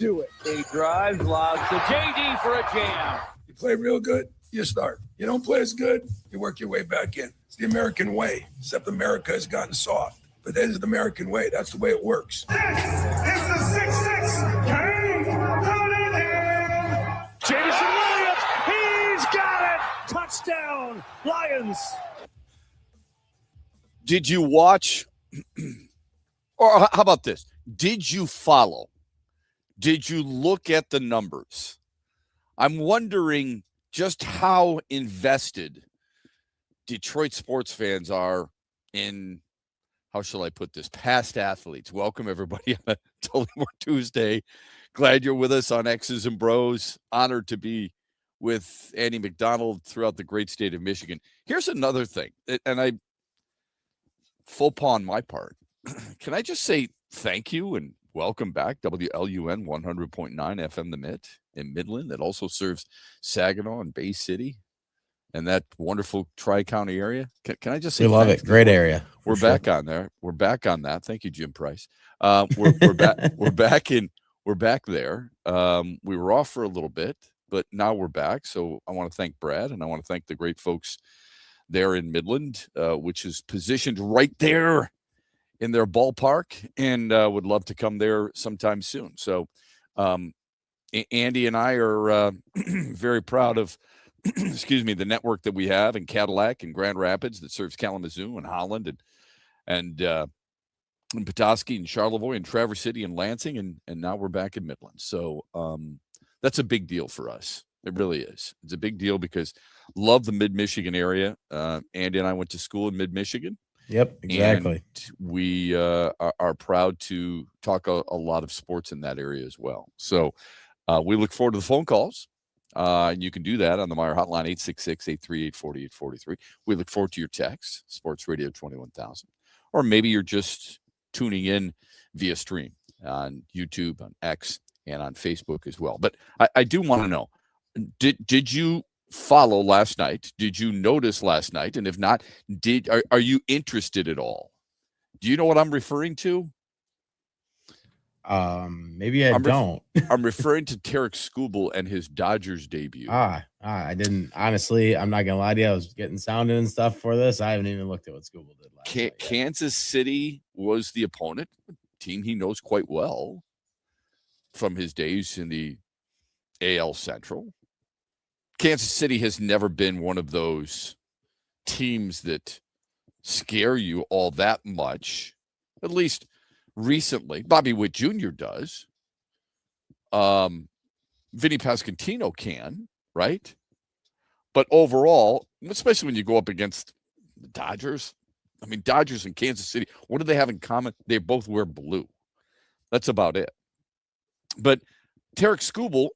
do it. He drives, lobs to JD for a jam. You play real good, you start. You don't play as good, you work your way back in. It's the American way, except America has gotten soft. But that is the American way. That's the way it works. This is the 6-6 game. Jameson Williams, he's got it! Touchdown, Lions. Did you watch, or how about this? Did you follow? Did you look at the numbers? I'm wondering just how invested Detroit sports fans are in, how shall I put this, past athletes. Welcome, everybody, on a Tullamore Tuesday. Glad you're with us on X's and Bros. Honored to be with Andy McDonald throughout the great state of Michigan. Here's another thing, and I faux pas on my part. Can I just say thank you and welcome back, WLUN 100.9 FM The Mitt in Midland, that also serves Saginaw and Bay City and that wonderful Tri-County area. Can I just say we love it? Great area. We're back on there. We're back on that. Thank you, Jim Price. We're back. We're back there. We were off for a little bit, but now we're back. So I want to thank Brad, and I want to thank the great folks there in Midland, which is positioned right there in their ballpark, and would love to come there sometime soon. So Andy and I are very proud of, excuse me, the network that we have in Cadillac and Grand Rapids that serves Kalamazoo and Holland and Petoskey and Charlevoix and Traverse City and Lansing, and now we're back in Midland. So that's a big deal for us. It really is. It's a big deal because love the mid-Michigan area. Andy and I went to school in mid-Michigan. Yep, exactly. And we are proud to talk a lot of sports in that area as well. So we look forward to the phone calls. And you can do that on the Meyer hotline, 866-838-4843. We look forward to your texts, Sports Radio 21,000. Or maybe you're just tuning in via stream on YouTube, on X, and on Facebook as well. But I do want to know, did you follow last night? Did you notice last night? And if not, are you interested at all? Do you know what I'm referring to? Maybe I don't. I'm referring to Tarek Skubal and his Dodgers debut. I didn't. Honestly, I'm not gonna lie to you. I was getting sounded and stuff for this. I haven't even looked at what Skubal did last night. Kansas City was the opponent, a team he knows quite well from his days in the AL Central. Kansas City has never been one of those teams that scare you all that much, at least recently. Bobby Witt Jr. does. Vinny Pasquantino can, right? But overall, especially when you go up against the Dodgers, I mean, Dodgers and Kansas City, what do they have in common? They both wear blue. That's about it. But Tarek Skubal,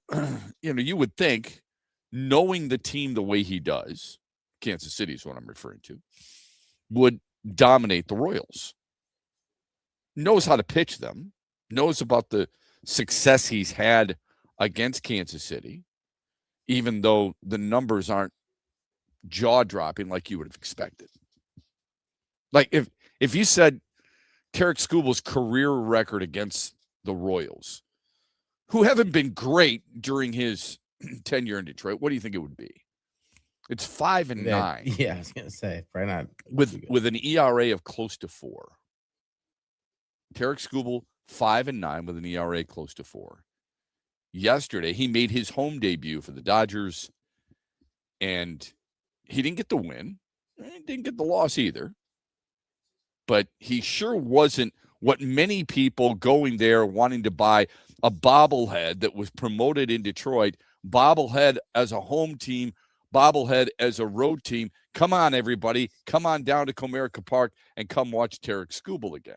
you would think, knowing the team the way he does, Kansas City is what I'm referring to, would dominate the Royals. Knows how to pitch them, knows about the success he's had against Kansas City, even though the numbers aren't jaw-dropping like you would have expected. Like if you said Tarek Skubal's career record against the Royals, who haven't been great during his tenure in Detroit, what do you think it would be? It's 5-9. Yeah, I was gonna say probably not with an ERA of close to 4. Tarek Skubal 5-9 with an ERA close to 4. Yesterday, he made his home debut for the Dodgers, and he didn't get the win. He didn't get the loss either. But he sure wasn't what many people going there wanting to buy a bobblehead that was promoted in Detroit, bobblehead as a home team, bobblehead as a road team. Come on, everybody. Come on down to Comerica Park and come watch Tarek Skubal again.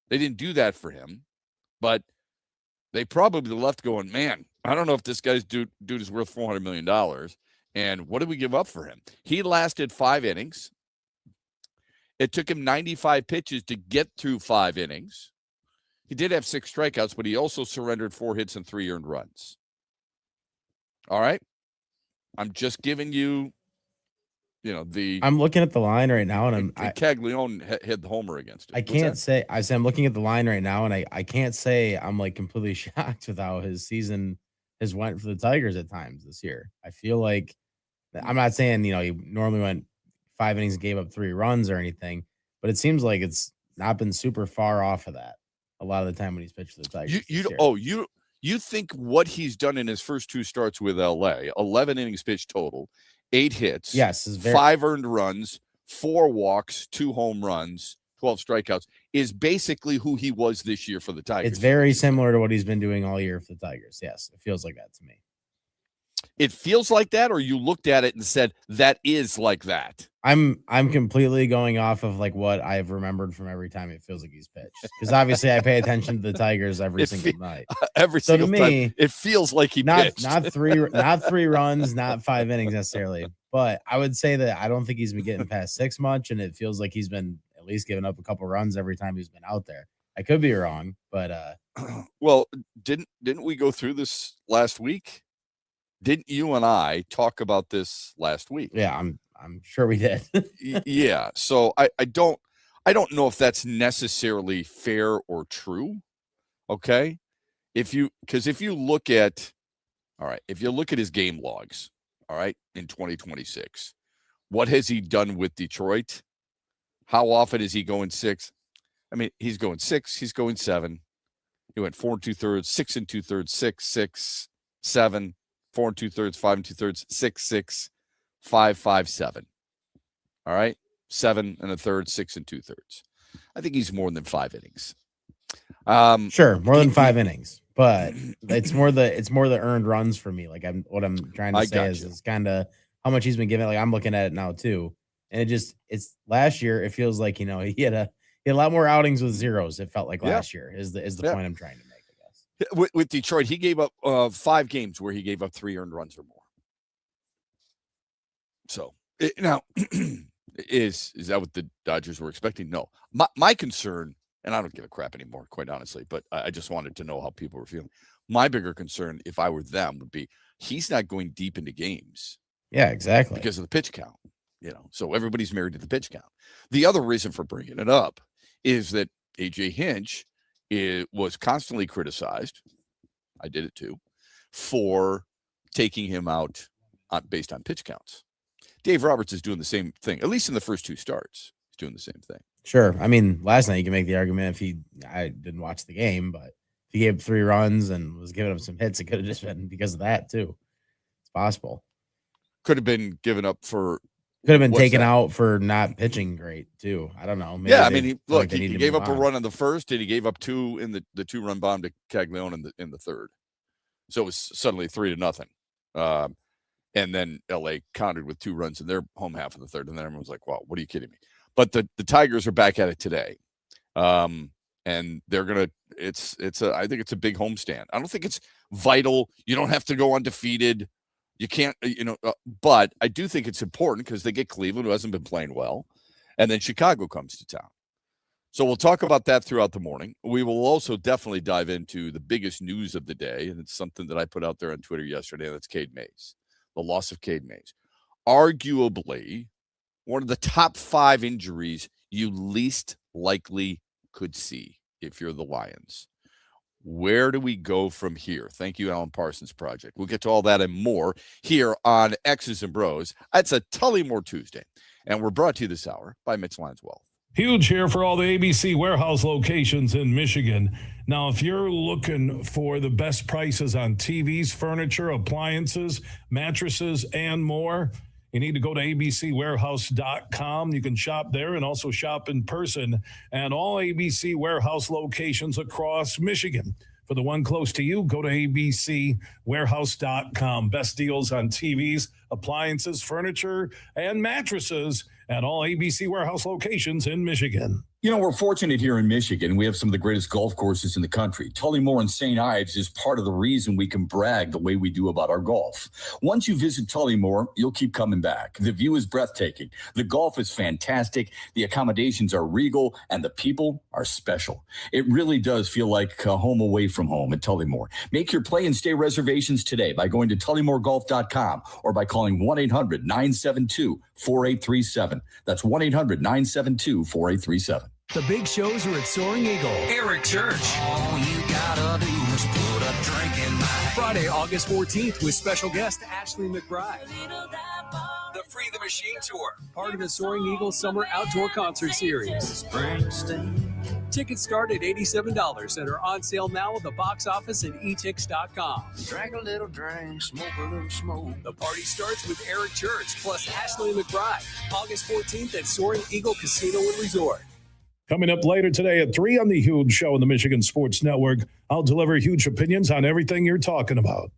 They didn't do that for him, but they probably left going, man, I don't know if this guy's dude is worth $400 million. And what did we give up for him? He lasted 5 innings. It took him 95 pitches to get through 5 innings. He did have 6 strikeouts, but he also surrendered 4 hits and 3 earned runs. All right? I'm just giving you, I'm looking at the line right now, and Caglione hit the homer against it. I can't say. I'm looking at the line right now, and I can't say I'm like completely shocked with how his season has went for the Tigers at times this year. I feel like I'm not saying he normally went 5 innings, gave up 3 runs or anything, but it seems like it's not been super far off of that a lot of the time when he's pitched for the Tigers. You think what he's done in his first 2 starts with LA, 11 innings pitched total, 8 hits, yes, 5 earned runs, 4 walks, 2 home runs, 12 strikeouts, is basically who he was this year for the Tigers. It's very similar to what he's been doing all year for the Tigers. Yes, it feels like that to me. It feels like that, or you looked at it and said that is like that? I'm completely going off of like what I've remembered from every time it feels like he's pitched. Because obviously I pay attention to the Tigers every single night. Every single time it feels like he pitched. Not 3 runs, not 5 innings necessarily. But I would say that I don't think he's been getting past 6 much, and it feels like he's been at least giving up a couple runs every time he's been out there. I could be wrong, but well, didn't we go through this last week? Didn't you and I talk about this last week? Yeah, I'm sure we did. Yeah. So I don't know if that's necessarily fair or true. Okay. If you look at his game logs, all right, in 2026, what has he done with Detroit? How often is he going 6? I mean, he's going 6, he's going 7. He went 4 2/3, 6 2/3, 6 6 7, 4 2/3, 5 2/3, 6 6, 5 5 7. All right, 7 1/3, 6 2/3. I think he's more than 5 innings. Sure, more than 5 innings, but it's more the earned runs for me. Like what I'm trying to say is kind of how much he's been given. Like I'm looking at it now too, and it's last year. It feels like he had a lot more outings with zeros. It felt like last year is the point I'm trying to make. I guess with Detroit, he gave up 5 games where he gave up 3 earned runs or more. So now. Is that what the Dodgers were expecting? No. My concern, and I don't give a crap anymore, quite honestly, but I just wanted to know how people were feeling. My bigger concern, if I were them, would be he's not going deep into games. Yeah, exactly. Because of the pitch count, so everybody's married to the pitch count. The other reason for bringing it up is that A.J. Hinch was constantly criticized. I did it too, for taking him out based on pitch counts. Dave Roberts is doing the same thing, at least in the first 2 starts. He's doing the same thing. Sure. I mean, last night you can make the argument I didn't watch the game, but if he gave 3 runs and was giving up some hits, it could have just been because of that too. It's possible. Could have been given up for. Could have been taken out for not pitching great too. I don't know. Maybe he gave up a run in the first, and he gave up 2 in the 2-run bomb to Caglione in the third. So it was suddenly 3-0. And then LA countered with 2 runs in their home half of the third. And then everyone was like, wow, what are you kidding me? But the Tigers are back at it today. And they're going to, I think it's a big homestand. I don't think it's vital. You don't have to go undefeated. You can't, but I do think it's important because they get Cleveland, who hasn't been playing well. And then Chicago comes to town. So we'll talk about that throughout the morning. We will also definitely dive into the biggest news of the day. And it's something that I put out there on Twitter yesterday. And that's Cade Mays. The loss of Cade Mays, arguably one of the top 5 injuries you least likely could see if you're the Lions. Where do we go from here? Thank you, Alan Parsons Project. We'll get to all that and more here on X's and Bros. It's a Tullymore Tuesday, and we're brought to you this hour by Mitch Lyons Wealth. Huge here for all the ABC warehouse locations in Michigan. Now, if you're looking for the best prices on TVs, furniture, appliances, mattresses, and more, you need to go to abcwarehouse.com. You can shop there and also shop in person at all ABC warehouse locations across Michigan. For the one close to you, go to abcwarehouse.com. Best deals on TVs, appliances, furniture, and mattresses at all ABC warehouse locations in Michigan. You know, we're fortunate here in Michigan. We have some of the greatest golf courses in the country. Tullymore and St. Ives is part of the reason we can brag the way we do about our golf. Once you visit Tullymore, you'll keep coming back. The view is breathtaking. The golf is fantastic. The accommodations are regal, and the people are special. It really does feel like a home away from home at Tullymore. Make your play and stay reservations today by going to tullymoregolf.com or by calling 1-800-972-4837. That's 1-800-972-4837. The big shows are at Soaring Eagle. Eric Church. All you gotta do is put a drink in my hand. Friday, August 14th with special guest Ashley McBride. The Free the Machine Tour, part of the Soaring Eagle Summer Outdoor Concert Series. Springsteen. Tickets start at $87 and are on sale now at the box office and etix.com. Drink a little drink, smoke a little smoke. The party starts with Eric Church plus Ashley McBride. August 14th at Soaring Eagle Casino and Resort. Coming up later today at 3 on the Huge Show on the Michigan Sports Network, I'll deliver huge opinions on everything you're talking about.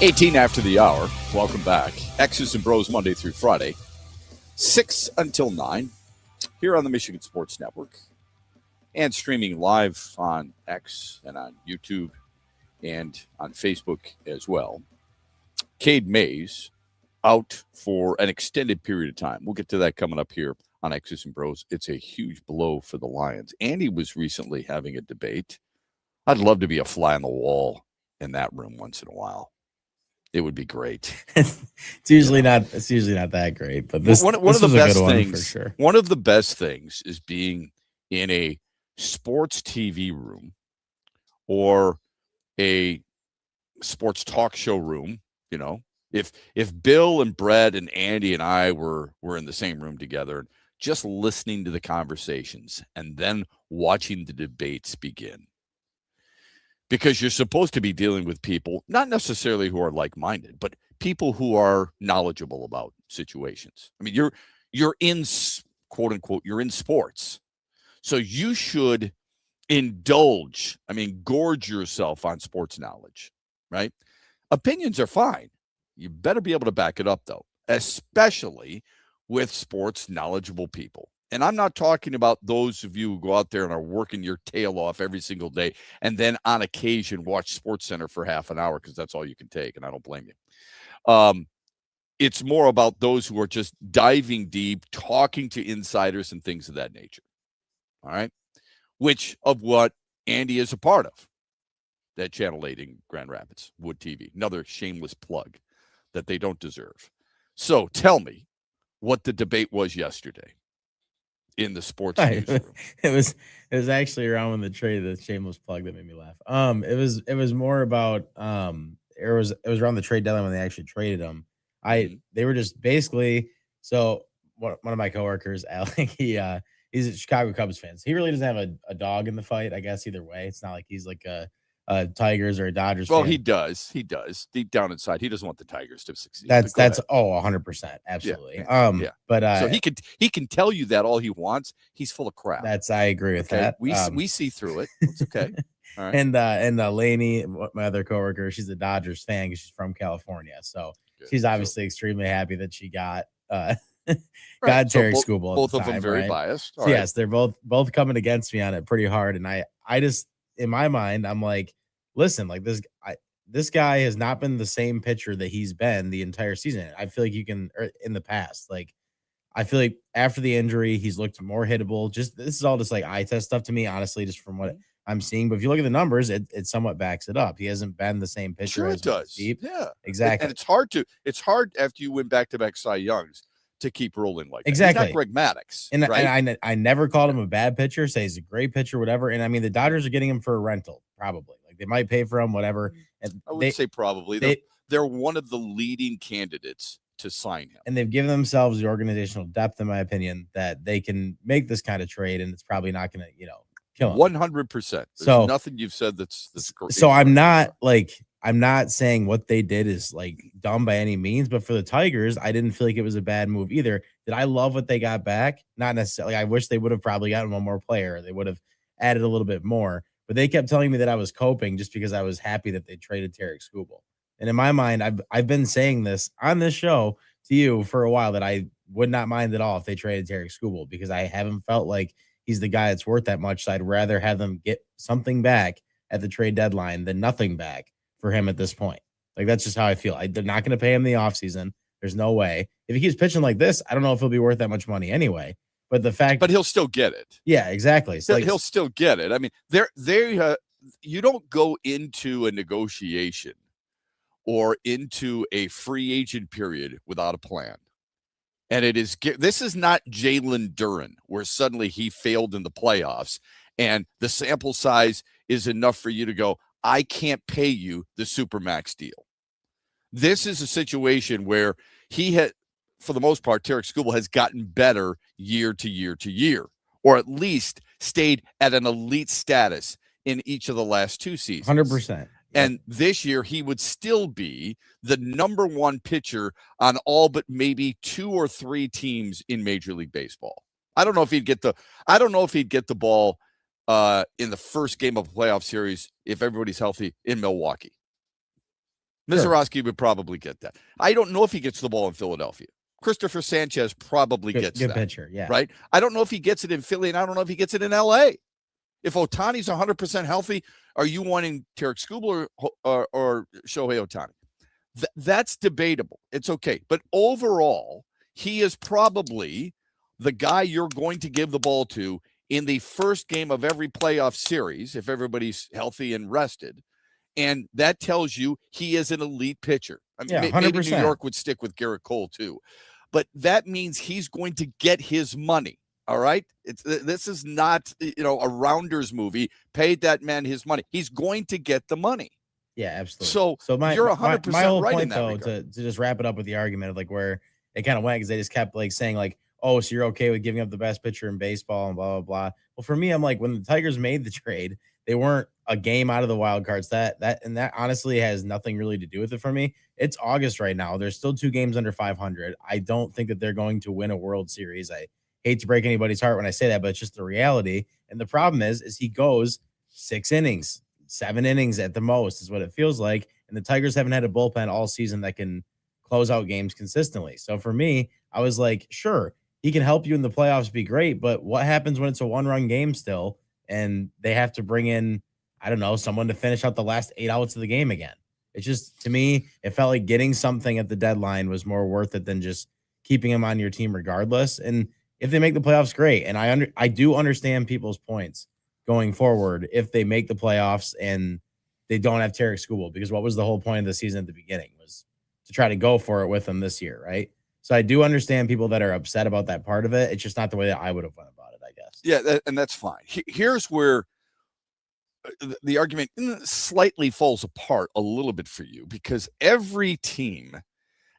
18 after the hour. Welcome back. X's and Bros Monday through Friday, 6 until 9, here on the Michigan Sports Network, and streaming live on X and on YouTube and on Facebook as well. Cade Mays out for an extended period of time. We'll get to that coming up here on X's and Bros. It's a huge blow for the Lions. Andy was recently having a debate. I'd love to be a fly on the wall in that room once in a while. It would be great. It's usually not that great, but this one this of the was best a good things one for sure. One of the best things is being in a sports TV room or a sports talk show room. You know, if Bill and Brett and Andy and I were in the same room together, just listening to the conversations and then watching the debates begin. Because you're supposed to be dealing with people, not necessarily who are like-minded, but people who are knowledgeable about situations. I mean, you're in, quote unquote, you're in sports. So you should gorge yourself on sports knowledge, right? Opinions are fine. You better be able to back it up, though, especially with sports knowledgeable people. And I'm not talking about those of you who go out there and are working your tail off every single day and then on occasion watch SportsCenter for half an hour because that's all you can take, and I don't blame you. It's more about those who are just diving deep, talking to insiders and things of that nature. All right? Which of what Andy is a part of, that Channel 8 in Grand Rapids, Wood TV. Another shameless plug that they don't deserve. So tell me what the debate was yesterday in the sports newsroom. It was actually around when the trade, the shameless plug that made me laugh. It was more about it was around the trade deadline when they actually traded him. They were just basically, so one of my coworkers, Alec, he's a Chicago Cubs fan. So he really doesn't have a dog in the fight, I guess, either way. It's not like he's like a Tigers or a Dodgers fan. He does. Deep down inside, he doesn't want the Tigers to succeed. That's 100%. Absolutely. Yeah. But so he can tell you that all he wants. He's full of crap. I agree with that. We see through it. It's okay. All right. And Lainey, my other coworker, she's a Dodgers fan because she's from California. So she's obviously extremely happy that she got got Terry Skubal. Both of them very biased. So yes, they're both coming against me on it pretty hard. And I just, in my mind, I'm like, listen, like this guy has not been the same pitcher that he's been the entire season. I feel like in the past, like I feel like after the injury, he's looked more hittable. This is all just like eye test stuff to me, honestly, just from what I'm seeing. But if you look at the numbers, it somewhat backs it up. He hasn't been the same pitcher. Sure, it does. Deep. Yeah, exactly. And it's hard after you win back-to-back Cy Youngs to keep rolling like that. Exactly. He's not Greg Maddux. And, right? and I never called him a bad pitcher, say he's a great pitcher, whatever. And I mean, the Dodgers are getting him for a rental, probably. Like they might pay for him, whatever. And I would say probably. They're one of the leading candidates to sign him. And they've given themselves the organizational depth, in my opinion, that they can make this kind of trade, and it's probably not going to, kill him. 100%. There's nothing you've said that's correct. So I'm not saying what they did is like dumb by any means, but for the Tigers, I didn't feel like it was a bad move either. Did I love what they got back? Not necessarily. I wish they would have probably gotten one more player. They would have added a little bit more, but they kept telling me that I was coping just because I was happy that they traded Terry Skubal. And in my mind, I've been saying this on this show to you for a while that I would not mind at all if they traded Terry Skubal because I haven't felt like he's the guy that's worth that much. So I'd rather have them get something back at the trade deadline than nothing back for him at this point. Like, that's just how I feel. They're not going to pay him the offseason. There's no way. If he keeps pitching like this, I don't know if he'll be worth that much money anyway. But he'll still get it. Yeah, exactly. So he'll still get it. I mean, you don't go into a negotiation or into a free agent period without a plan. And this is not Jalen Duren, where suddenly he failed in the playoffs and the sample size is enough for you to go, I can't pay you the Supermax deal. This is a situation where for the most part, Terry Skubal has gotten better year to year to year, or at least stayed at an elite status in each of the last two seasons. 100%. And this year, he would still be the number one pitcher on all but maybe 2 or 3 teams in Major League Baseball. I don't know if he'd get the ball in the first game of a playoff series if everybody's healthy in Milwaukee. Mizorowski would probably get that. I don't know if he gets the ball in Philadelphia. Christopher Sanchez probably gets good that. pitcher, yeah. Right? I don't know if he gets it in Philly, and I don't know if he gets it in L.A. If Ohtani's 100% healthy, are you wanting Tarek Skubal or Shohei Ohtani? That's debatable. It's okay. But overall, he is probably the guy you're going to give the ball to in the first game of every playoff series if everybody's healthy and rested. And that tells you he is an elite pitcher. I mean, maybe New York would stick with Garrett Cole too. But that means he's going to get his money. All right. This is not, a Rounders movie. Paid that man his money. He's going to get the money. Yeah, absolutely. So you're 100% my whole right point, in that though, regard. to just wrap it up with the argument of like where it kind of went, because they just kept like saying like, oh, so you're okay with giving up the best pitcher in baseball and blah, blah, blah. Well, for me, I'm like, when the Tigers made the trade, they weren't a game out of the wild cards. That honestly has nothing really to do with it for me. It's August right now. There's still 2 games under 500. I don't think that they're going to win a World Series. I hate to break anybody's heart when I say that, but it's just the reality. And the problem is he goes 6 innings, 7 innings at the most is what it feels like. And the Tigers haven't had a bullpen all season that can close out games consistently. So for me, I was like, sure, he can help you in the playoffs, be great. But what happens when it's a 1-run game still and they have to bring in, I don't know, someone to finish out the last 8 outs of the game again? It's just, to me, it felt like getting something at the deadline was more worth it than just keeping him on your team regardless. And if they make the playoffs, great. And I do understand people's points going forward if they make the playoffs and they don't have Tarek Skubal, because what was the whole point of the season at the beginning was to try to go for it with them this year, right? So I do understand people that are upset about that part of it. It's just not the way that I would have went about it, I guess. Yeah, and that's fine. Here's where the argument slightly falls apart a little bit for you, because every team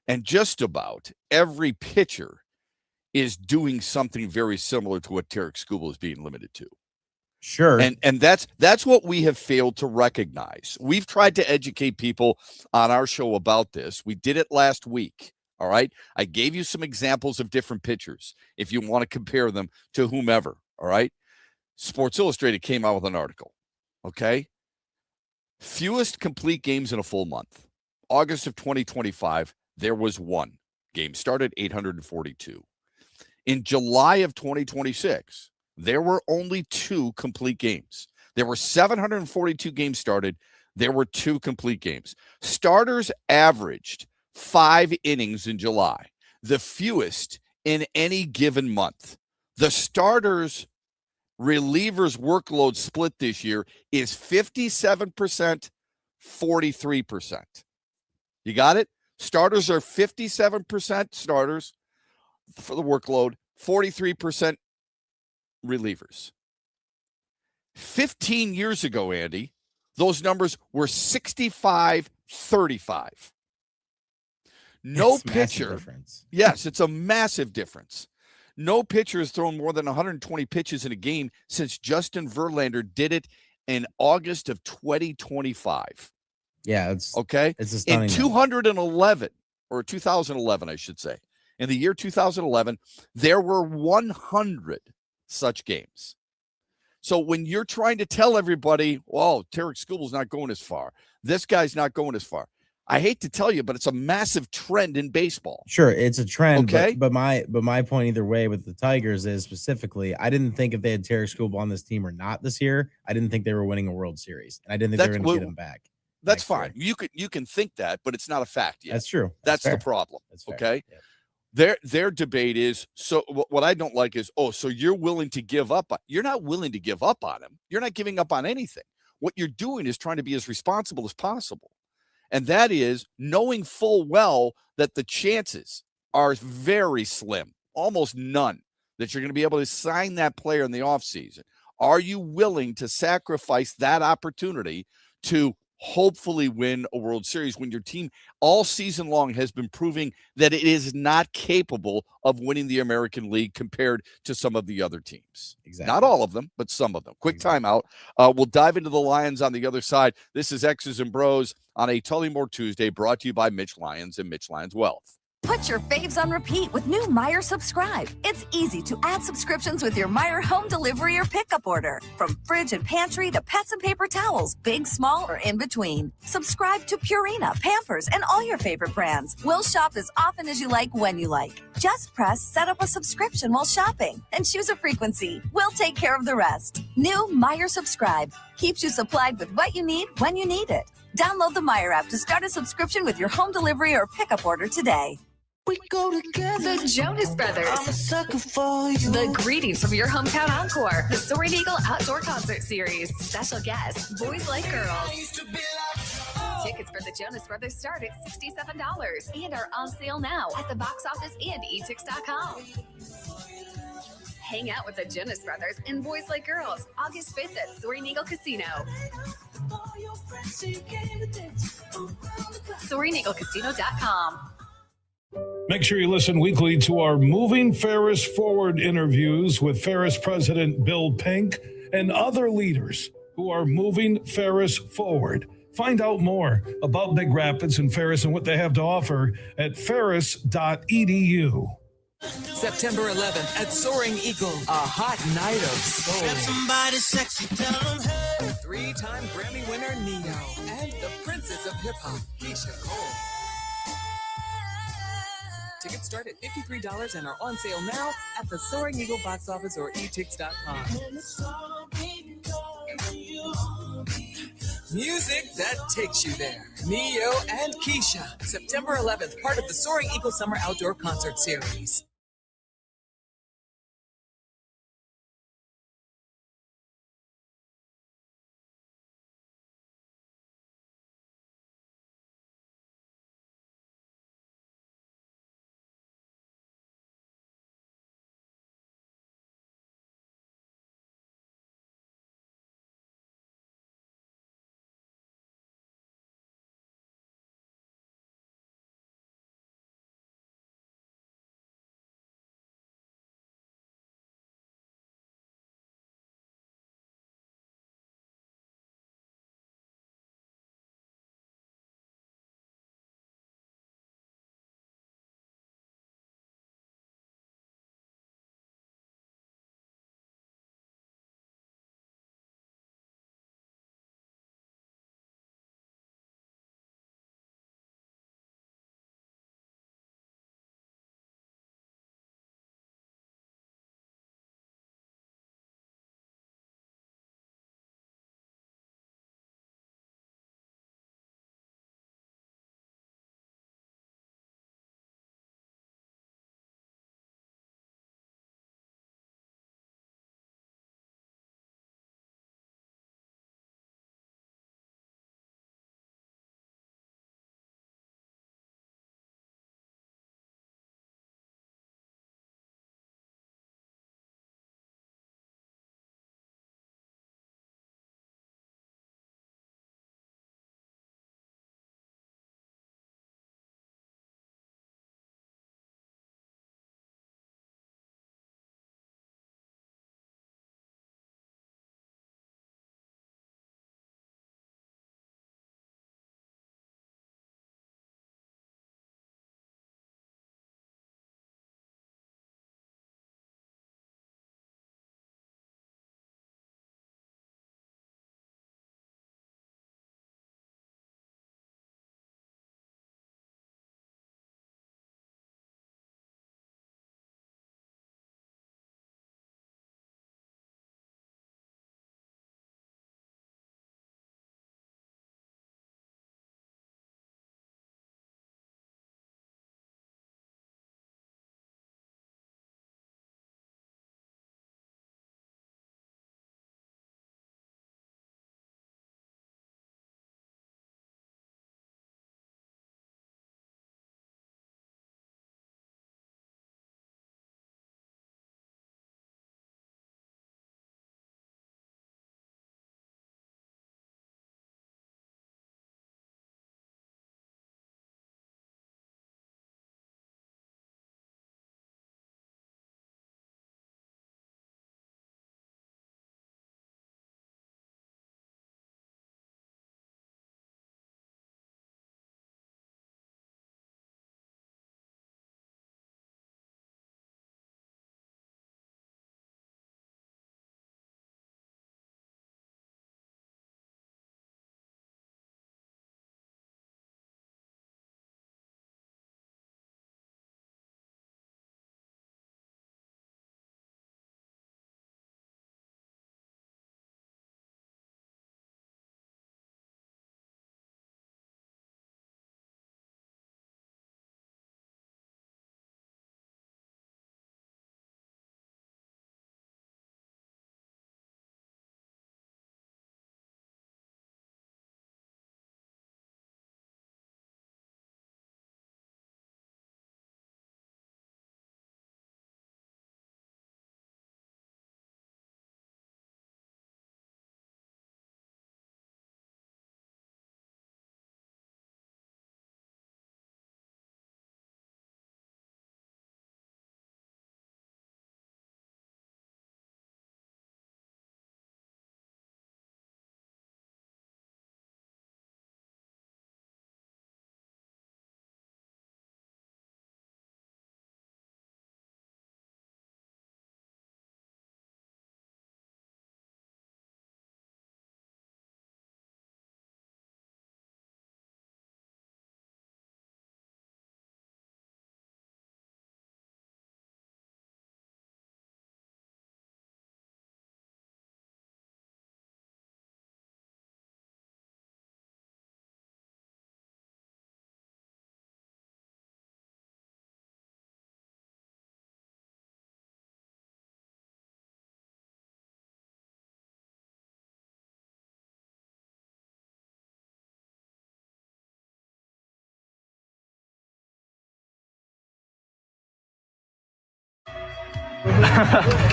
and just about every pitcher is doing something very similar to what Tarek Skubal is being limited to. Sure. And that's what we have failed to recognize. We've tried to educate people on our show about this. We did it last week. All right. I gave you some examples of different pitchers if you want to compare them to whomever. All right. Sports Illustrated came out with an article. Okay. Fewest complete games in a full month. August of 2025, there was 1 game started, 842. In July of 2026, there were only 2 complete games. There were 742 games started. There were 2 complete games. Starters averaged 5 innings in July, the fewest in any given month. The starters' relievers' workload split this year is 57%, 43%. You got it? Starters are 57% starters for the workload, 43% relievers. 15 years ago, Andy, those numbers were 65-35. No pitcher. Yes, it's a massive difference. No pitcher has thrown more than 120 pitches in a game since Justin Verlander did it in August of 2025. Yeah, it's okay. It's a stunning in 211 or 2011, I should say. In the year 2011, there were 100 such games. So when you're trying to tell everybody, well, Tarek Skubal's not going as far, this guy's not going as far, I hate to tell you, but it's a massive trend in baseball. Sure, it's a trend. Okay, but my point either way with the Tigers is specifically, I didn't think if they had Tarek Skubal on this team or not this year, I didn't think they were winning a World Series, and I didn't think they were going to get him back. That's fine. Year. You can think that, but it's not a fact yet. That's true. That's the problem. That's fair. Okay. Yep. Their debate is, so what I don't like is, so you're willing to give up. You're not willing to give up on him. You're not giving up on anything. What you're doing is trying to be as responsible as possible. And that is knowing full well that the chances are very slim, almost none, that you're going to be able to sign that player in the offseason. Are you willing to sacrifice that opportunity to hopefully win a World Series when your team all season long has been proving that it is not capable of winning the American League compared to some of the other teams? Exactly. Not all of them, but some of them. Quick timeout. We'll dive into the Lions on the other side. This is X's and Bros on a Tullymore Tuesday, brought to you by Mitch Lyons and Mitch Lyons Wealth. Put your faves on repeat with new Meyer Subscribe. It's easy to add subscriptions with your Meyer home delivery or pickup order. From fridge and pantry to pets and paper towels, big, small, or in between. Subscribe to Purina, Pampers, and all your favorite brands. We'll shop as often as you like when you like. Just press set up a subscription while shopping and choose a frequency. We'll take care of the rest. New Meyer Subscribe keeps you supplied with what you need when you need it. Download the Meyer app to start a subscription with your home delivery or pickup order today. We go together. The Jonas Brothers. I'm a sucker for you. The Greetings from Your Hometown Encore. The Soaring Eagle Outdoor Concert Series. Special guests, Boys Like Girls. Tickets for the Jonas Brothers start at $67 and are on sale now at the box office and etix.com. Hang out with the Jonas Brothers and Boys Like Girls August 5th at Soaring Eagle Casino. SoaringEagleCasino.com. Make sure you listen weekly to our Moving Ferris Forward interviews with Ferris President Bill Pink and other leaders who are moving Ferris forward. Find out more about Big Rapids and Ferris and what they have to offer at ferris.edu. September 11th at Soaring Eagle, a hot night of soul. Somebody sexy, tell them hey. Three-time Grammy winner Neo and the Princess of Hip Hop, Keisha Cole. Tickets start at $53 and are on sale now at the Soaring Eagle box office or etix.com. Music that takes you there. Neo and Keisha, September 11th, part of the Soaring Eagle Summer Outdoor Concert Series.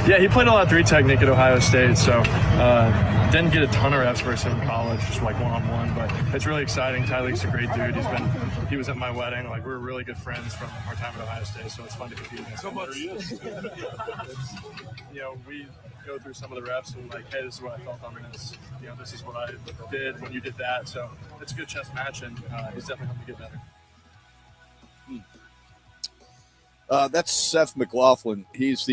Yeah, he played a lot of 3 technique at Ohio State, so didn't get a ton of reps versus him in college, just like one-on-one, but it's really exciting. Tyleek's a great dude. He was at my wedding. Like, we're really good friends from our time at Ohio State, so it's fun to compete against him. We go through some of the reps and like, hey, this is what I felt on this. This is what I did when you did that. So it's a good chess match, and he's definitely helped me get better. That's Seth McLaughlin. He's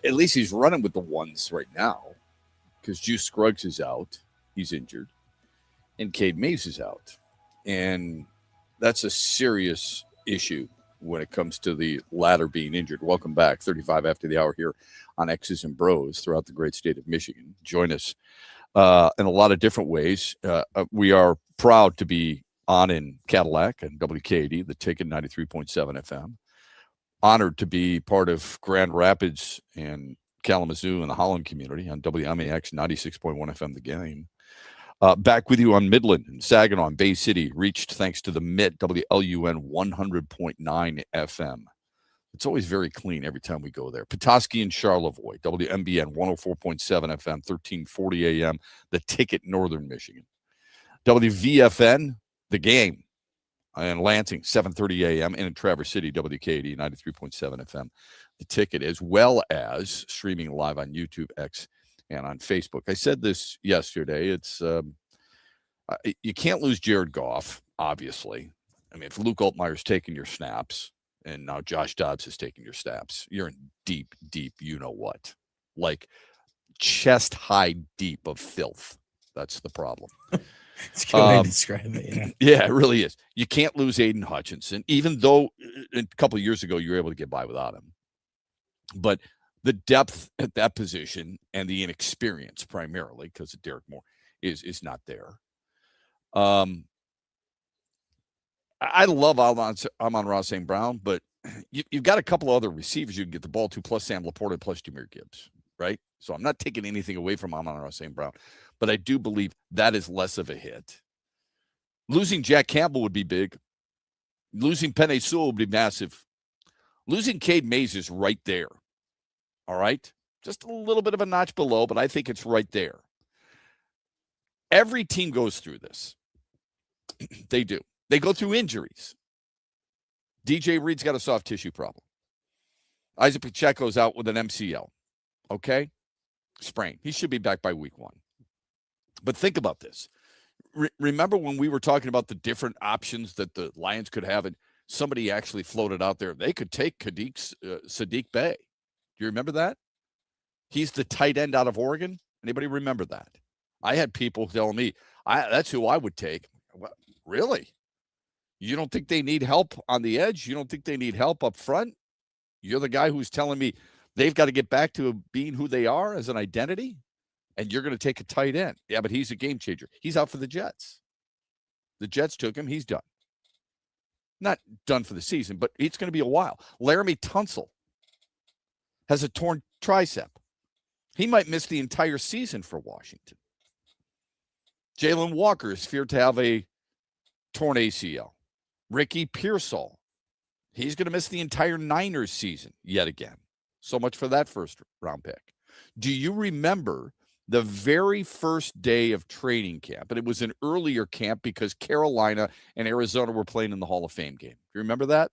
at least he's running with the ones right now because Juice Scruggs is out. He's injured. And Cade Mays is out. And that's a serious issue when it comes to the latter being injured. Welcome back. 35 after the hour here on X's and Bros throughout the great state of Michigan. Join us in a lot of different ways. We are proud to be on in Cadillac and WKAD, the Ticket 93.7 FM. Honored to be part of Grand Rapids and Kalamazoo and the Holland community on WMAX 96.1 FM, The Game. Back with you on Midland and Saginaw and Bay City, reached thanks to the MIT WLUN 100.9 FM. It's always very clean every time we go there. Petoskey and Charlevoix, WMBN 104.7 FM, 1340 AM, The Ticket, Northern Michigan. WVFN, The Game, in Lansing, 7:30 a.m., and in Traverse City, WKAD 93.7 FM. The Ticket, as well as streaming live on YouTube, X, and on Facebook. I said this yesterday. It's you can't lose Jared Goff, obviously. I mean, if Luke Altmaier's taking your snaps, and now Josh Dobbs is taking your snaps, you're in deep, you-know-what. Like chest high deep of filth. That's the problem. It's a good way to describe it. Yeah. Yeah, it really is. You can't lose Aiden Hutchinson, even though a couple of years ago you were able to get by without him. But the depth at that position and the inexperience, primarily because of Derek Moore, is not there. I love Amon-Ra St. Brown, but you've got a couple of other receivers you can get the ball to, plus Sam Laporta, plus Jahmyr Gibbs, right? So I'm not taking anything away from Amon-Ra St. Brown, but I do believe that is less of a hit. Losing Jack Campbell would be big. Losing Penei Sewell would be massive. Losing Cade Mays is right there. All right? Just a little bit of a notch below, but I think it's right there. Every team goes through this. They do. They go through injuries. DJ Reed's got a soft tissue problem. Isaac Pacheco's out with an MCL. Okay? Sprain. He should be back by week 1. But think about this. Remember when we were talking about the different options that the Lions could have, and somebody actually floated out there. They could take Sadiq Bey. Do you remember that? He's the tight end out of Oregon. Anybody remember that? I had people telling me, that's who I would take. Well, really? You don't think they need help on the edge? You don't think they need help up front? You're the guy who's telling me they've got to get back to being who they are as an identity? And you're going to take a tight end. Yeah, but he's a game changer. He's out for the Jets. The Jets took him. He's done. Not done for the season, but it's going to be a while. Laramie Tunsil has a torn tricep. He might miss the entire season for Washington. Jalen Walker is feared to have a torn ACL. Ricky Pearsall, he's going to miss the entire Niners season yet again. So much for that first round pick. Do you remember the very first day of training camp? And it was an earlier camp because Carolina and Arizona were playing in the Hall of Fame game. You remember that?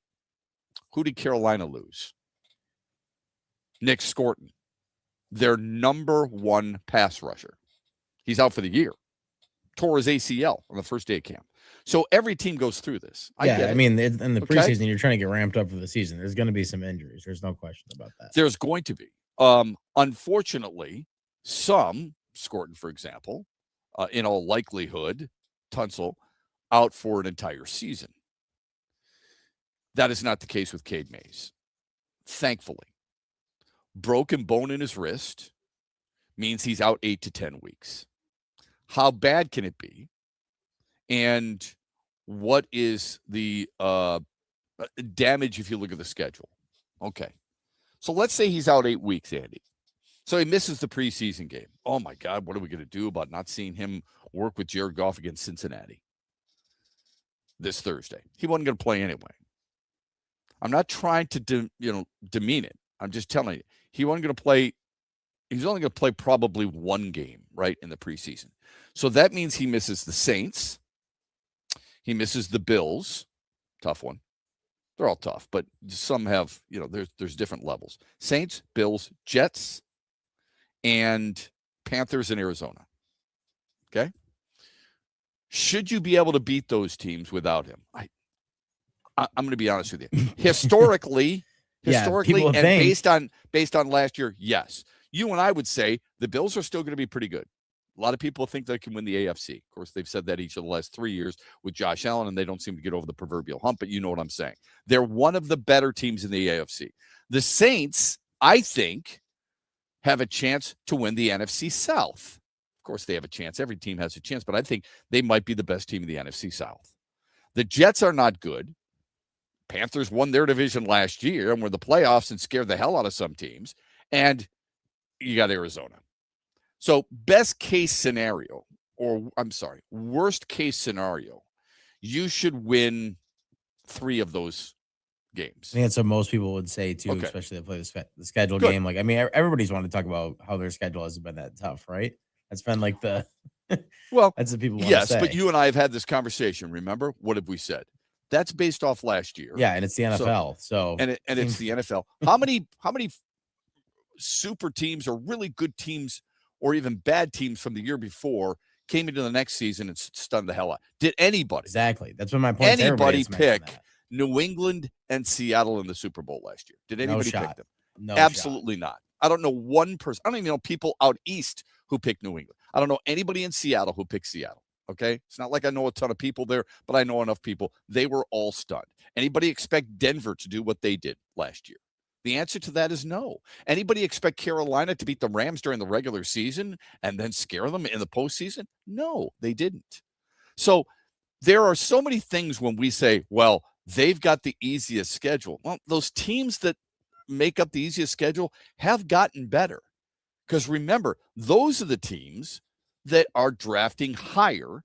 Who did Carolina lose? Nick Scorton, their number 1 pass rusher. He's out for the year. Tore his ACL on the first day of camp. So every team goes through this. I mean, in the preseason, you're trying to get ramped up for the season. There's going to be some injuries. There's no question about that. There's going to be. Unfortunately, some, Scorton, for example, in all likelihood, Tunsil, out for an entire season. That is not the case with Cade Mays, thankfully. Broken bone in his wrist means he's out 8 to 10 weeks. How bad can it be? And what is the damage if you look at the schedule? Okay. So let's say he's out 8 weeks, Andy. So he misses the preseason game. Oh, my God, what are we going to do about not seeing him work with Jared Goff against Cincinnati this Thursday? He wasn't going to play anyway. I'm not trying to demean it. I'm just telling you, he's only going to play probably one game, right, in the preseason. So that means he misses the Saints. He misses the Bills. Tough one. They're all tough, but some have, there's different levels. Saints, Bills, Jets, and Panthers in Arizona. Okay? Should you be able to beat those teams without him? I'm going to be honest with you. Historically, and based on last year, yes. You and I would say the Bills are still going to be pretty good. A lot of people think they can win the AFC. Of course, they've said that each of the last 3 years with Josh Allen, and they don't seem to get over the proverbial hump, but you know what I'm saying. They're one of the better teams in the AFC. The Saints, I think, have a chance to win the NFC South. Of course, they have a chance. Every team has a chance, but I think they might be the best team in the NFC South. The Jets are not good. Panthers won their division last year and were in the playoffs and scared the hell out of some teams. And you got Arizona. So worst case scenario, you should win 3 of those games. I think that's what most people would say too, especially if they play the schedule game. Like, I mean, everybody's wanting to talk about how their schedule hasn't been that tough, right? That's been like the that's the people want to say. But you and I have had this conversation. Remember, what have we said? That's based off last year. Yeah, and it's the NFL. It's the NFL. How many super teams or really good teams or even bad teams from the year before came into the next season and stunned the hell out? Did anybody? Exactly. That's what my point is. Anybody pick New England and Seattle in the Super Bowl last year? Did anybody pick them? No, absolutely not. I don't know one person. I don't even know people out east who picked New England. I don't know anybody in Seattle who picked Seattle. Okay. It's not like I know a ton of people there, but I know enough people. They were all stunned. Anybody expect Denver to do what they did last year? The answer to that is no. Anybody expect Carolina to beat the Rams during the regular season and then scare them in the postseason? No, they didn't. So there are so many things when we say, well, they've got the easiest schedule. Well, those teams that make up the easiest schedule have gotten better. Because remember, those are the teams that are drafting higher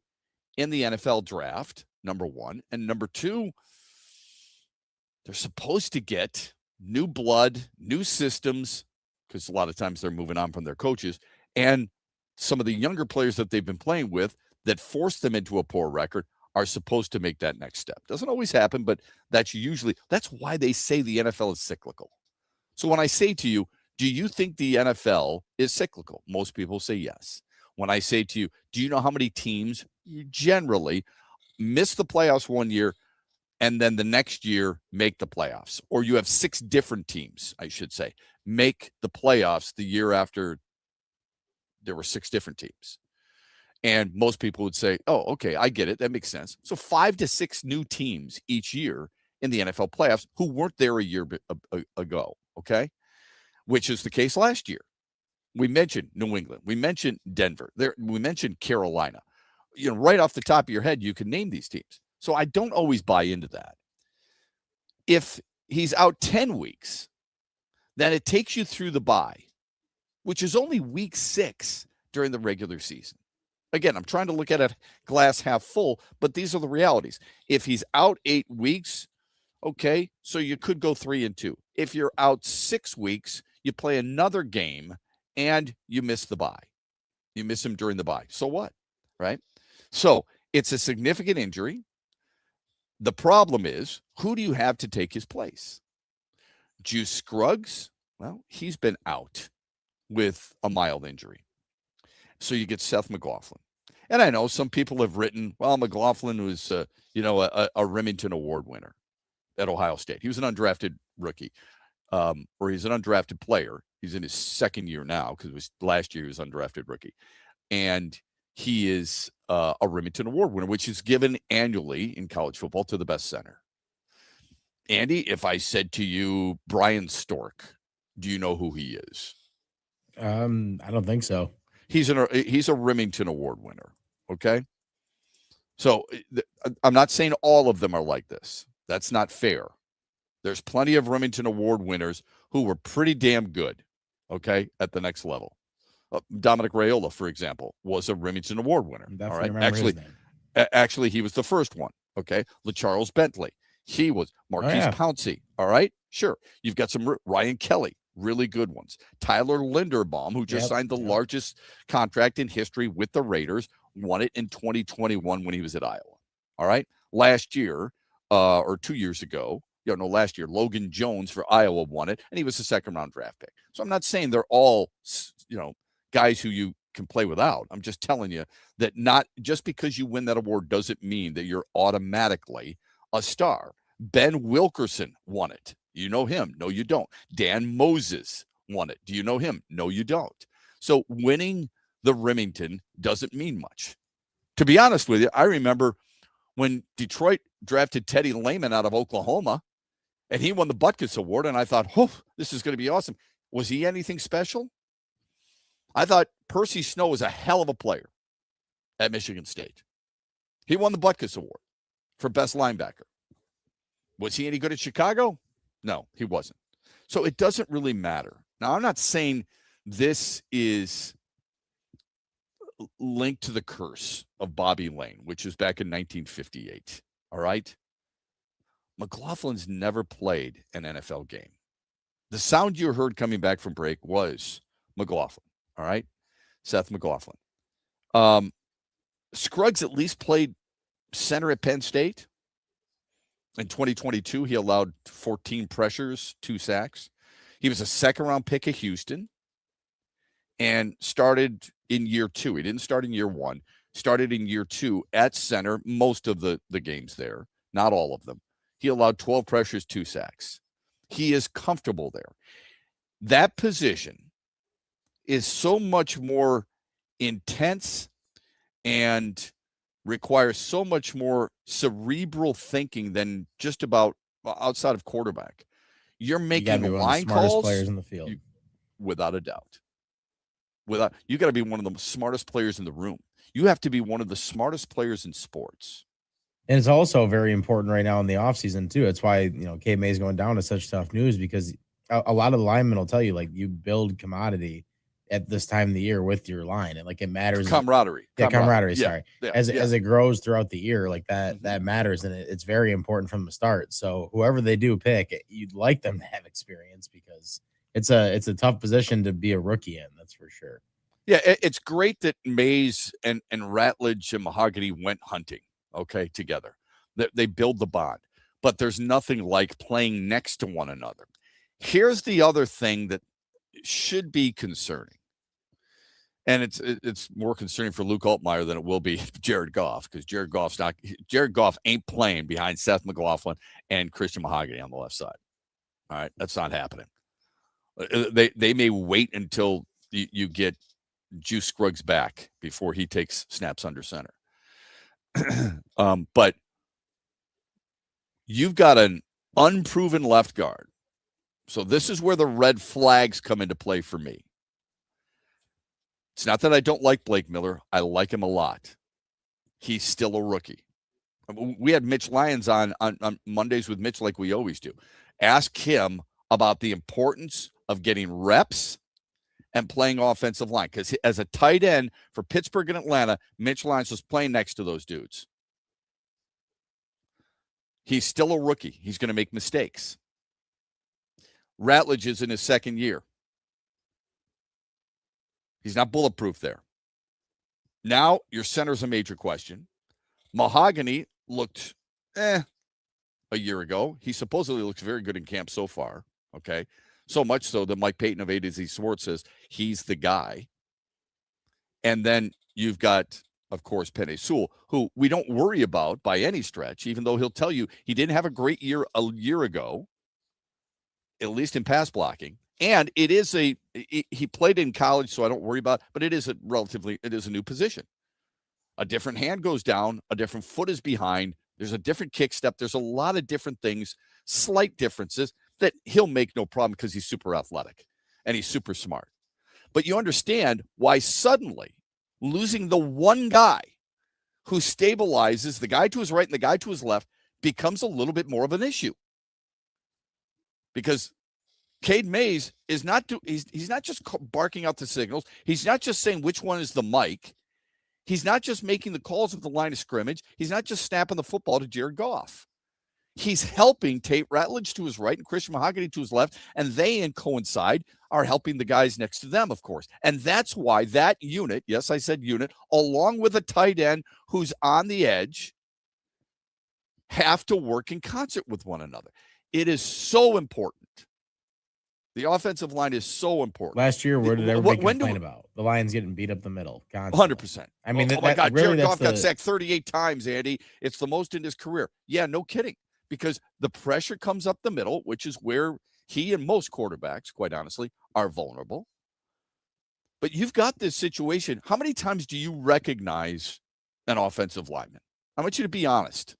in the NFL draft, number one. And number two, they're supposed to get new blood, new systems, because a lot of times they're moving on from their coaches, and some of the younger players that they've been playing with that force them into a poor record are supposed to make that next step. Doesn't always happen, but that's why they say the NFL is cyclical. So when I say to you, do you think the NFL is cyclical? Most people say yes. When I say to you, do you know how many teams generally miss the playoffs one year and then the next year make the playoffs? Or you have 6 different teams, I should say, make the playoffs the year after there were 6 different teams. And most people would say, oh, okay, I get it. That makes sense. So 5 to 6 new teams each year in the NFL playoffs who weren't there a year ago, okay? Which is the case last year. We mentioned New England. We mentioned Denver. We mentioned Carolina. Right off the top of your head, you can name these teams. So I don't always buy into that. If he's out 10 weeks, then it takes you through the bye, which is only week 6 during the regular season. Again, I'm trying to look at it glass half full, but these are the realities. If he's out 8 weeks, okay, so you could go 3-2. If you're out 6 weeks, you play another game and you miss the bye. You miss him during the bye. So what? Right? So it's a significant injury. The problem is, who do you have to take his place? Juice Scruggs? Well, he's been out with a mild injury. So you get Seth McLaughlin. And I know some people have written, well, McLaughlin was, a Remington Award winner at Ohio State. He was an undrafted rookie, or he's an undrafted player. He's in his second year now because last year he was undrafted rookie. And he is a Remington Award winner, which is given annually in college football to the best center. Andy, if I said to you, Brian Stork, do you know who he is? I don't think so. He's a Remington Award winner. Okay. So I'm not saying all of them are like this. That's not fair. There's plenty of Remington Award winners who were pretty damn good. Okay. At the next level. Dominic Raiola, for example, was a Remington Award winner. All right. Actually, he was the first one. Okay. LeCharles Bentley. He was Marquise Pouncey. All right. Sure. You've got some Ryan Kelly, really good ones. Tyler Linderbaum, who just signed the largest contract in history with the Raiders, won it in 2021 when he was at Iowa. All right. Last year, or 2 years ago, last year, Logan Jones for Iowa won it, and he was a second-round draft pick. So I'm not saying they're all, guys who you can play without. I'm just telling you that not just because you win that award doesn't mean that you're automatically a star. Ben Wilkerson won it. You know him? No, you don't. Dan Moses won it. Do you know him? No, you don't. So winning the Remington doesn't mean much. To be honest with you, I remember when Detroit drafted Teddy Lehman out of Oklahoma, and he won the Butkus Award, and I thought, this is going to be awesome. Was he anything special? I thought Percy Snow was a hell of a player at Michigan State. He won the Butkus Award for best linebacker. Was he any good at Chicago? No, he wasn't. So it doesn't really matter. Now, I'm not saying this is linked to the curse of Bobby Lane, which was back in 1958. All right? McLaughlin's never played an NFL game. The sound you heard coming back from break was McLaughlin. All right? Seth McLaughlin. Scruggs at least played center at Penn State. In 2022, he allowed 14 pressures, 2 sacks. He was a second-round pick of Houston and started in year 2. He didn't start in year 1. Started in year 2 at center, most of the games there, not all of them. He allowed 12 pressures, 2 sacks. He is comfortable there. That position is so much more intense and requires so much more cerebral thinking than just about outside of quarterback. You're making line calls. Players in the field, without a doubt. You got to be one of the smartest players in the room. You have to be one of the smartest players in sports. And it's also very important right now in the offseason, too. It's why, Cape May's going down is such tough news, because a lot of the linemen will tell you, you build commodity at this time of the year with your line, and it matters. Camaraderie. Camaraderie. Yeah, sorry. yeah, as it grows throughout the year, that matters, and it's very important from the start. So whoever they do pick, you'd like them to have experience, because it's a tough position to be a rookie in. That's for sure. Yeah, it's great that Mays and Ratledge and Mahogany went hunting. Okay, together. They build the bond, but there's nothing like playing next to one another. Here's the other thing that should be concerning. And it's more concerning for Luke Altmaier than it will be Jared Goff, because Jared Goff ain't playing behind Seth McLaughlin and Christian Mahogany on the left side. All right, that's not happening. They may wait until you get Juice Scruggs back before he takes snaps under center. But you've got an unproven left guard. So this is where the red flags come into play for me. It's not that I don't like Blake Miller. I like him a lot. He's still a rookie. We had Mitch Lyons on Mondays with Mitch, like we always do. Ask him about the importance of getting reps and playing offensive line. Because as a tight end for Pittsburgh and Atlanta, Mitch Lyons was playing next to those dudes. He's still a rookie. He's going to make mistakes. Ratledge is in his second year. He's not bulletproof there. Now, your center's a major question. Mahogany looked a year ago. He supposedly looks very good in camp so far. Okay. So much so that Mike Payton of A to Z Sports says he's the guy. And then you've got, of course, Penei Sewell, who we don't worry about by any stretch, even though he'll tell you he didn't have a great year a year ago, at least in pass blocking. And he played in college, so I don't worry about it, but it is a new position. A different hand goes down, a different foot is behind. There's a different kick step. There's a lot of different things, slight differences that he'll make no problem because he's super athletic and he's super smart. But you understand why suddenly losing the one guy who stabilizes the guy to his right and the guy to his left becomes a little bit more of an issue. Because Cade Mays is he's not just barking out the signals. He's not just saying which one is the mic. He's not just making the calls of the line of scrimmage. He's not just snapping the football to Jared Goff. He's helping Tate Ratledge to his right and Christian Mahogany to his left, and they in coincide are helping the guys next to them, of course. And that's why that unit, yes, I said unit, along with a tight end who's on the edge, have to work in concert with one another. It is so important. The offensive line is so important. Last year, where did everybody complain about? The Lions getting beat up the middle. 100%. I mean, oh my God, Jared Goff got sacked 38 times, Andy. It's the most in his career. Yeah, no kidding. Because the pressure comes up the middle, which is where he and most quarterbacks, quite honestly, are vulnerable. But you've got this situation. How many times do you recognize an offensive lineman? I want you to be honest.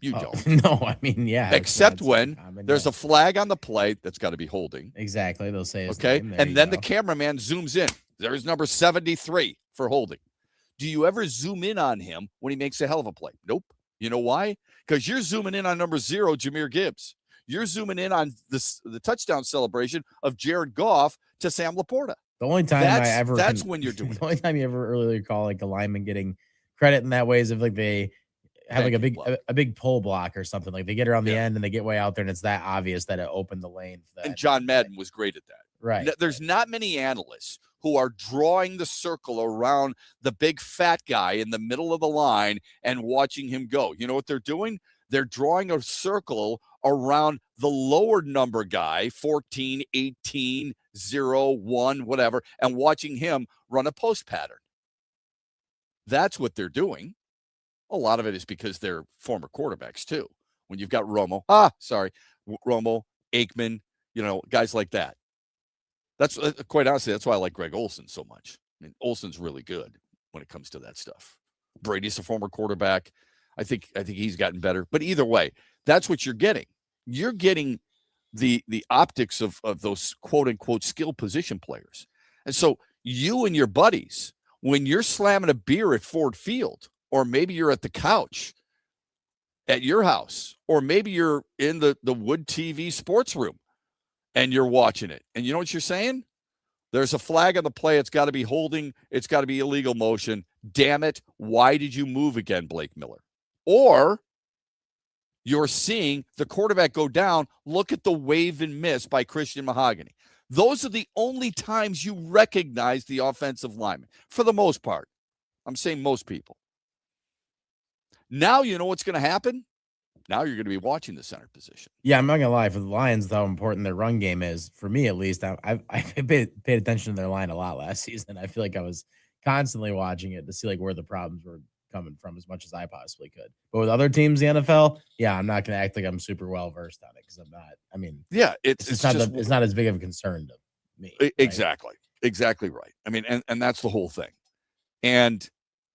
You don't. No, I mean, yeah. Except when there's a flag on the play that's got to be holding. Exactly. They'll say his okay. name. And then the cameraman zooms in. There's number 73 for holding. Do you ever zoom in on him when he makes a hell of a play? Nope. You know why? Because you're zooming in on number 0, Jahmyr Gibbs. You're zooming in on the touchdown celebration of Jared Goff to Sam Laporta. The only time that's when you're doing the only time you ever earlier call like a lineman getting credit in that way is if like they have like a big pull block or something. Like they get around the end and they get way out there and it's that obvious that it opened the lane for that. And John Madden was great at that. Right. There's not many analysts who are drawing the circle around the big fat guy in the middle of the line and watching him go. You know what they're doing? They're drawing a circle around the lower number guy, 14, 18, 0, 1, whatever, and watching him run a post pattern. That's what they're doing. A lot of it is because they're former quarterbacks too. When you've got Romo, Aikman, guys like that. That's quite honestly, that's why I like Greg Olsen so much. I mean, Olsen's really good when it comes to that stuff. Brady's a former quarterback. I think he's gotten better. But either way, that's what you're getting. You're getting the optics of those quote unquote skill position players. And so you and your buddies, when you're slamming a beer at Ford Field, or maybe you're at the couch at your house, or maybe you're in the Wood TV sports room and you're watching it. And you know what you're saying? There's a flag on the play. It's got to be holding. It's got to be illegal motion. Damn it. Why did you move again, Blake Miller? Or you're seeing the quarterback go down. Look at the wave and miss by Christian Mahogany. Those are the only times you recognize the offensive lineman, for the most part. I'm saying most people. Now you know what's going to happen? Now you're going to be watching the center position. Yeah, I'm not going to lie. For the Lions, how important their run game is, for me at least, I paid attention to their line a lot last season. I feel like I was constantly watching it to see like where the problems were coming from as much as I possibly could. But with other teams in the NFL, yeah, I'm not going to act like I'm super well versed on it because I'm not. I mean, yeah, it's not as big of a concern to me. Exactly. Right? Exactly right. I mean, and that's the whole thing. And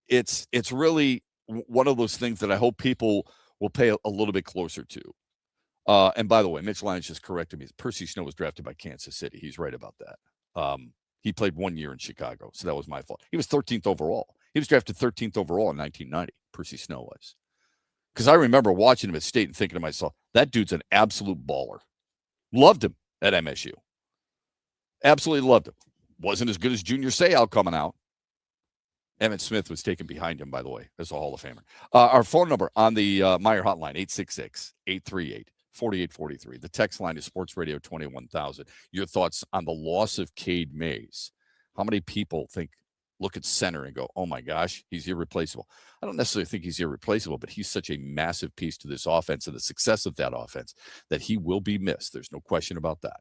it's really one of those things that I hope people will pay a little bit closer to. And by the way, Mitch Lyons just corrected me. Percy Snow was drafted by Kansas City. He's right about that. He played 1 year in Chicago, so that was my fault. He was 13th overall. He was drafted 13th overall in 1990. Percy Snow was. Because I remember watching him at State and thinking to myself, that dude's an absolute baller. Loved him at MSU. Absolutely loved him. Wasn't as good as Junior Seau coming out. Emmitt Smith was taken behind him, by the way, as a Hall of Famer. Our phone number on the Meyer hotline, 866-838-4843. The text line is Sports Radio 21,000. Your thoughts on the loss of Cade Mays. How many people look at center and go, oh my gosh, he's irreplaceable? I don't necessarily think he's irreplaceable, but he's such a massive piece to this offense and the success of that offense that he will be missed. There's no question about that.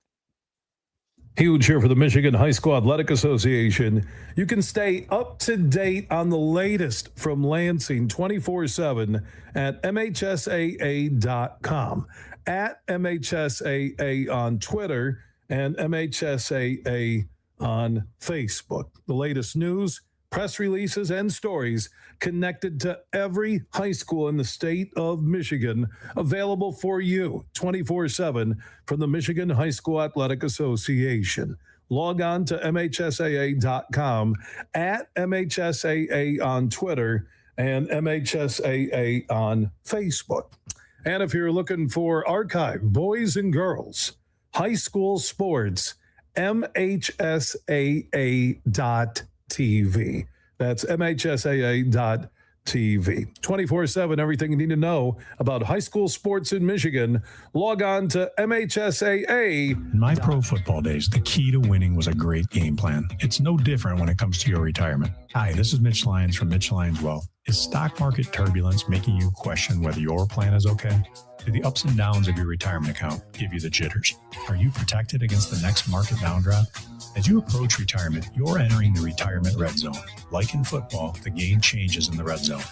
Huge here for the Michigan High School Athletic Association. You can stay up to date on the latest from Lansing 24/7 at MHSAA.com, at MHSAA on Twitter, and MHSAA on Facebook. The latest news, press releases, and stories connected to every high school in the state of Michigan, available for you 24/7 from the Michigan High School Athletic Association. Log on to MHSAA.com, at MHSAA on Twitter, and MHSAA on Facebook. And if you're looking for archive, boys and girls, high school sports, MHSAA.TV. That's MHSAA.TV. TV. 24/7, everything you need to know about high school sports in Michigan. Log on to MHSAA. In my pro football days, the key to winning was a great game plan. It's no different when it comes to your retirement. Hi, this is Mitch Lyons from Mitch Lyons Wealth. Is stock market turbulence making you question whether your plan is okay? Do the ups and downs of your retirement account give you the jitters? Are you protected against the next market downdraft? As you approach retirement, you're entering the retirement red zone. Like in football, the game changes in the red zone.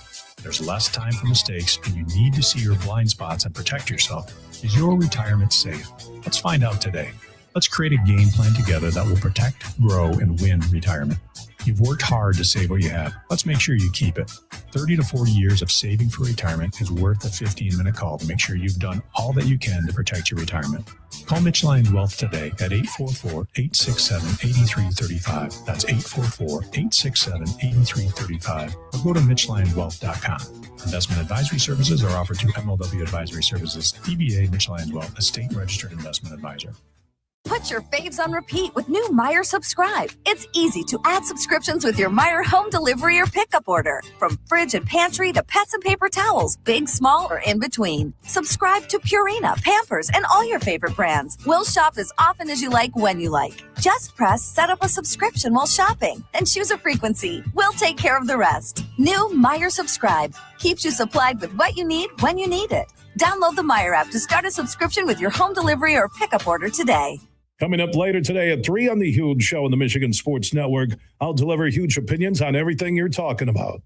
There's less time for mistakes, and you need to see your blind spots and protect yourself. Is your retirement safe? Let's find out today. Let's create a game plan together that will protect, grow, and win retirement. You've worked hard to save what you have. Let's make sure you keep it. 30 to 40 years of saving for retirement is worth a 15-minute call to make sure you've done all that you can to protect your retirement. Call Mitch Lyons Wealth today at 844-867-8335. That's 844-867-8335. Or go to MitchLyonsWealth.com. Investment advisory services are offered through MLW Advisory Services, DBA Mitch Lyons Wealth, a state-registered investment advisor. Put your faves on repeat with new Meyer Subscribe. It's easy to add subscriptions with your Meyer home delivery or pickup order. From fridge and pantry to pets and paper towels, big, small, or in between. Subscribe to Purina, Pampers, and all your favorite brands. We'll shop as often as you like when you like. Just press set up a subscription while shopping and choose a frequency. We'll take care of the rest. New Meyer Subscribe keeps you supplied with what you need when you need it. Download the Meyer app to start a subscription with your home delivery or pickup order today. Coming up later today at 3 on the Huge Show on the Michigan Sports Network, I'll deliver huge opinions on everything you're talking about.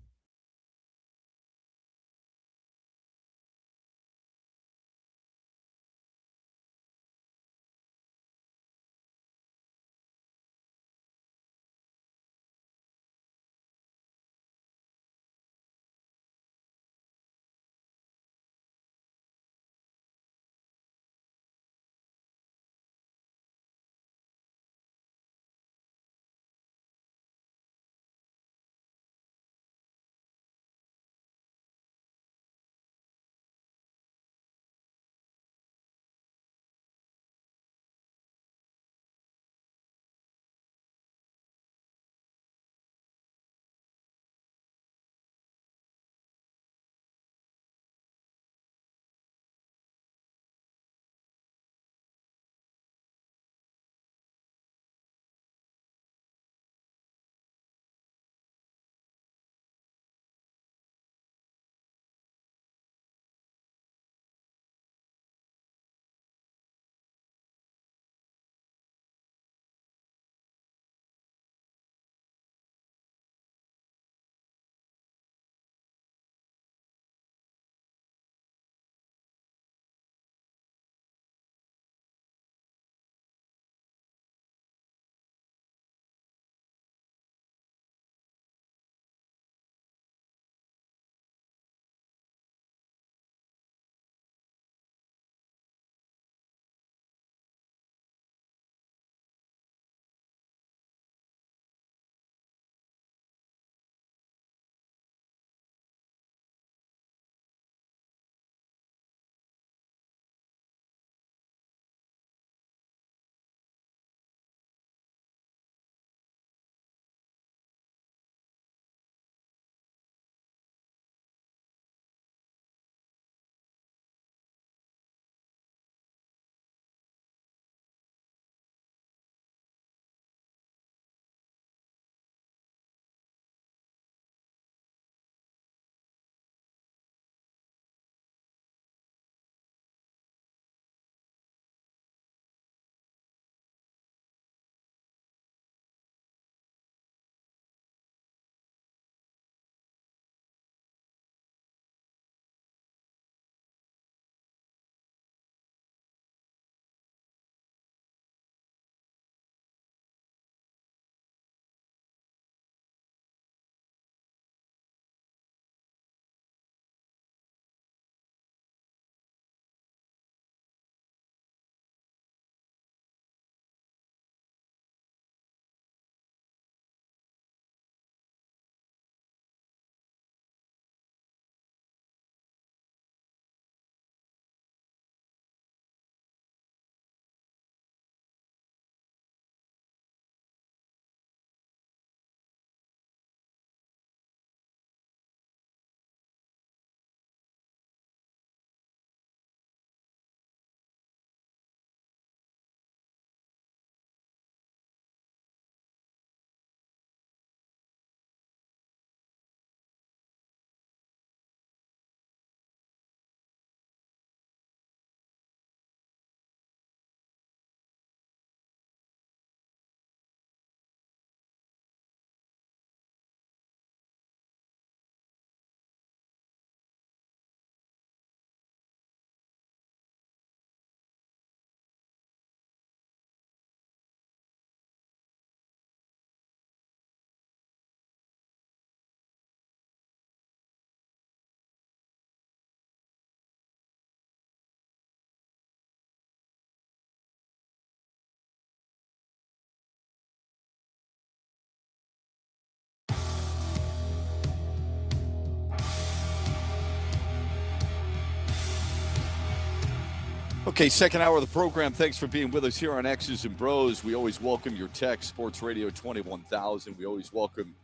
Okay, second hour of the program. Thanks for being with us here on X's and Bros. We always welcome your text, Sports Radio 21,000. We always welcome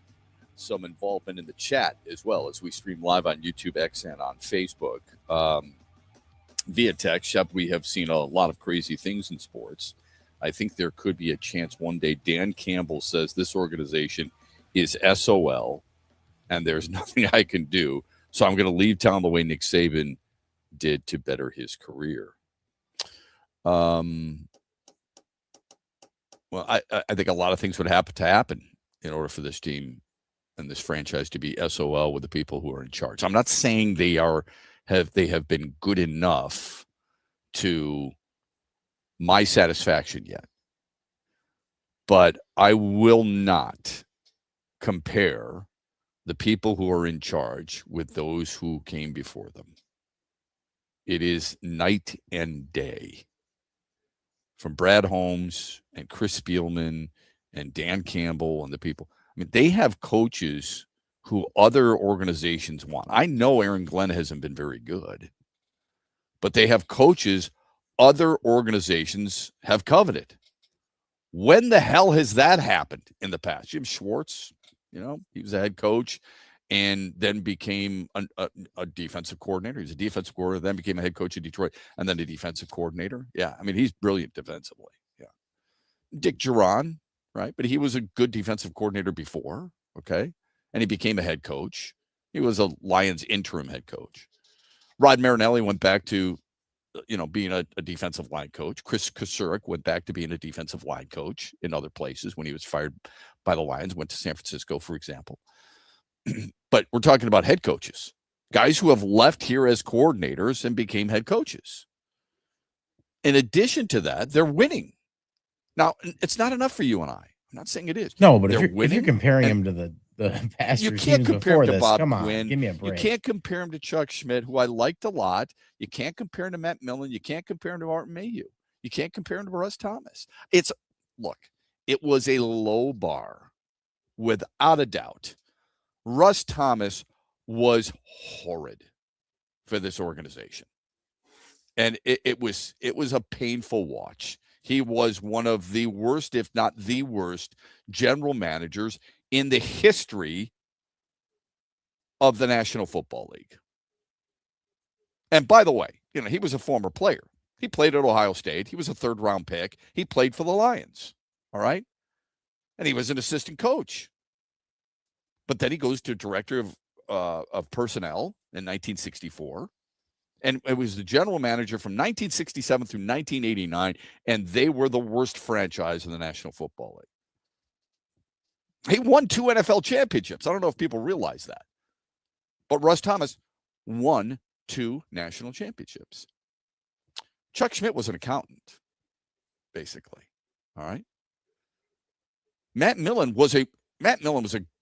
some involvement in the chat as well as we stream live on YouTube, X, and on Facebook. Via text, Shep, we have seen a lot of crazy things in sports. I think there could be a chance one day. Dan Campbell says this organization is SOL and there's nothing I can do. So I'm going to leave town the way Nick Saban did to better his career. Well, I think a lot of things would have to happen in order for this team and this franchise to be SOL with the people who are in charge. I'm not saying they have been good enough to my satisfaction yet, but I will not compare the people who are in charge with those who came before them. It is night and day. From Brad Holmes and Chris Spielman and Dan Campbell and the people. I mean, they have coaches who other organizations want. I know Aaron Glenn hasn't been very good, but they have coaches other organizations have coveted. When the hell has that happened in the past? Jim Schwartz, he was a head coach and then became a defensive coordinator. He's a defensive coordinator, then became a head coach in Detroit, and then a defensive coordinator. Yeah, I mean, he's brilliant defensively. Yeah. Dick Duran, right? But he was a good defensive coordinator before, okay? And he became a head coach. He was a Lions interim head coach. Rod Marinelli went back to, being a defensive line coach. Chris Kasurik went back to being a defensive line coach in other places when he was fired by the Lions, went to San Francisco, for example. But we're talking about head coaches, guys who have left here as coordinators and became head coaches. In addition to that, they're winning. Now, it's not enough for you and I. I'm not saying it is. No, but if you're comparing him to the past you can't compare him to Bob come on, Quinn. Give me a break. You can't compare him to Chuck Schmidt, who I liked a lot. You can't compare him to Matt Millen. You can't compare him to Art Mayhew. You can't compare him to Russ Thomas. It was a low bar, without a doubt. Russ Thomas was horrid for this organization. And it was a painful watch. He was one of the worst, if not the worst, general managers in the history of the National Football League. And by the way, he was a former player. He played at Ohio State. He was a third-round pick. He played for the Lions, all right? And he was an assistant coach. But then he goes to director of personnel in 1964. And it was the general manager from 1967 through 1989, and they were the worst franchise in the National Football League. He won 2 NFL championships. I don't know if people realize that. But Russ Thomas won 2 national championships. Chuck Schmidt was an accountant, basically. All right? Matt Millen was a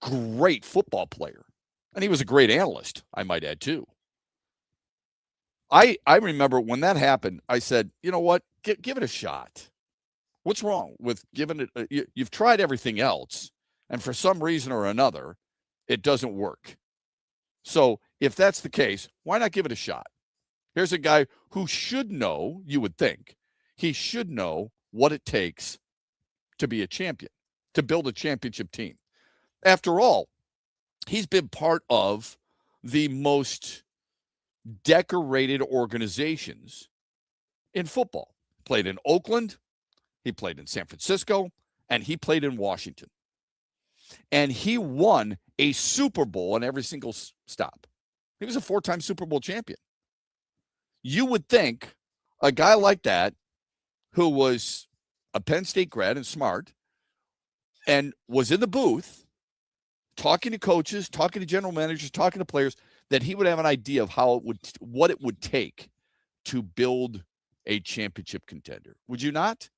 great football player, and he was a great analyst, I might add, too. I remember when that happened, I said, you know what? Give it a shot. What's wrong with giving it? You've tried everything else, and for some reason or another, it doesn't work. So if that's the case, why not give it a shot? Here's a guy who should know, you would think, he should know what it takes to be a champion, to build a championship team. After all, he's been part of the most decorated organizations in football. Played in Oakland, he played in San Francisco, and he played in Washington. And he won a Super Bowl in every single stop. He was a 4-time Super Bowl champion. You would think a guy like that, who was a Penn State grad and smart, and was in the booth, talking to coaches, talking to general managers, talking to players, that he would have an idea of what it would take to build a championship contender. Would you not?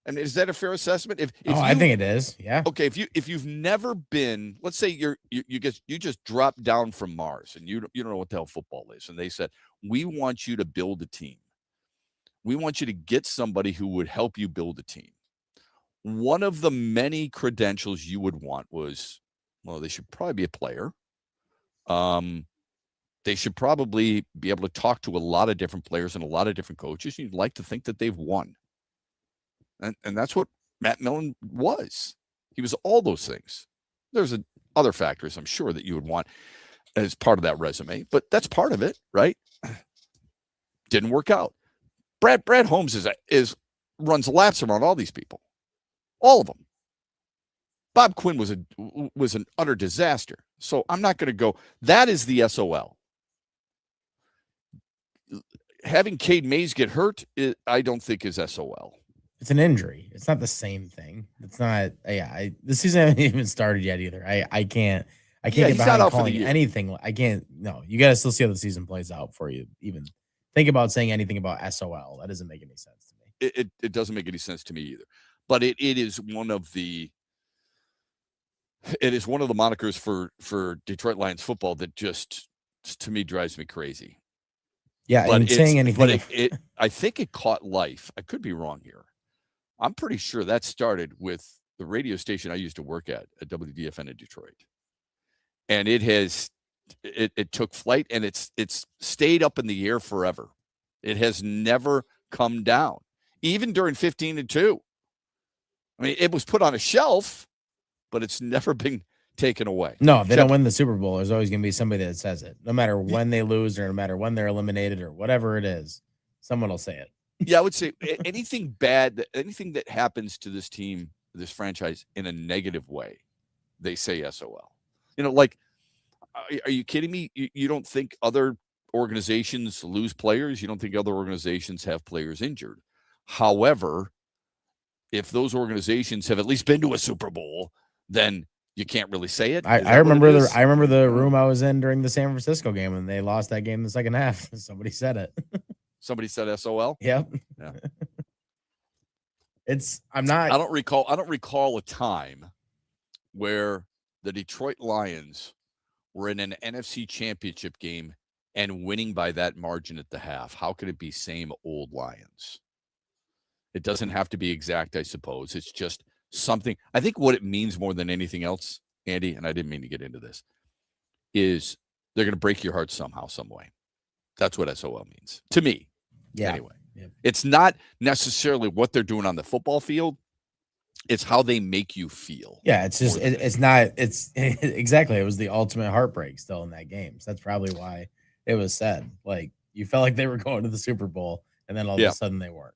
And is that a fair assessment? I think it is. Yeah. Okay. If you've never been, let's say you just dropped down from Mars and you don't know what the hell football is, and they said, we want you to build a team. We want you to get somebody who would help you build a team. One of the many credentials you would want was, well, they should probably be a player. They should probably be able to talk to a lot of different players and a lot of different coaches. You'd like to think that they've won. And that's what Matt Millen was. He was all those things. There's other factors, I'm sure, that you would want as part of that resume, but that's part of it, right? Didn't work out. Brad Holmes runs laps around all these people, all of them. Bob Quinn was an utter disaster. So I'm not going to go. That is the SOL. Having Cade Mays get hurt, I don't think is SOL. It's an injury. It's not the same thing. It's not. Yeah, the season hasn't even started yet either. I can't get behind calling anything. I can't. No, you got to still see how the season plays out before you even think about saying anything about SOL. That doesn't make any sense to me. It doesn't make any sense to me either. But it is one of the. It is one of the monikers for Detroit Lions football that just, to me, drives me crazy. Yeah, and saying anything. But I think it caught life. I could be wrong here. I'm pretty sure that started with the radio station I used to work at WDFN in Detroit. And it took flight, and it's stayed up in the air forever. It has never come down, even during 15-2. I mean, it was put on a shelf, but it's never been taken away. No, if they don't win the Super Bowl, there's always going to be somebody that says it. No matter when they lose or no matter when they're eliminated or whatever it is, someone will say it. Yeah, I would say anything bad, anything that happens to this team, this franchise in a negative way, they say SOL. Like, are you kidding me? You don't think other organizations lose players? You don't think other organizations have players injured? However, if those organizations have at least been to a Super Bowl, then you can't really say it. I remember the room I was in during the San Francisco game when they lost that game in the second half. Somebody said it. Somebody said SOL. Yep. Yeah. I don't recall a time where the Detroit Lions were in an NFC championship game and winning by that margin at the half. How could it be same old Lions? It doesn't have to be exact, I suppose. It's just something. I think what it means more than anything else, Andy, and I didn't mean to get into this, is they're going to break your heart somehow, some way. That's what SOL means to me. Yeah. Anyway, It's not necessarily what they're doing on the football field. It's how they make you feel. Yeah, it's just it's exactly. It was the ultimate heartbreak still in that game. So that's probably why it was said. Like, you felt like they were going to the Super Bowl, and then all of a sudden they weren't.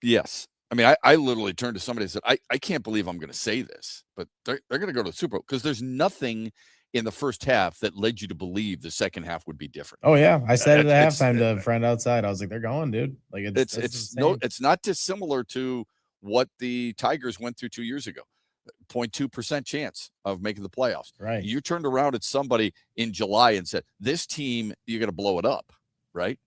Yes. I mean, I literally turned to somebody and said, I can't believe I'm going to say this, but they're going to go to the Super Bowl, because there's nothing in the first half that led you to believe the second half would be different. Oh yeah, I said it at halftime to a friend outside. I was like, they're going, dude. Like, it's not dissimilar to what the Tigers went through 2 years ago. 0.2% chance of making the playoffs. Right. You turned around at somebody in July and said, this team, you're going to blow it up, right?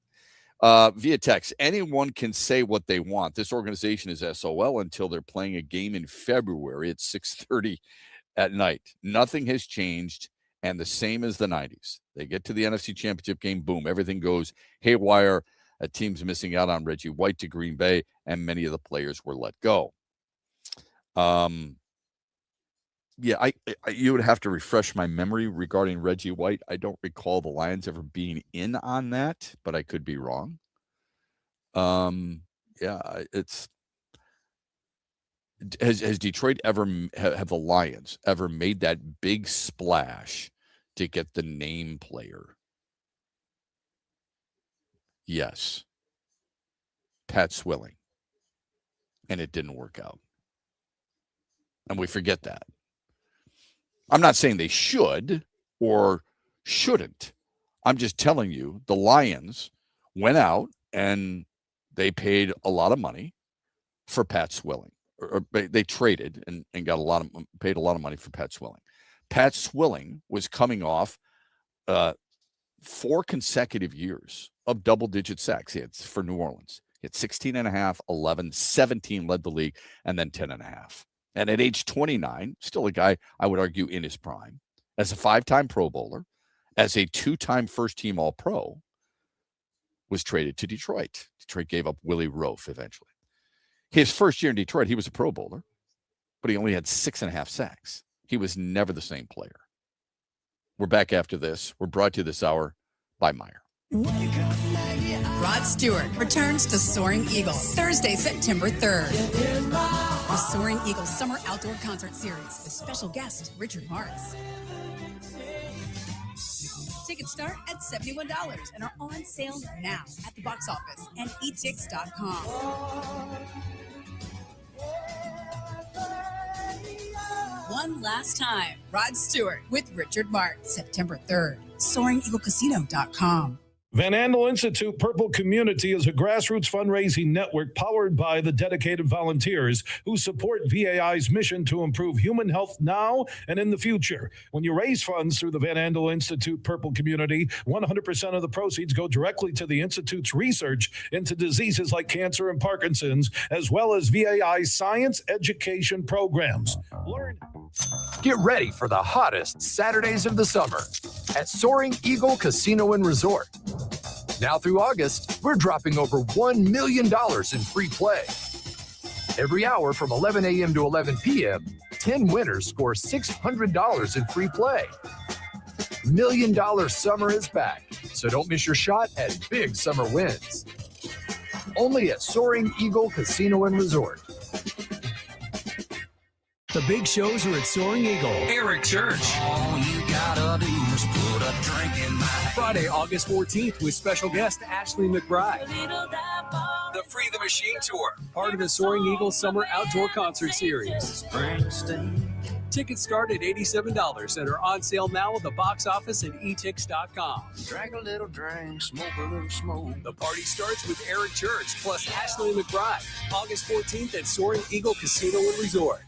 Via text, anyone can say what they want. This organization is SOL until they're playing a game in February at 6:30 at night. Nothing has changed, and the same as the 90s. They get to the NFC Championship game, boom, everything goes haywire. A team's missing out on Reggie White to Green Bay, and many of the players were let go. You would have to refresh my memory regarding Reggie White. I don't recall the Lions ever being in on that, but I could be wrong. Has Detroit ever, have the Lions ever made that big splash to get the name player? Yes. Pat Swilling. And it didn't work out. And we forget that. I'm not saying they should or shouldn't. I'm just telling you, the Lions went out and they paid a lot of money for Pat Swilling. Or they traded and got paid a lot of money for Pat Swilling. Pat Swilling was coming off 4 consecutive years of double-digit sacks. He had for New Orleans. He had 16.5, 11, 17 led the league, and then 10.5. And at age 29, still a guy I would argue in his prime, as a 5-time Pro Bowler, as a 2-time first-team All-Pro, was traded to Detroit. Detroit gave up Willie Rofe eventually. His first year in Detroit, he was a Pro Bowler, but he only had 6.5 sacks. He was never the same player. We're back after this. We're brought to you this hour by Meyer. Rod Stewart returns to Soaring Eagle Thursday, September 3rd. The Soaring Eagle Summer Outdoor Concert Series with special guest Richard Marks. Tickets start at $71 and are on sale now at the box office and etix.com. One last time, Rod Stewart with Richard Marks, September 3rd, SoaringEagleCasino.com. Van Andel Institute Purple Community is a grassroots fundraising network powered by the dedicated volunteers who support VAI's mission to improve human health now and in the future. When you raise funds through the Van Andel Institute Purple Community, 100% of the proceeds go directly to the Institute's research into diseases like cancer and Parkinson's, as well as VAI's science education programs. Get ready for the hottest Saturdays of the summer at Soaring Eagle Casino and Resort. Now through August, we're dropping over $1 million in free play. Every hour from 11 a.m. to 11 p.m., 10 winners score $600 in free play. $1 Million Summer is back, so don't miss your shot at big summer wins. Only at Soaring Eagle Casino and Resort. The big shows are at Soaring Eagle. Eric Church. All you gotta do is put a drink in my hand. Friday, August 14th with special guest Ashley McBride. The Free the Machine Tour, part of the Soaring Eagle Summer Outdoor Concert Series. Tickets start at $87 and are on sale now at the box office and etix.com. Drink a little drink, smoke a little smoke. The party starts with Eric Church plus Ashley McBride. August 14th at Soaring Eagle Casino and Resort.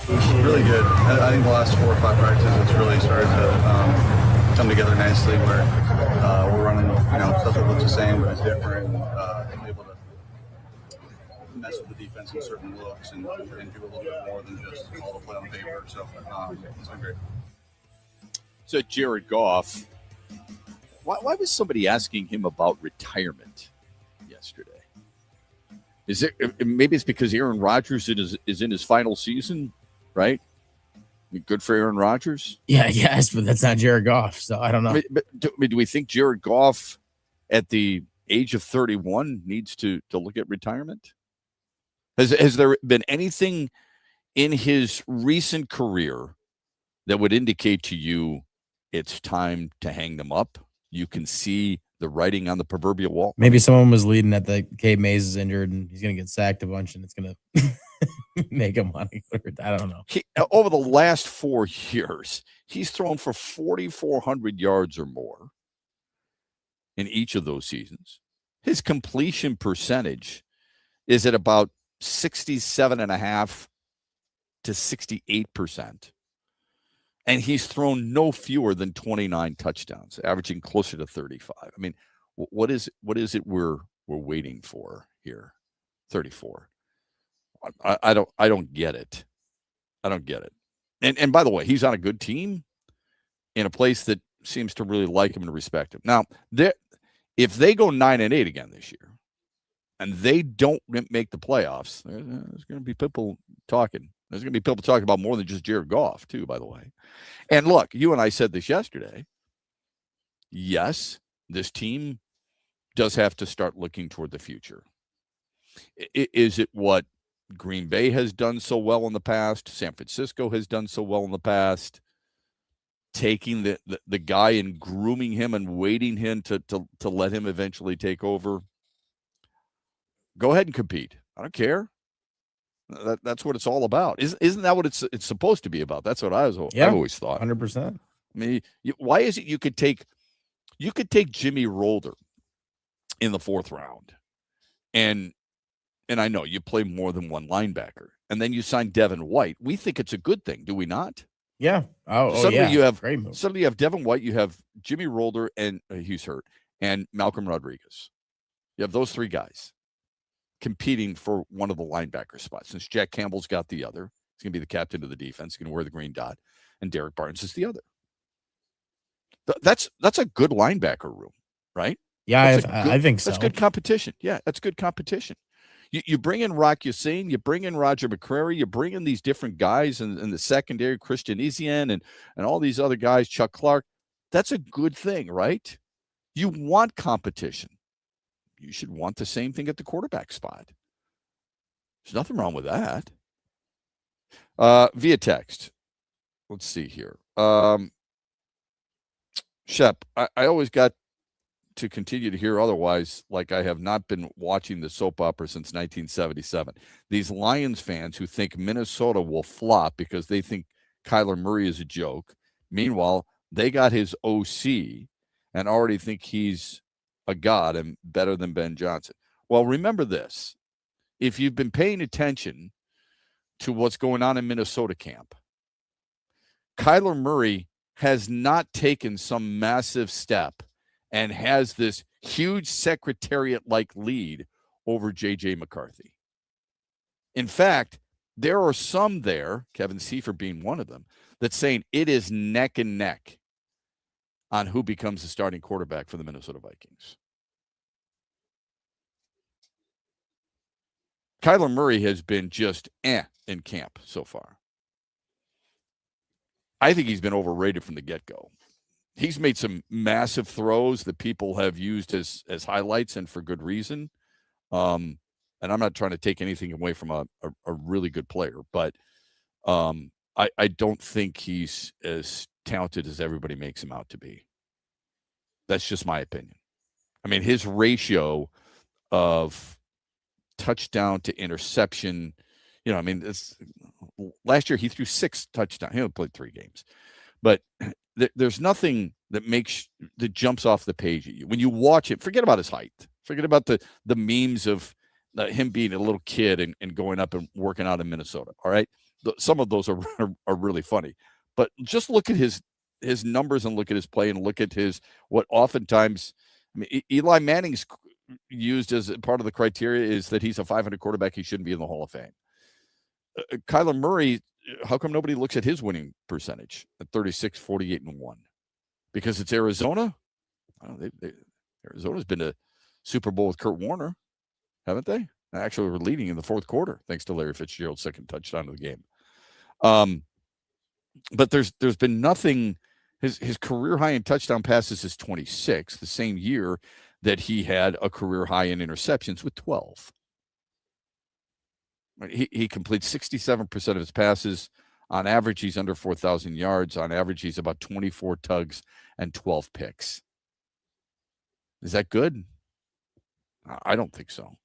Really good. I think the last 4 or 5 practices, it's really started to come together nicely where we're running, stuff that looks the same but it's different. Able to mess with the defense in certain looks and do a little bit more than just all the play on paper. So it's been great. So Jared Goff, why was somebody asking him about retirement yesterday? Is it maybe it's because Aaron Rodgers is in his final season, right? Good for Aaron Rodgers. Yeah, yes, but that's not Jared Goff, so I don't know. But do we think Jared Goff at the age of 31 needs to look at retirement? Has there been anything in his recent career that would indicate to you it's time to hang them up? You can see the writing on the proverbial wall. Maybe someone was leading at the Gabe Mays is injured and he's going to get sacked a bunch and it's going to make him want to go. I don't know. Over the last 4 years, he's thrown for 4,400 yards or more in each of those seasons. His completion percentage is at about 67.5 to 68%. And he's thrown no fewer than 29 touchdowns, averaging closer to 35. I mean, what is it we're waiting for here? 34. I don't get it. I don't get it. And by the way, he's on a good team in a place that seems to really like him and respect him. Now, if they go 9-8 again this year, and they don't make the playoffs, there's going to be people talking. There's going to be people talking about more than just Jared Goff, too, by the way. And look, you and I said this yesterday. Yes, this team does have to start looking toward the future. Is it what Green Bay has done so well in the past? San Francisco has done so well in the past? Taking the guy and grooming him and waiting him to let him eventually take over? Go ahead and compete. I don't care. That's what it's all about. Isn't that what it's supposed to be about? That's what I've always thought. 100%. I mean, why is it you could take Jimmy Rolder in the 4th round, and I know you play more than one linebacker, and then you sign Devin White. We think it's a good thing, do we not? Yeah. Suddenly yeah. you have Great move. Suddenly you have Devin White, you have Jimmy Rolder, and he's hurt, and Malcolm Rodriguez. You have those 3 guys competing for one of the linebacker spots. Since Jack Campbell's got the other, he's going to be the captain of the defense. He's going to wear the green dot, and Derek Barnes is the other. That's a good linebacker room, right? Yeah, I think so. That's good competition. Yeah, that's good competition. You bring in Rock Yassin, you bring in Roger McCrary, you bring in these different guys in the secondary, Christian Ezien and all these other guys, Chuck Clark. That's a good thing, right? You want competition. You should want the same thing at the quarterback spot. There's nothing wrong with that. Via text. Let's see here. Shep, I always got to continue to hear otherwise, like I have not been watching the soap opera since 1977. These Lions fans who think Minnesota will flop because they think Kyler Murray is a joke. Meanwhile, they got his OC and already think he's a god and better than Ben Johnson. Well, remember this. If you've been paying attention to what's going on in Minnesota camp, Kyler Murray has not taken some massive step and has this huge secretariat-like lead over J.J. McCarthy. In fact, there are some there, Kevin Seifert being one of them, that's saying it is neck and neck on who becomes the starting quarterback for the Minnesota Vikings. Kyler Murray has been just in camp so far. I think he's been overrated from the get-go. He's made some massive throws that people have used as highlights, and for good reason. And I'm not trying to take anything away from a really good player, but I don't think he's as talented as everybody makes him out to be. That's just my opinion. I mean, his ratio of touchdown to interception, last year he threw 6 touchdowns. He only played 3 games. But there's nothing that jumps off the page at you. When you watch it, forget about his height. Forget about the memes of him being a little kid and going up and working out in Minnesota. All right. Some of those are really funny, but just look at his numbers and look at his play and look at what oftentimes, I mean, Eli Manning's used as part of the criteria is that he's a 500 quarterback. He shouldn't be in the Hall of Fame. Kyler Murray, how come nobody looks at his winning percentage at 36, 48, and 1? Because it's Arizona. Arizona's been to Super Bowl with Kurt Warner, haven't they? Actually, we're leading in the fourth quarter thanks to Larry Fitzgerald's second touchdown of the game. But there's been nothing. His career high in touchdown passes is 26, the same year that he had a career high in interceptions with 12. He completes 67% of his passes. On average, he's under 4,000 yards. On average, he's about 24 tugs and 12 picks. Is that good? I don't think so.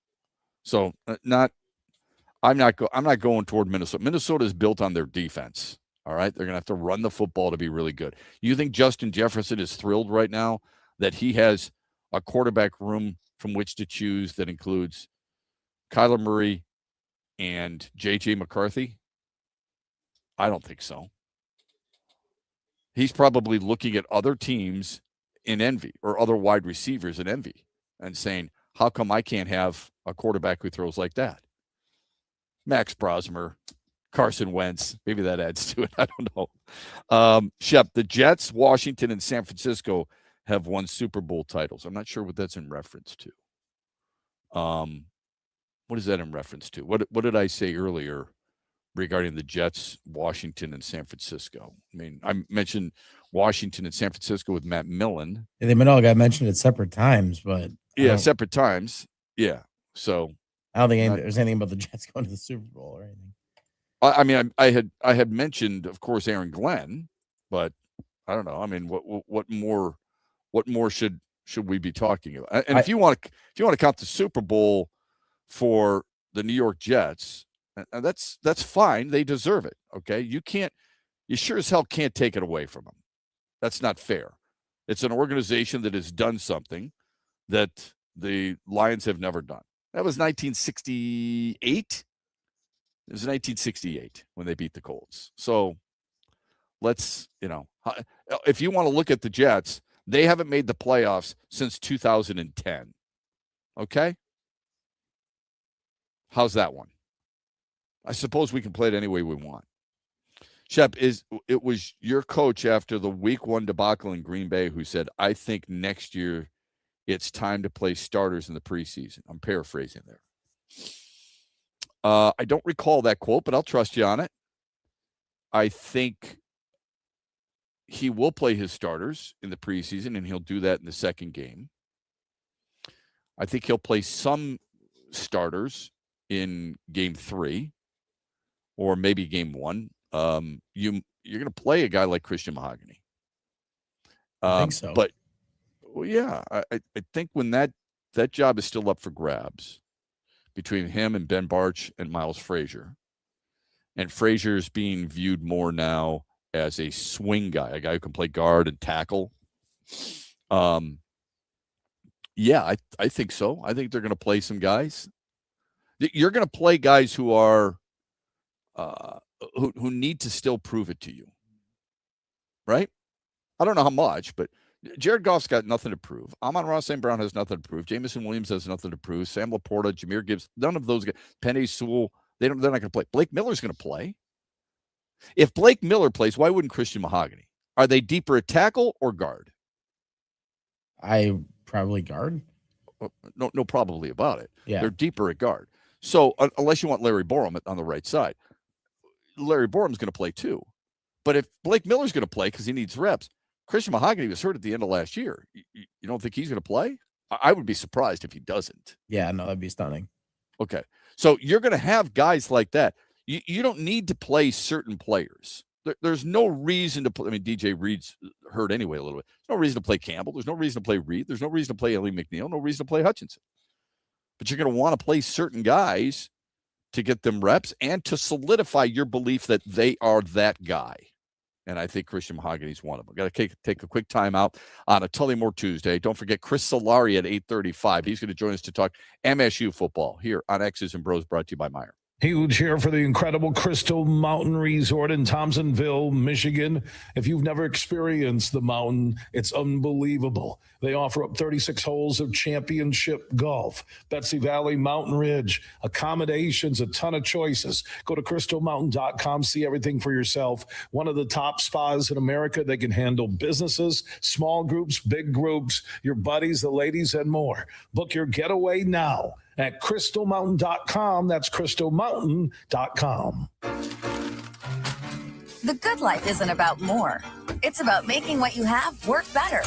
So I'm not going toward Minnesota. Minnesota is built on their defense. All right. They're going to have to run the football to be really good. You think Justin Jefferson is thrilled right now that he has a quarterback room from which to choose that includes Kyler Murray and J.J. McCarthy? I don't think so. He's probably looking at other teams in envy or other wide receivers in envy and saying, how come I can't have a quarterback who throws like that? Max Brosmer, Carson Wentz, maybe that adds to it. I don't know. Shep, the Jets, Washington, and San Francisco have won Super Bowl titles. I'm not sure what that's in reference to. What is that in reference to? What did I say earlier regarding the Jets, Washington, and San Francisco? I mean, I mentioned Washington and San Francisco with Matt Millen. Yeah, they all got mentioned at separate times, but separate times. Yeah. So I don't think there's anything about the Jets going to the Super Bowl or anything. I mean, I had mentioned, of course, Aaron Glenn, but I don't know. I mean, what more should we be talking about? And if you want to count the Super Bowl for the New York Jets, that's fine. They deserve it. Okay, you sure as hell can't take it away from them. That's not fair. It's an organization that has done something that the Lions have never done. That was 1968. It was 1968 when they beat the Colts. So let's, if you want to look at the Jets, they haven't made the playoffs since 2010. Okay? How's that one? I suppose we can play it any way we want. Shep, it was your coach after the week 1 debacle in Green Bay who said, I think next year it's time to play starters in the preseason. I'm paraphrasing there. I don't recall that quote, but I'll trust you on it. I think he will play his starters in the preseason, and he'll do that in the second game. I think he'll play some starters in game 3 or maybe game 1. You're going to play a guy like Christian Mahogany. I think so. But, well, yeah, I think when that job is still up for grabs between him and Ben Barch and Miles Frazier, and Frazier's being viewed more now as a swing guy, a guy who can play guard and tackle. Yeah, I think so. I think they're going to play some guys. You're going to play guys who are who need to still prove it to you, right? I don't know how much, but Jared Goff's got nothing to prove. Amon-Ra St. Brown has nothing to prove. Jamison Williams has nothing to prove. Sam Laporta, Jahmyr Gibbs, none of those guys. Penny Sewell, they're not going to play. Blake Miller's going to play. If Blake Miller plays, why wouldn't Christian Mahogany? Are they deeper at tackle or guard? I probably guard. No, probably about it. Yeah. They're deeper at guard. So unless you want Larry Borum on the right side, Larry Borum's going to play too. But if Blake Miller's going to play because he needs reps, Christian Mahogany was hurt at the end of last year. You don't think he's going to play? I would be surprised if he doesn't. Yeah, no, that'd be stunning. Okay. So you're going to have guys like that. You don't need to play certain players. There's no reason to play. I mean, DJ Reed's hurt anyway a little bit. There's no reason to play Campbell. There's no reason to play Reed. There's no reason to play Ellie McNeil. No reason to play Hutchinson. But you're going to want to play certain guys to get them reps and to solidify your belief that they are that guy. And I think Christian Mahogany's one of them. Got to take a quick time out on a Tullymore Tuesday. Don't forget Chris Solari at 8:35. He's going to join us to talk MSU football here on X's and Bros, brought to you by Meijer. Huge here for the incredible Crystal Mountain Resort in Thompsonville, Michigan. If you've never experienced the mountain, it's unbelievable. They offer up 36 holes of championship golf, Betsy Valley, Mountain Ridge, accommodations, a ton of choices. Go to crystalmountain.com, see everything for yourself. One of the top spas in America. They can handle businesses, small groups, big groups, your buddies, the ladies, and more. Book your getaway now at crystalmountain.com. That's crystalmountain.com. The good life isn't about more. It's about making what you have work better.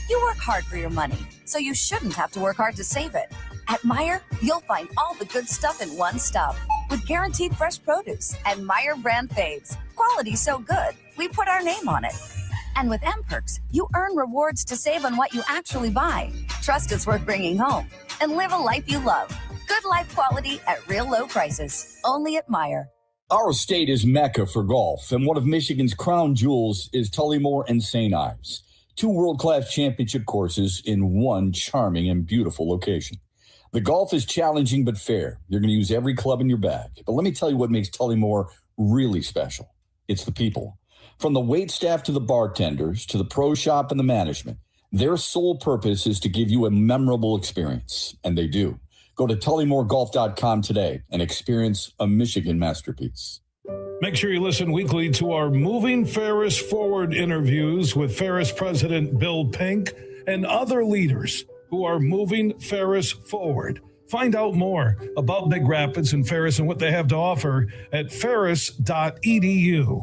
You work hard for your money, so you shouldn't have to work hard to save it. At Meijer, you'll find all the good stuff in one stop with guaranteed fresh produce and Meijer brand faves. Quality so good, we put our name on it. And with M-Perks, you earn rewards to save on what you actually buy. Trust is worth bringing home and live a life you love. Good life quality at real low prices. Only at Meijer. Our state is Mecca for golf, and one of Michigan's crown jewels is Tullymore and St. Ives, two world-class championship courses in one charming and beautiful location. The golf is challenging but fair. You're going to use every club in your bag. But let me tell you what makes Tullymore really special. It's the people. From the wait staff to the bartenders to the pro shop and the management, their sole purpose is to give you a memorable experience, and they do. Go to TullymoreGolf.com today and experience a Michigan masterpiece. Make sure you listen weekly to our Moving Ferris Forward interviews with Ferris President Bill Pink and other leaders who are moving Ferris forward. Find out more about Big Rapids and Ferris and what they have to offer at ferris.edu.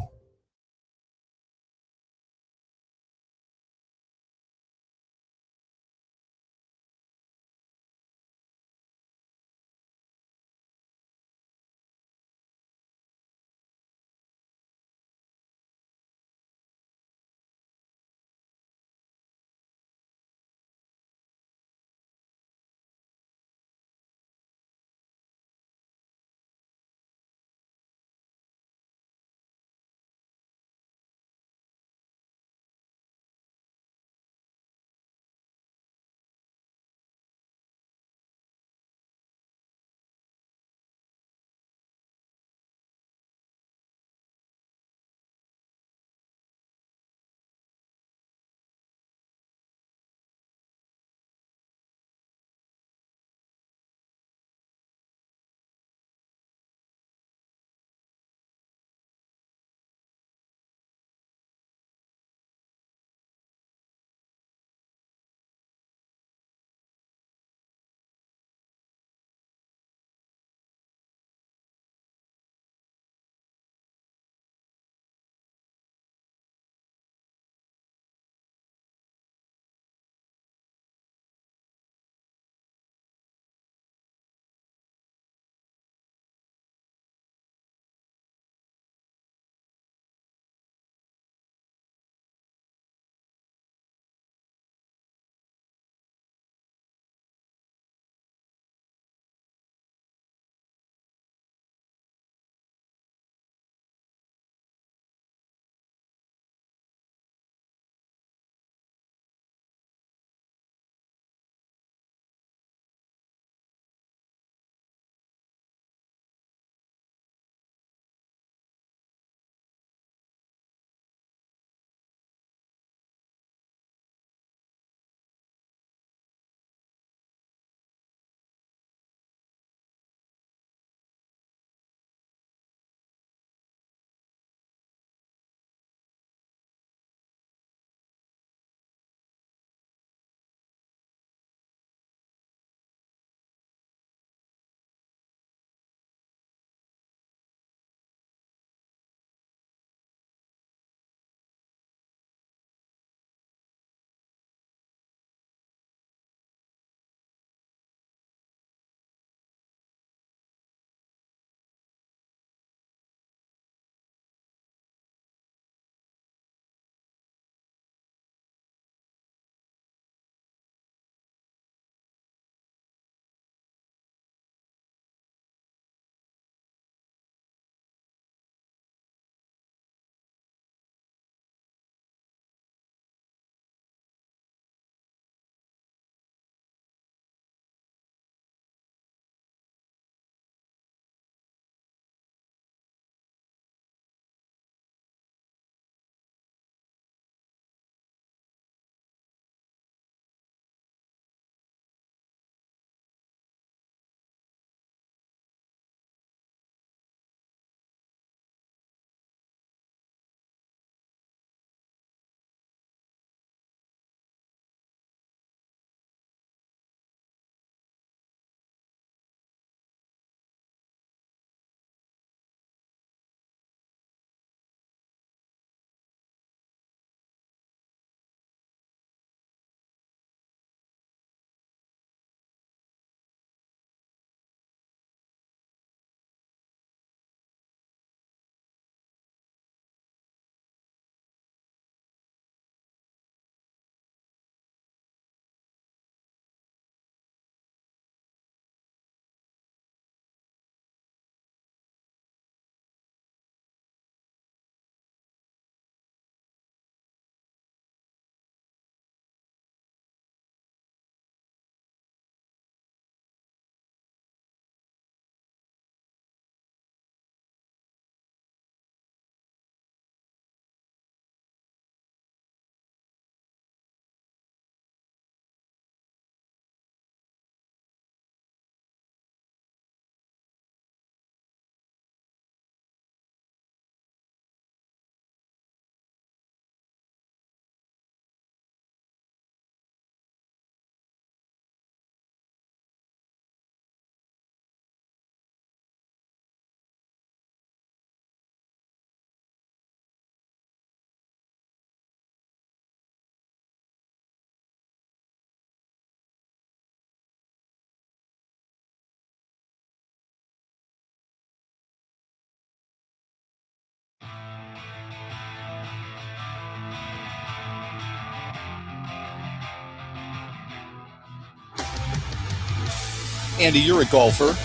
Andy, you're a golfer,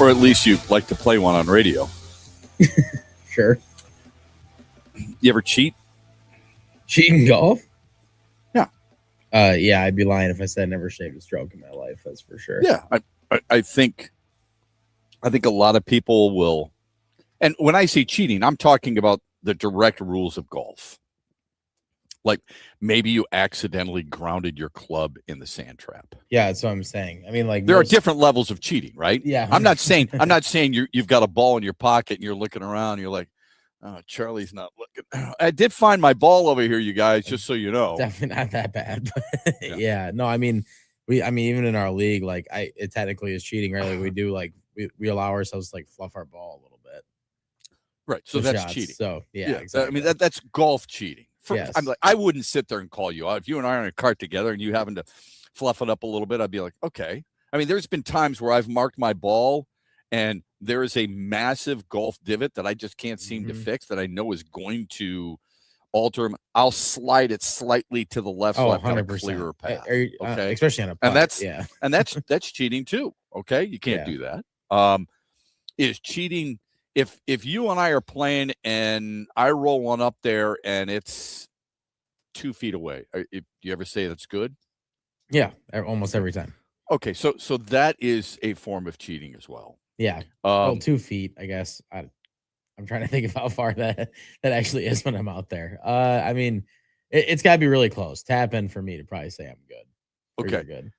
or at least you like to play one on radio. Sure. You ever cheat? Cheating golf? Yeah. Yeah, I'd be lying if I said I never shaved a stroke in my life. That's for sure. Yeah, I think a lot of people will. And when I say cheating, I'm talking about the direct rules of golf. Like maybe you accidentally grounded your club in the sand trap. Yeah, that's what I'm saying. I mean, like there are different levels of cheating, right? Yeah. I'm not saying you've got a ball in your pocket and you're looking around. And you're like, oh, Charlie's not looking. I did find my ball over here, you guys. Just so you know, definitely not that bad. But yeah, no, I mean, even in our league, like it technically is cheating, right? Like we do, like we allow ourselves to like fluff our ball a little bit. Right. So that's cheating. So yeah, exactly. I mean that's golf cheating. Yes. I'm like, I wouldn't sit there and call you out if you and I are in a cart together and you happen to fluff it up a little bit. I'd be like, okay. I mean, there's been times where I've marked my ball and there is a massive golf divot that I just can't seem to fix that I know is going to alter. I'll slide it slightly to the left, so I've got a clearer path. Okay, especially on a putt. And that's cheating too. Okay, you can't do that. Is cheating if you and I are playing and I roll one up there and it's 2 feet away. Do you ever say that's good? Yeah, almost every time. Okay, so that is a form of cheating as well. Yeah. Well, 2 feet, I guess. I'm trying to think of how far that actually is when I'm out there. I mean, it's got to be really close. Tap in for me to probably say I'm good. Okay. Good.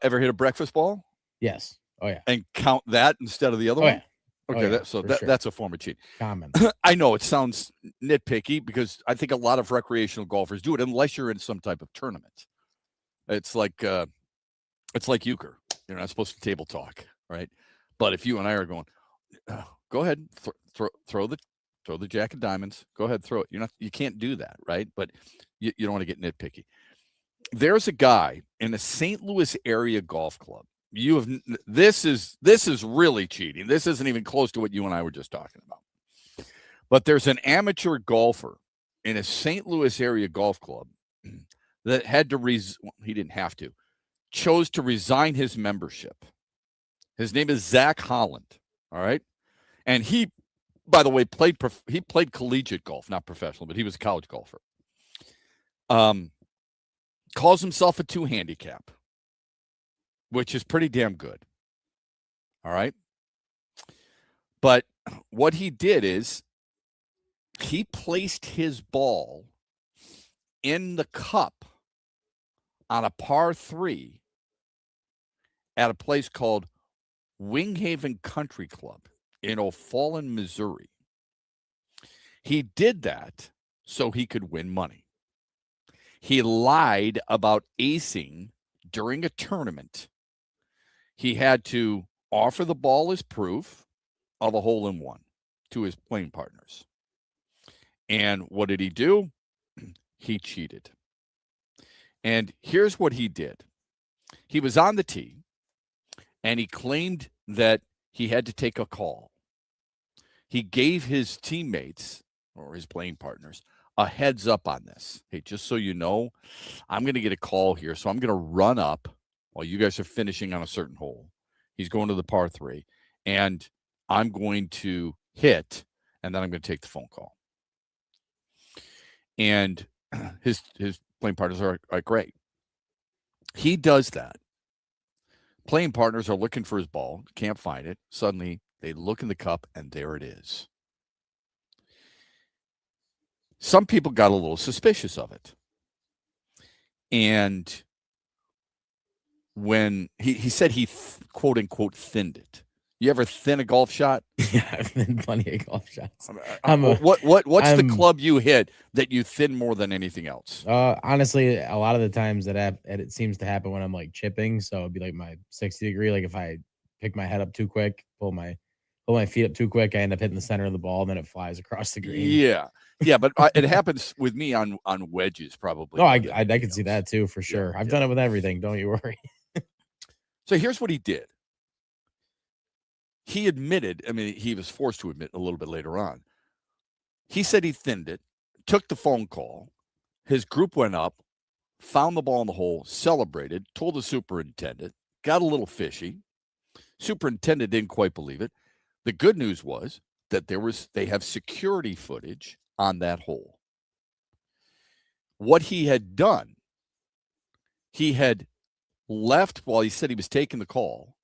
Ever hit a breakfast ball? Yes. Oh yeah. And count that instead of the other one? Yeah. Okay, sure. That's a form of cheating. Common. I know it sounds nitpicky because I think a lot of recreational golfers do it unless you're in some type of tournament. It's like euchre. You're not supposed to table talk, right? But if you and I are going, go ahead, throw the jack of diamonds. Go ahead, throw it. You can't do that, right? But you don't want to get nitpicky. There's a guy in the St. Louis area golf club. This is really cheating. This isn't even close to what you and I were just talking about. But there's an amateur golfer in a St. Louis area golf club that had to he didn't have to, chose to resign his membership. His name is Zach Holland. All right. And he, by the way, played collegiate golf, not professional, but he was a college golfer. Calls himself a 2 handicap, which is pretty damn good. All right. But what he did is he placed his ball in the cup on a par 3 at a place called Winghaven Country Club in O'Fallon, Missouri. He did that so he could win money. He lied about acing during a tournament. He had to offer the ball as proof of a hole-in-one to his playing partners. And what did he do? He cheated. And here's what he did. He was on the tee, and he claimed that he had to take a call. He gave his teammates or his playing partners a heads up on this. Hey, just so you know, I'm going to get a call here, so I'm going to run up while you guys are finishing on a certain hole. He's going to the par 3, and I'm going to hit, and then I'm going to take the phone call. And his playing partners are like, great. He does that. Playing partners are looking for his ball, can't find it. Suddenly, they look in the cup, and there it is. Some people got a little suspicious of it. And when he said he, quote unquote, thinned it. You ever thin a golf shot? Yeah, I've thinned plenty of golf shots. What's the club you hit that you thin more than anything else? Honestly, a lot of the times it seems to happen when I'm like chipping. So it'd be like my 60 degree. Like if I pick my head up too quick, pull my feet up too quick, I end up hitting the center of the ball, and then it flies across the green. Yeah, but it happens with me on wedges probably. No, I can see that too for sure. I've done it with everything. Don't you worry. So here's what he did. He admitted, I mean, he was forced to admit a little bit later on. He said he thinned it, took the phone call. His group went up, found the ball in the hole, celebrated, told the superintendent, got a little fishy. Superintendent didn't quite believe it. The good news was that they have security footage on that hole. What he had done, he had left while he said he was taking the call,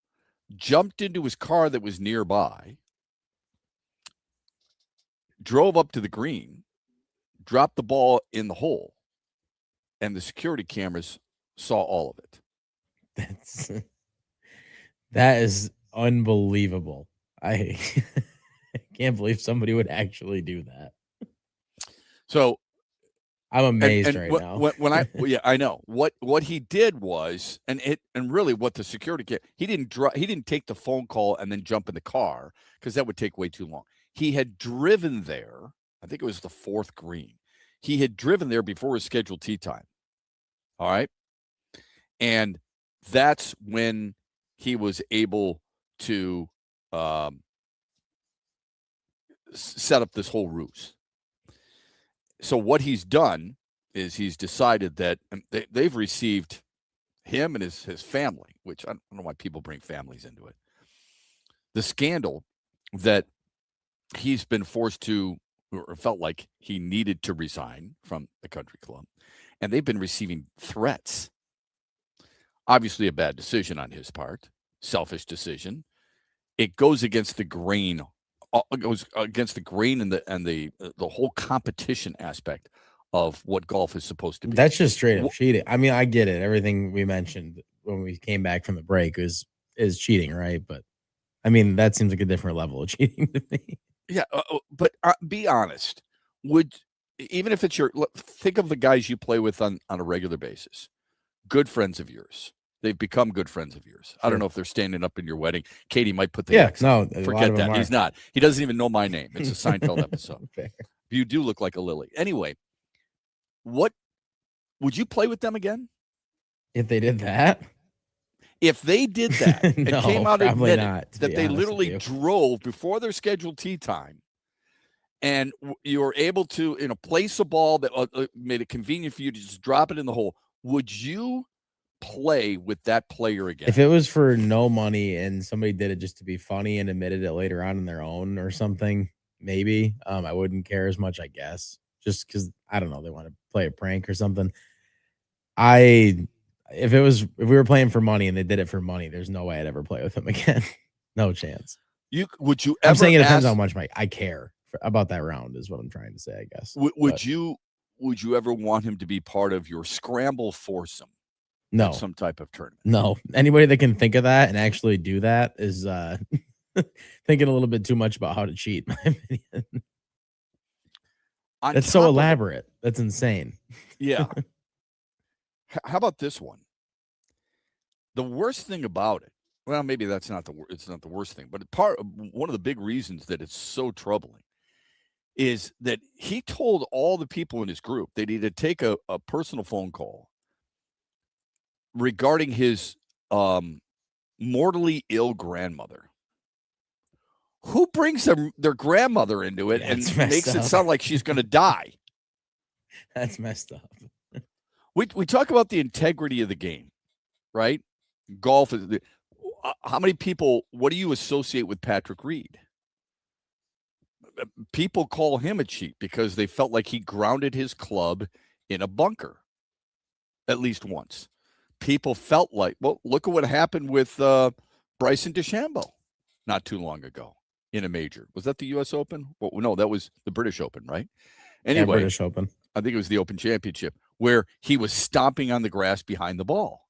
jumped into his car that was nearby, drove up to the green, dropped the ball in the hole, and the security cameras saw all of it. That is unbelievable. I can't believe somebody would actually do that. So I'm amazed right now. When I know what he did was, and really what the security he didn't take the phone call and then jump in the car because that would take way too long. He had driven there. I think it was the 4th green. He had driven there before his scheduled tee time. All right, and that's when he was able to set up this whole ruse. So what he's done is he's decided that they've received him and his family, which I don't know why people bring families into it. The scandal that he's been forced to, or felt like he needed to resign from the country club, and they've been receiving threats. Obviously, a bad decision on his part, selfish decision. It goes against the grain. It goes against the grain and the whole competition aspect of what golf is supposed to be. That's just straight up cheating. I mean, I get it. Everything we mentioned when we came back from the break is cheating, right? But I mean, that seems like a different level of cheating to me. Yeah, but be honest. Even if it's think of the guys you play with on a regular basis, good friends of yours. They've become good friends of yours. Sure. I don't know if they're standing up in your wedding. Katie might put the X on. Forget that. He's not. He doesn't even know my name. It's a Seinfeld episode. You do look like a lily. Anyway, what would you play with them again? If they did that? If they did that and came out and admitted that they literally you. drove before their scheduled tee time, and you were able to place a ball that made it convenient for you to just drop it in the hole, would you play with that player again? If it was for no money and somebody did it just to be funny and admitted it later on their own or something, maybe I wouldn't care as much, I guess, just because I don't know, they want to play a prank or something. If we were playing for money and they did it for money, there's no way I'd ever play with them again. No chance. Would you ever? I'm saying it depends on how much I care about that round is what I'm trying to say, I guess. Would you ever want him to be part of your scramble foursome? No. Some type of tournament. No. Anybody that can think of that and actually do that is thinking a little bit too much about how to cheat, in my opinion. That's so elaborate. That's insane. Yeah. How about this one? The worst thing about it, well, maybe it's not the worst thing, but one of the big reasons that it's so troubling is that he told all the people in his group they needed to take a personal phone call regarding his mortally ill grandmother. Who brings their grandmother into it and makes it sound like she's going to die? That's messed up. We talk about the integrity of the game, right? Golf is how many people, what do you associate with Patrick Reed? People call him a cheat because they felt like he grounded his club in a bunker at least once. People felt like, well, look at what happened with Bryson DeChambeau not too long ago in a major. Was that the U.S. Open? Well, no, that was the British Open, right? Anyway, yeah, British Open. I think it was the Open Championship where he was stomping on the grass behind the ball.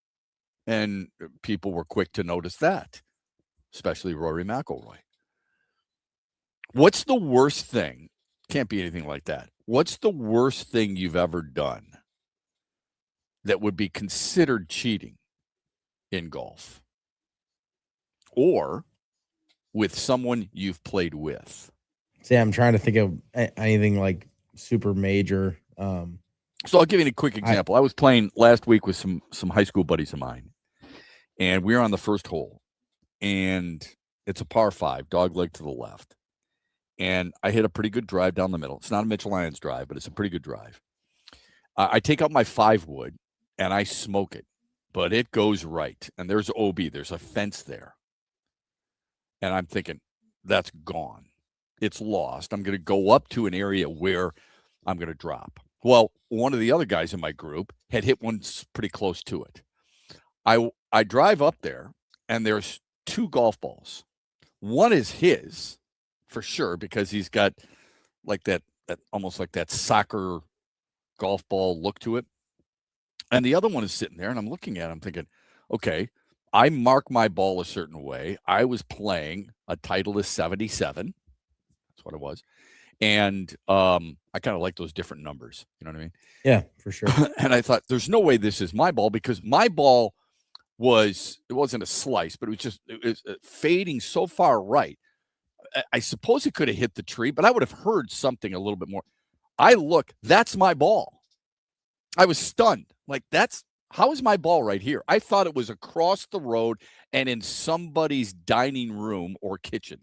And people were quick to notice that, especially Rory McIlroy. What's the worst thing? Can't be anything like that. What's the worst thing you've ever done that would be considered cheating in golf? Or with someone you've played with? See, I'm trying to think of anything like super major. So I'll give you a quick example. I was playing last week with some high school buddies of mine, and we were on the first hole, and it's a par 5, dog leg to the left. And I hit a pretty good drive down the middle. It's not a Mitchell Lyons drive, but it's a pretty good drive. I take out my 5-wood, and I smoke it but it goes right. And there's OB. There's a fence there. And I'm thinking, that's gone. It's lost. I'm going to go up to an area where I'm going to drop. Well, one of the other guys in my group had hit one pretty close to it. I drive up there, and there's 2 golf balls. One is his, for sure, because he's got like that almost like that soccer golf ball look to it. And the other one is sitting there, and I'm looking at it, I'm thinking, okay, I mark my ball a certain way. I was playing a Titleist 77. That's what it was. And I kind of like those different numbers. You know what I mean? Yeah, for sure. And I thought, there's no way this is my ball, because my ball it wasn't a slice, but it was fading so far right. I suppose it could have hit the tree, but I would have heard something a little bit more. I look, that's my ball. I was stunned. Like, how is my ball right here? I thought it was across the road and in somebody's dining room or kitchen.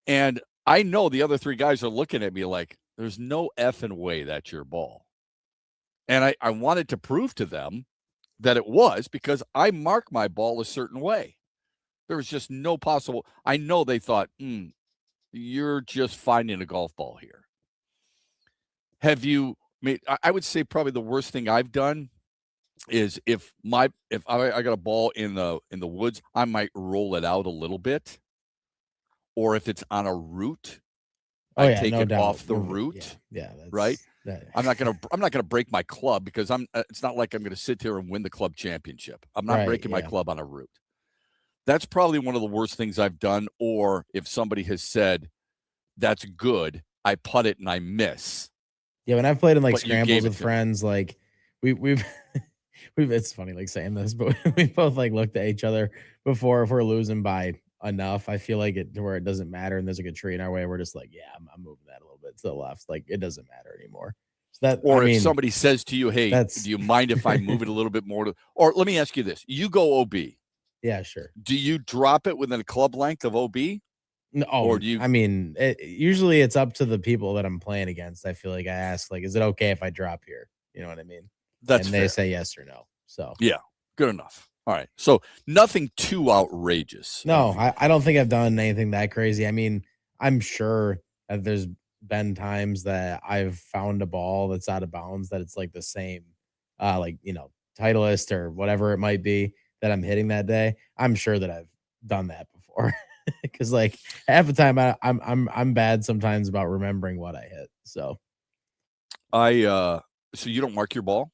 And I know the other 3 guys are looking at me like, there's no effing way that's your ball. And I wanted to prove to them that it was, because I mark my ball a certain way. There was just no possible. I know they thought, you're just finding a golf ball here. Have you made? I would say probably the worst thing I've done is if I got a ball in the woods, I might roll it out a little bit, or if it's on a route, I take it off the route. Yeah, right. I'm not gonna break my club, because it's not like I'm gonna sit here and win the club championship. I'm not breaking my club on a route. That's probably one of the worst things I've done. Or if somebody has said, that's good, I putt it and I miss. Yeah, when I've played in like scrambles with friends, like we've it's funny like saying this, but we both like looked at each other before. If we're losing by enough, I feel like it to where it doesn't matter, and there's like a tree in our way, we're just like, yeah, I'm moving that a little bit to the left. Like, it doesn't matter anymore. So that, or if somebody says to you, hey, do you mind if I move it a little bit more or let me ask you this. You go OB. Yeah, sure. Do you drop it within a club length of OB? No, or do you? I mean, usually it's up to the people that I'm playing against. I feel like I ask, like, is it okay if I drop here? You know what I mean? That's and fair. They say yes or no. So yeah, good enough. All right. So nothing too outrageous. No, I don't think I've done anything that crazy. I mean, I'm sure that there's been times that I've found a ball that's out of bounds that it's like the same, like, Titleist or whatever it might be that I'm hitting that day. I'm sure that I've done that before, because like half the time I'm bad sometimes about remembering what I hit. So so you don't mark your ball?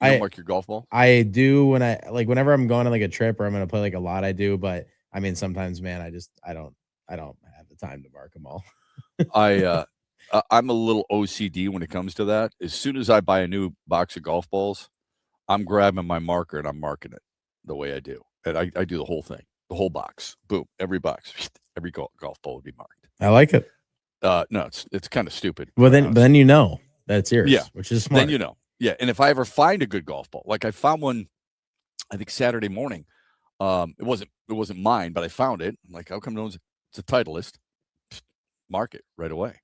You don't mark your golf ball? I do whenever I'm going on like a trip or I'm going to play like a lot, I do. But I mean, sometimes, man, I don't have the time to mark them all. I'm a little OCD when it comes to that. As soon as I buy a new box of golf balls, I'm grabbing my marker and I'm marking it the way I do. And I do the whole thing, the whole box. Boom, every box, every golf ball would be marked. I like it. No, it's kind of stupid. Well, then that's yours. Yeah, which is smart. Then yeah. And if I ever find a good golf ball, like I found one, I think Saturday morning. It wasn't mine, but I found it. I'm like, how come no one's? It's a Titleist. Mark it right away.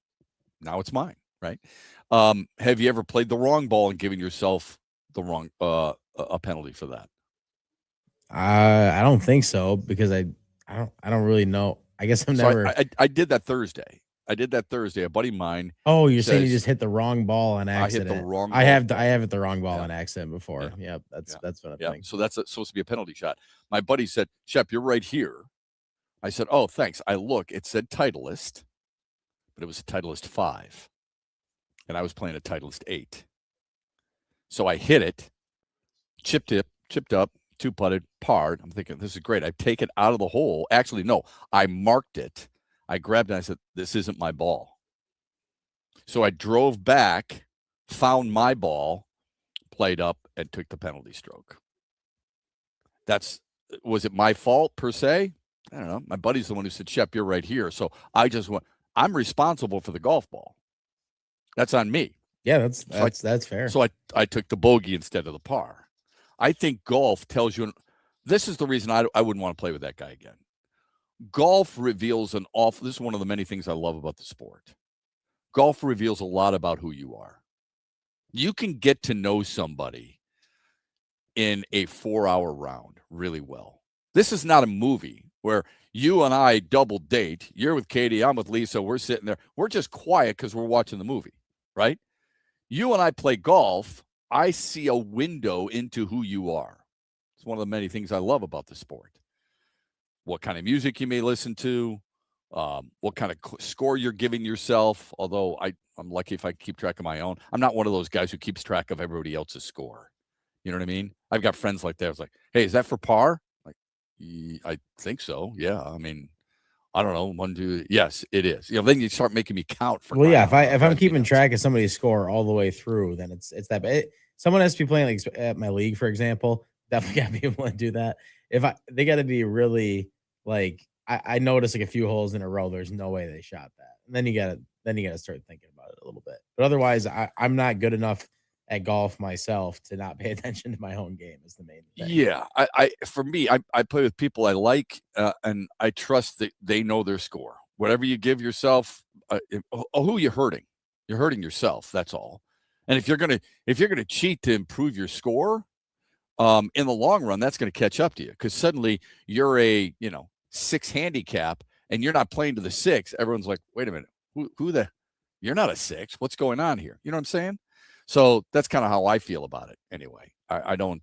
Now it's mine, right? Have you ever played the wrong ball and given yourself the wrong a penalty for that? I don't think so, because I don't really know. I guess I'm never. I did that Thursday. A buddy of mine. Oh, you're saying you just hit the wrong ball on accident? I hit the wrong. I have hit the wrong ball on accident before. Yeah. Yep, that's what I think. So that's supposed to be a penalty shot. My buddy said, "Shep, you're right here." I said, "Oh, thanks." I look, it said Titleist, but it was a Titleist 5, and I was playing a Titleist 8. So I hit it, chipped up, 2-putted, parred. I'm thinking, this is great. I take it out of the hole. Actually, no, I marked it. I grabbed it and I said, this isn't my ball. So I drove back, found my ball, played up, and took the penalty stroke. Was it my fault per se? I don't know. My buddy's the one who said, Shep, you're right here. So I just went, I'm responsible for the golf ball. That's on me. Yeah, that's fair. So I took the bogey instead of the par. I think golf tells you, this is the reason I wouldn't want to play with that guy again. Golf reveals this is one of the many things I love about the sport. Golf reveals a lot about who you are. You can get to know somebody in a 4-hour round really well. This is not a movie where you and I double date. You're with Katie, I'm with Lisa. We're sitting there. We're just quiet because we're watching the movie, right? You and I play golf. I see a window into who you are. It's one of the many things I love about the sport. What kind of music you may listen to, what kind of score you're giving yourself. Although I'm lucky if I keep track of my own. I'm not one of those guys who keeps track of everybody else's score. You know what I mean? I've got friends like that. I was like, hey, is that for par? Like, I think so. Yeah. I mean, I don't know. 1, 2. Yes, it is. Then you start making me count for. Well, yeah. If I'm keeping track of somebody's score all the way through, then it's that bad. Someone has to be playing like at my league, for example. Definitely got to be able to do that. They got to be really like I noticed like a few holes in a row. There's no way they shot that. And then you gotta start thinking about it a little bit. But otherwise, I'm not good enough at golf myself to not pay attention to my own game is the main thing. Yeah, for me, I play with people I like, and I trust that they know their score. Whatever you give yourself, who are you hurting? You're hurting yourself. That's all. And if you're gonna cheat to improve your score, in the long run, that's going to catch up to you because suddenly you're a 6 handicap and you're not playing to the 6. Everyone's like, wait a minute, you're not a 6. What's going on here? You know what I'm saying? So that's kind of how I feel about it. Anyway, I don't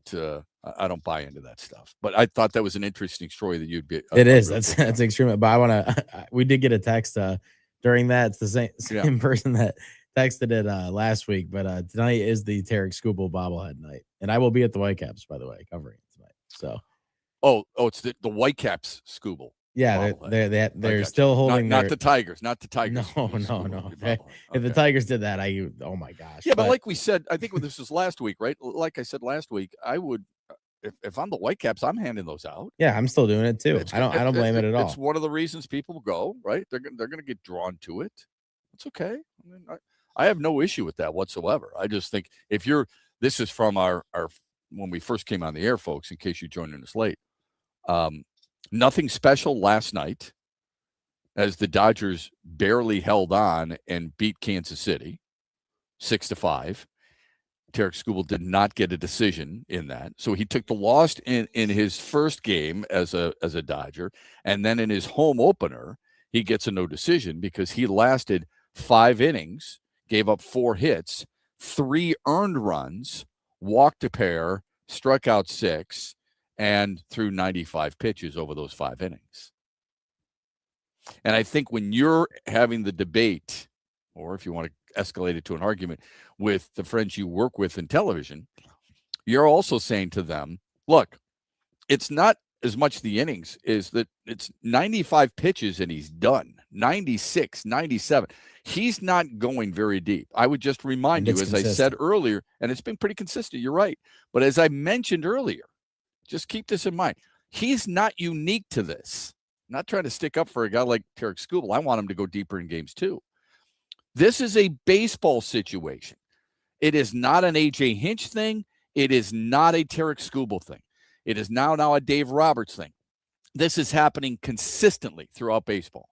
buy into that stuff. But I thought that was an interesting story that you'd be. It is. That's extreme. But we did get a text during that. It's the same person that texted it last week, but tonight is the Tarek Skubal bobblehead night, and I will be at the Whitecaps, by the way, covering it tonight. So, it's the Whitecaps Skubal. Yeah, they're still holding not the Tigers, not the Tigers. No. If the Tigers did that, oh my gosh. Yeah, but like we said, I think this was last week, right? Like I said last week, I would. If I'm the Whitecaps, I'm handing those out. Yeah, I'm still doing it too. I don't blame it at all. It's one of the reasons people go, right? They're going to get drawn to it. It's okay. I mean, I have no issue with that whatsoever. I just think this is from our when we first came on the air, folks, in case you joined us late. Nothing special last night as the Dodgers barely held on and beat Kansas City 6-5. Tarek Skubal did not get a decision in that. So he took the loss in his first game as a Dodger. And then in his home opener, he gets a no decision because he lasted 5 innings, gave up 4 hits, 3 earned runs, walked a pair, struck out 6, and threw 95 pitches over those 5 innings. And I think when you're having the debate, or if you want to escalate it to an argument with the friends you work with in television, you're also saying to them, look, it's not as much the innings is that it's 95 pitches and he's done. 96, 97. He's not going very deep. I would just remind you, as I said earlier, and it's been pretty consistent, you're right. But as I mentioned earlier, just keep this in mind. He's not unique to this. I'm not trying to stick up for a guy like Tarek Skubal. I want him to go deeper in games too. This is a baseball situation. It is not an A.J. Hinch thing. It is not a Tarek Skubal thing. It is now a Dave Roberts thing. This is happening consistently throughout baseball.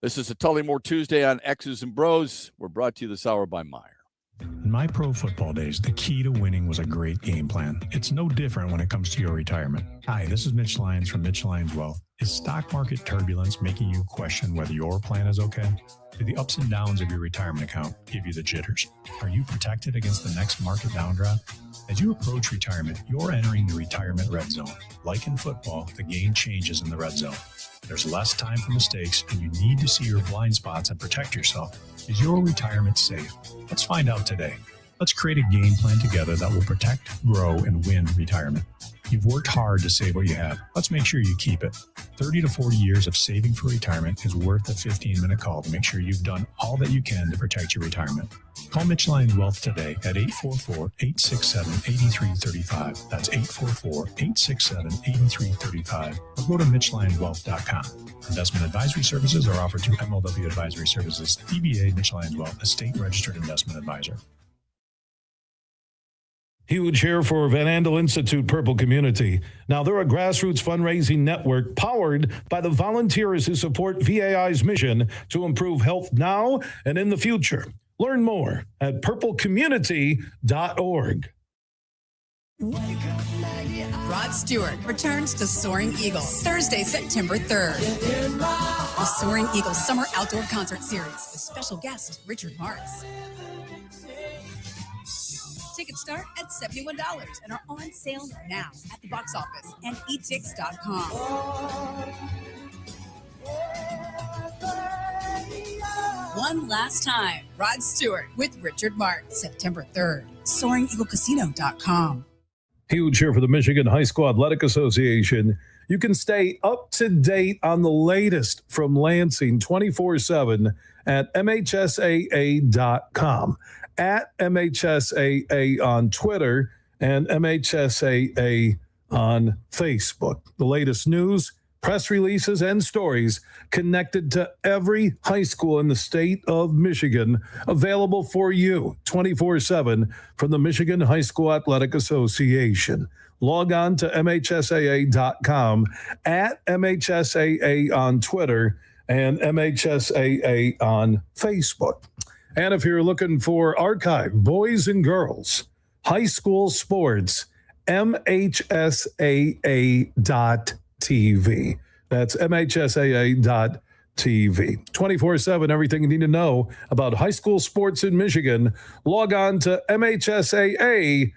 This is a Tullymore Tuesday on X's and Bros. We're brought to you this hour by Meyer. In my pro football days, the key to winning was a great game plan. It's no different when it comes to your retirement. Hi, this is Mitch Lyons from Mitch Lyons Wealth. Is stock market turbulence making you question whether your plan is okay? Do the ups and downs of your retirement account give you the jitters? Are you protected against the next market downdraft? As you approach retirement, you're entering the retirement red zone. Like in football, the game changes in the red zone. There's less time for mistakes, and you need to see your blind spots and protect yourself. Is your retirement safe? Let's find out today. Let's create a game plan together that will protect, grow, and win retirement. You've worked hard to save what you have. Let's make sure you keep it. 30 to 40 years of saving for retirement is worth a 15-minute call to make sure you've done all that you can to protect your retirement. Call Mitch Lyons Wealth today at 844-867-8335. That's 844-867-8335. Or go to MitchLyonsWealth.com. Investment advisory services are offered through MLW Advisory Services, DBA Mitch Lyons Wealth, a state-registered investment advisor. Huge here for Van Andel Institute Purple Community. Now, they're a grassroots fundraising network powered by the volunteers who support VAI's mission to improve health now and in the future. Learn more at purplecommunity.org. Rod Stewart returns to Soaring Eagle Thursday, September 3rd. The Soaring Eagle Summer Outdoor Concert Series with special guest Richard Marx. Tickets start at $71 and are on sale now at the box office and etix.com. One last time, Rod Stewart with Richard Marx, September 3rd. SoaringEagleCasino.com. Huge here for the Michigan High School Athletic Association. You can stay up to date on the latest from Lansing 24/7 at MHSAA.com, at MHSAA on Twitter, and MHSAA on Facebook. The latest news, press releases, and stories connected to every high school in the state of Michigan, available for you 24/7 from the Michigan High School Athletic Association. Log on to MHSAA.com, at MHSAA on Twitter, and MHSAA on Facebook. And if you're looking for archive boys and girls high school sports, MHSAA.TV. That's MHSAA.TV. 24/7, everything you need to know about high school sports in Michigan. Log on to MHSAA.com.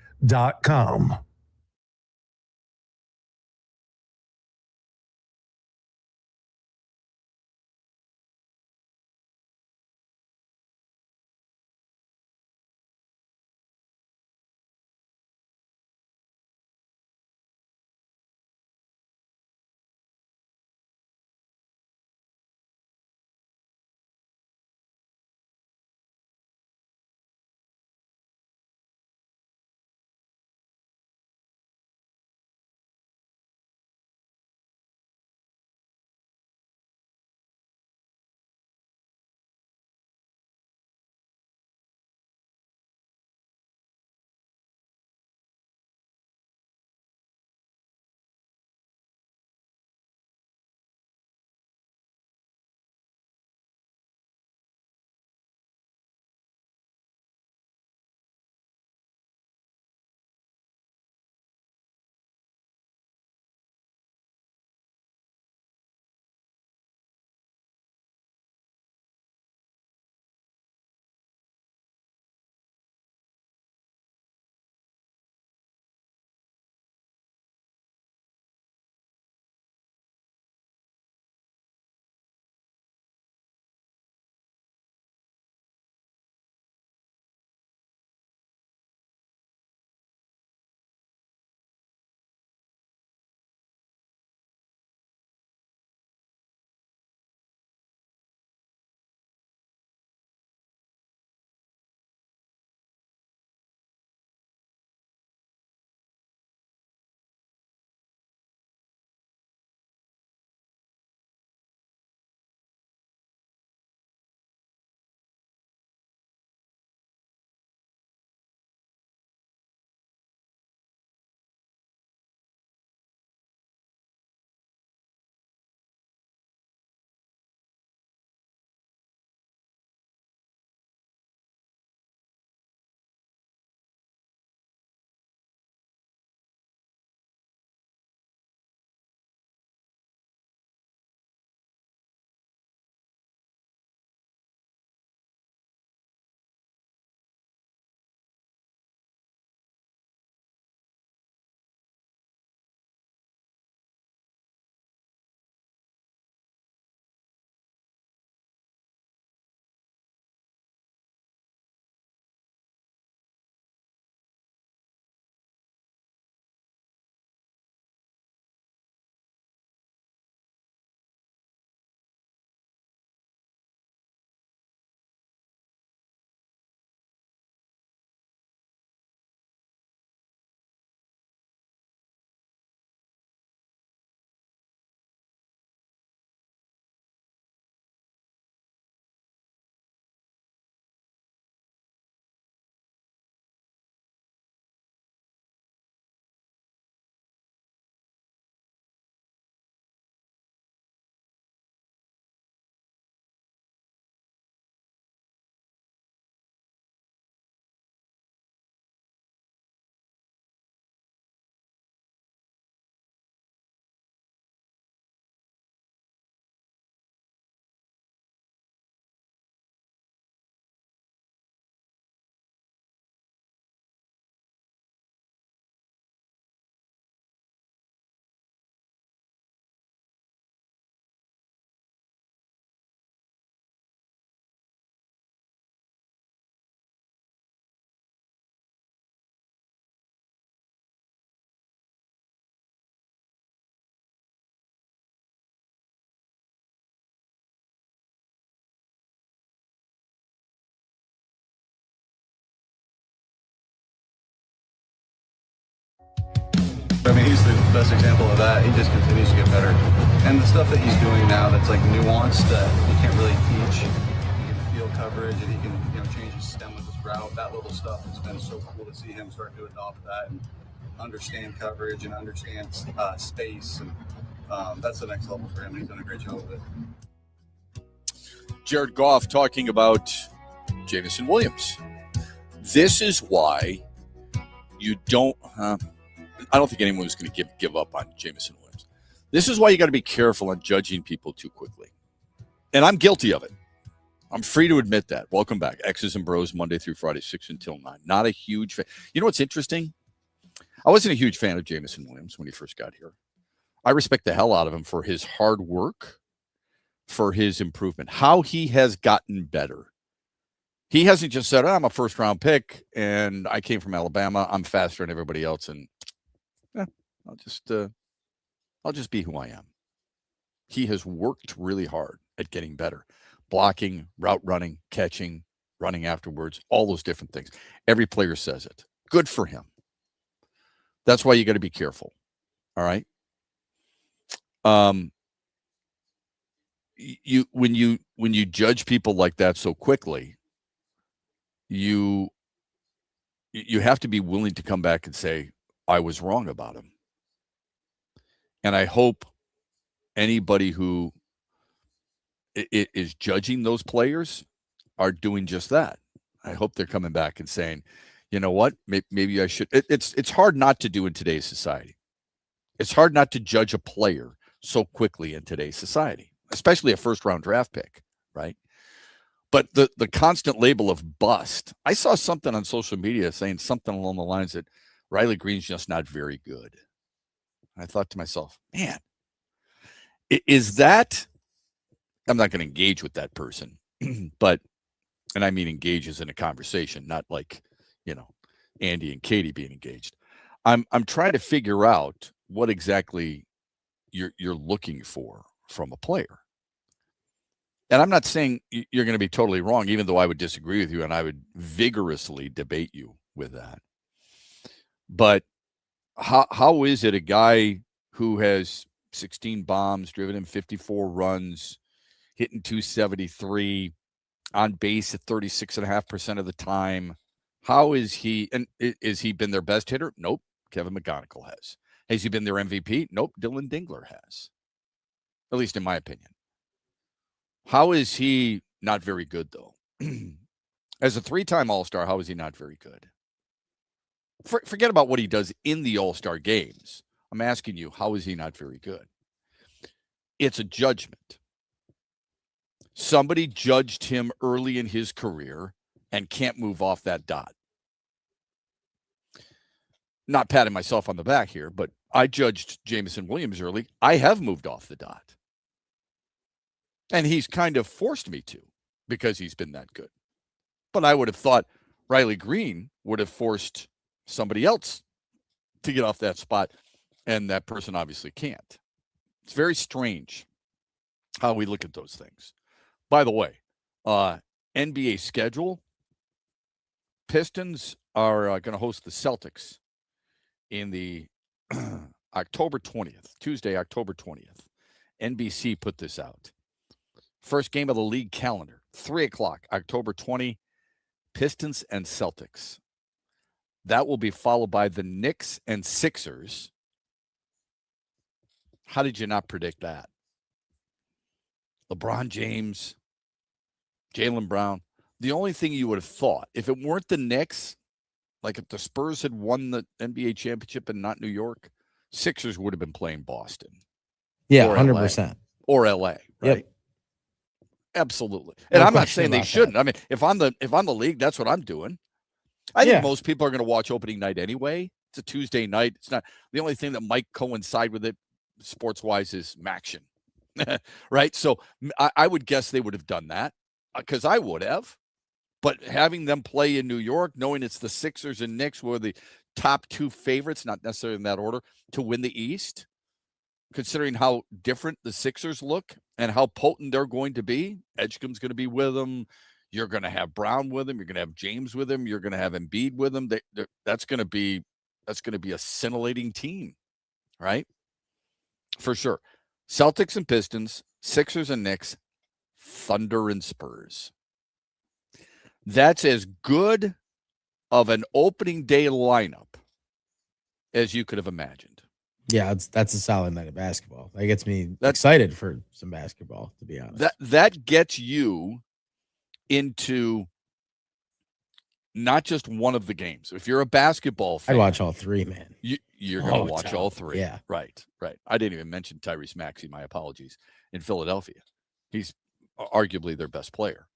he's the best example of that. He just continues to get better. And the stuff that he's doing now that's like nuanced that he can't really teach. He can feel coverage and he can, change his stem with his route. That little stuff has been so cool to see him start to adopt that and understand coverage and understand space. And that's the next level for him. He's done a great job with it. Jared Goff talking about Jameson Williams. This is why you don't. I don't think anyone was going to give up on Jameson Williams. This is why you got to be careful on judging people too quickly. And I'm guilty of it. I'm free to admit that. Welcome back. X's and Bros, Monday through Friday, 6 until 9. Not a huge fan. You know what's interesting? I wasn't a huge fan of Jameson Williams when he first got here. I respect the hell out of him for his hard work, for his improvement, how he has gotten better. He hasn't just said, I'm a first-round pick, and I came from Alabama. I'm faster than everybody else, and I'll just be who I am. He has worked really hard at getting better. Blocking, route running, catching, running afterwards, all those different things. Every player says it. Good for him. That's why you got to be careful. All right. When you judge people like that so quickly, you have to be willing to come back and say, I was wrong about him. And I hope anybody who is judging those players are doing just that. I hope they're coming back and saying, you know what, maybe I should. It's hard not to do in today's society. It's hard not to judge a player so quickly in today's society, especially a first-round draft pick, right? But the constant label of bust. I saw something on social media saying something along the lines that Riley Green's just not very good. I thought to myself, man, is that, I'm not going to engage with that person, but, and I mean engage as in a conversation, not like, Andy and Katie being engaged. I'm trying to figure out what exactly you're looking for from a player. And I'm not saying you're going to be totally wrong, even though I would disagree with you and I would vigorously debate you with that. But how is it a guy who has 16 bombs, driven in 54 runs, hitting 273, on base at 36.5% of the time? How is he? And is he been their best hitter? Nope. Kevin McGonigal has. Has he been their MVP? Nope. Dylan Dingler has. At least in my opinion. How is he not very good, though? As a 3-time All-Star, how is he not very good? Forget about what he does in the All-Star games. I'm asking you, how is he not very good? It's a judgment. Somebody judged him early in his career and can't move off that dot. Not patting myself on the back here, but I judged Jameson Williams early. I have moved off the dot. And he's kind of forced me to because he's been that good. But I would have thought Riley Green would have forced somebody else to get off that spot, and that person obviously can't. It's very strange how we look at those things. By the way, NBA schedule, Pistons are going to host the Celtics in the October 20th, Tuesday, October 20th. NBC put this out. First game of the league calendar, 3 o'clock, October 20, Pistons and Celtics. That will be followed by the Knicks and Sixers. How did you not predict that? LeBron James, Jaylen Brown. The only thing you would have thought, if it weren't the Knicks, like if the Spurs had won the NBA championship and not New York, Sixers would have been playing Boston. Yeah, or 100%. LA, or LA, right? Yep. Absolutely. And No I'm not question saying they about shouldn't. that. I mean, if I'm the league, that's what I'm doing. I think most people are going to watch opening night anyway. It's a Tuesday night. It's not the only thing that might coincide with it sports-wise is Maction. Right? So I would guess they would have done that because I would have. But having them play in New York, knowing it's the Sixers and Knicks were the top 2 favorites, not necessarily in that order, to win the East, considering how different the Sixers look and how potent they're going to be. Edgecombe's going to be with them. You're going to have Brown with him. You're going to have James with him. You're going to have Embiid with him. That's going to be a scintillating team. right? For sure. Celtics and Pistons, Sixers and Knicks, Thunder and Spurs. That's as good of an opening day lineup as you could have imagined. Yeah, that's a solid night of basketball. That gets me excited for some basketball, to be honest. That gets you into not just one of the games. If you're a basketball fan, I'd watch all three, man. You're going to watch all three. Yeah. Right. I didn't even mention Tyrese Maxey, my apologies, in Philadelphia. He's arguably their best player.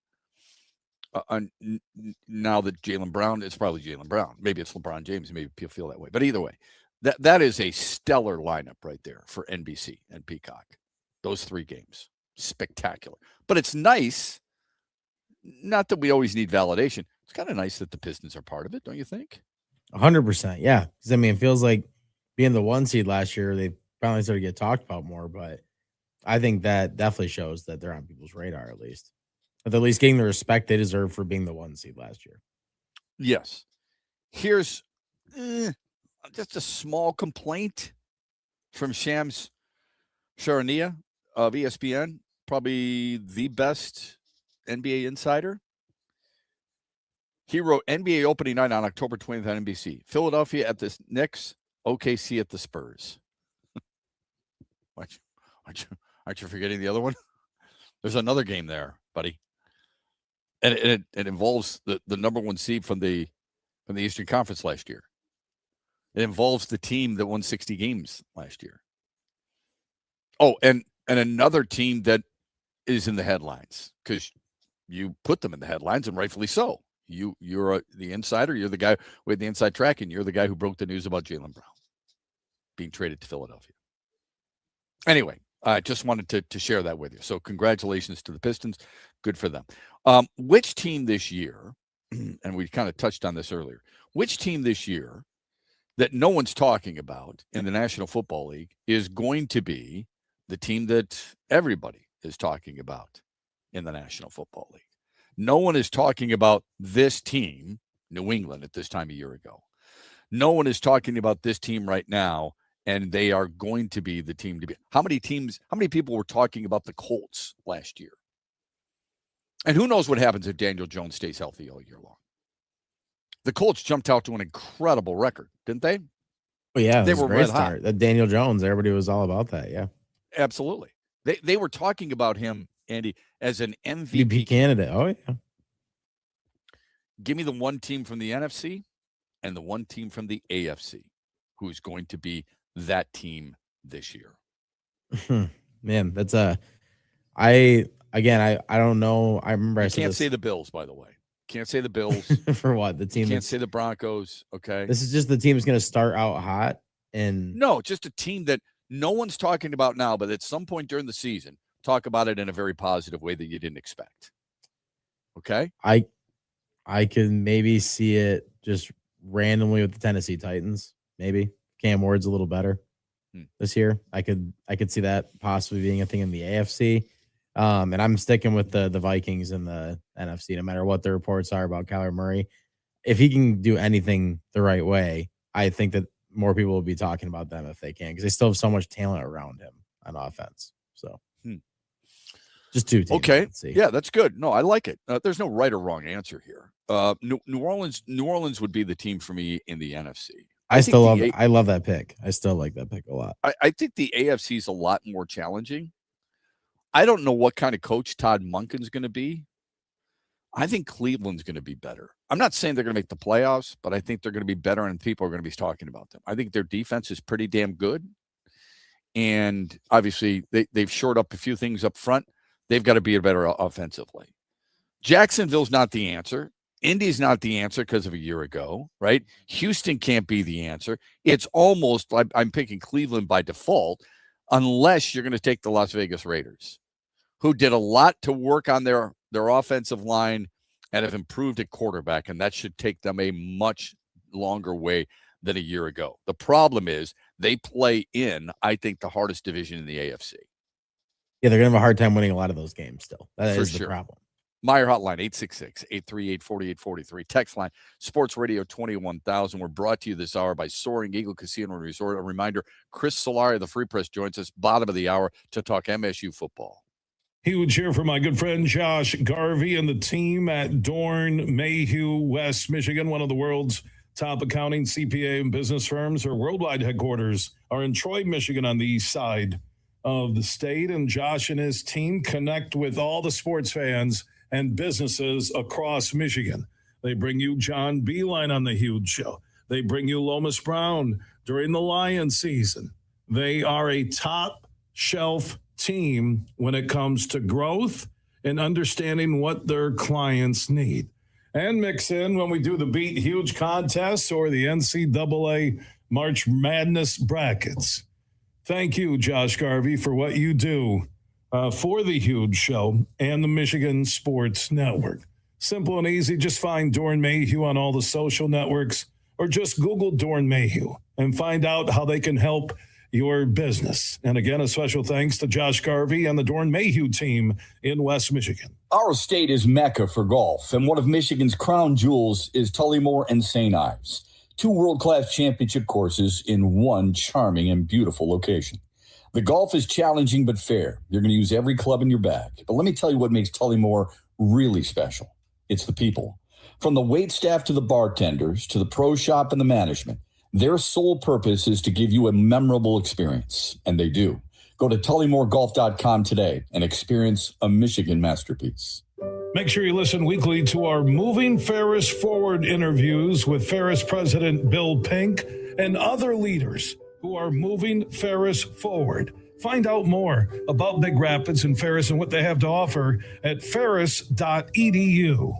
Now that Jaylen Brown, it's probably Jaylen Brown. Maybe it's LeBron James. Maybe people feel that way. But either way, that is a stellar lineup right there for NBC and Peacock. Those three games. Spectacular. But it's nice, not that we always need validation. It's kind of nice that the Pistons are part of it, don't you think? 100%. Yeah. Because, I mean, it feels like being the 1 seed last year, they finally started to get talked about more. But I think that definitely shows that they're on people's radar at least. But at least getting the respect they deserve for being the 1 seed last year. Yes. Here's just a small complaint from Shams Charania of ESPN, probably the best NBA insider. He wrote NBA opening night on October 20th on NBC. Philadelphia at the Knicks, OKC at the Spurs. Aren't you forgetting the other one? There's another game there, buddy. And it involves the number 1 seed from the Eastern Conference last year. It involves the team that won 60 games last year. Oh, and another team that is in the headlines because you put them in the headlines, and rightfully so. You're the insider. You're the guy with the inside track, and you're the guy who broke the news about Jaylen Brown being traded to Philadelphia. Anyway, I just wanted to share that with you. So congratulations to the Pistons. Good for them. Which team this year, and we kind of touched on this earlier, which team this year that no one's talking about in the National Football League is going to be the team that everybody is talking about in the National Football League? No one is talking about this team, New England, at this time a year ago. No one is talking about this team right now, and they are going to be the team to be. How many people were talking about the Colts last year? And who knows what happens if Daniel Jones stays healthy all year long? The Colts jumped out to an incredible record, didn't they? Oh, yeah. They were a great start. That Daniel Jones, everybody was all about that, yeah. Absolutely. They were talking about him, Andy, as an MVP candidate. Oh, yeah. Give me the one team from the NFC and the one team from the AFC who's going to be that team this year. Man, that's I don't know. I remember I can't say the Bills, by the way. Can't say the Bills. For what? The team can't say the Broncos. Okay. This is just the team is going to start out hot and no, just a team that no one's talking about now, but at some point during the season, talk about it in a very positive way that you didn't expect. Okay. I can maybe see it just randomly with the Tennessee Titans. Maybe Cam Ward's a little better this year. I could see that possibly being a thing in the AFC. And I'm sticking with the Vikings and the NFC, no matter what the reports are about Kyler Murray. If he can do anything the right way, I think that more people will be talking about them if they can, because they still have so much talent around him on offense. So just two teams. Okay. Yeah, that's good. No, I like it. There's no right or wrong answer here. New Orleans would be the team for me in the NFC. I love that pick. I still like that pick a lot. I think the AFC is a lot more challenging. I don't know what kind of coach Todd Monken's going to be. I think Cleveland's going to be better. I'm not saying they're going to make the playoffs, but I think they're going to be better and people are going to be talking about them. I think their defense is pretty damn good. And obviously they've shored up a few things up front. They've got to be better offensively. Jacksonville's not the answer. Indy's not the answer because of a year ago, right? Houston can't be the answer. It's almost like I'm picking Cleveland by default, unless you're going to take the Las Vegas Raiders, who did a lot to work on their offensive line and have improved at quarterback, and that should take them a much longer way than a year ago. The problem is they play in, I think, the hardest division in the AFC. Yeah, they're going to have a hard time winning a lot of those games still. That is the problem. Meyer Hotline, 866-838-4843. Text line, Sports Radio 21,000. We're brought to you this hour by Soaring Eagle Casino and Resort. A reminder, Chris Solari of the Free Press joins us bottom of the hour to talk MSU football. Huge here for my good friend Josh Garvey and the team at Dorn Mayhew, West Michigan. One of the world's top accounting, CPA, and business firms. Our worldwide headquarters are in Troy, Michigan, on the east side of the state. And Josh and his team connect with all the sports fans and businesses across Michigan. They bring you John Beeline on the Huge Show. They bring you Lomas Brown during the Lion season. They are a top shelf team when it comes to growth and understanding what their clients need. And mix in when we do the Beat Huge contests or the NCAA March Madness brackets. Thank you, Josh Garvey, for what you do for the Huge Show and the Michigan Sports Network. Simple and easy. Just find Dorn Mayhew on all the social networks or just Google Dorn Mayhew and find out how they can help your business. And again, a special thanks to Josh Garvey and the Dorn Mayhew team in West Michigan. Our state is Mecca for golf, and one of Michigan's crown jewels is Tullymore and St. Ives, two world-class championship courses in one charming and beautiful location. The golf is challenging but fair. You're going to use every club in your bag. But let me tell you what makes Tullymore really special. It's the people. From the wait staff to the bartenders to the pro shop and the management, their sole purpose is to give you a memorable experience, and they do. Go to TullymoreGolf.com today and experience a Michigan masterpiece. Make sure you listen weekly to our Moving Ferris Forward interviews with Ferris President Bill Pink and other leaders who are moving Ferris forward. Find out more about Big Rapids and Ferris and what they have to offer at ferris.edu.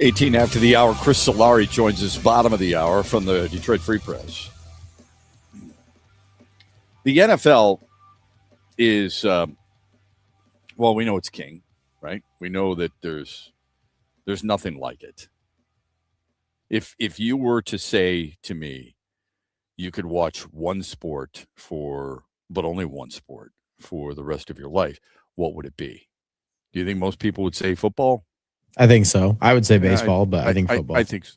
18 after the hour. Chris Solari joins us bottom of the hour from the Detroit Free Press. The NFL is, well, we know it's king, right? We know that there's nothing like it. If you were to say to me, you could watch one sport but only one sport for the rest of your life, what would it be? Do you think most people would say football? I think so. I would say baseball, but I think football. I think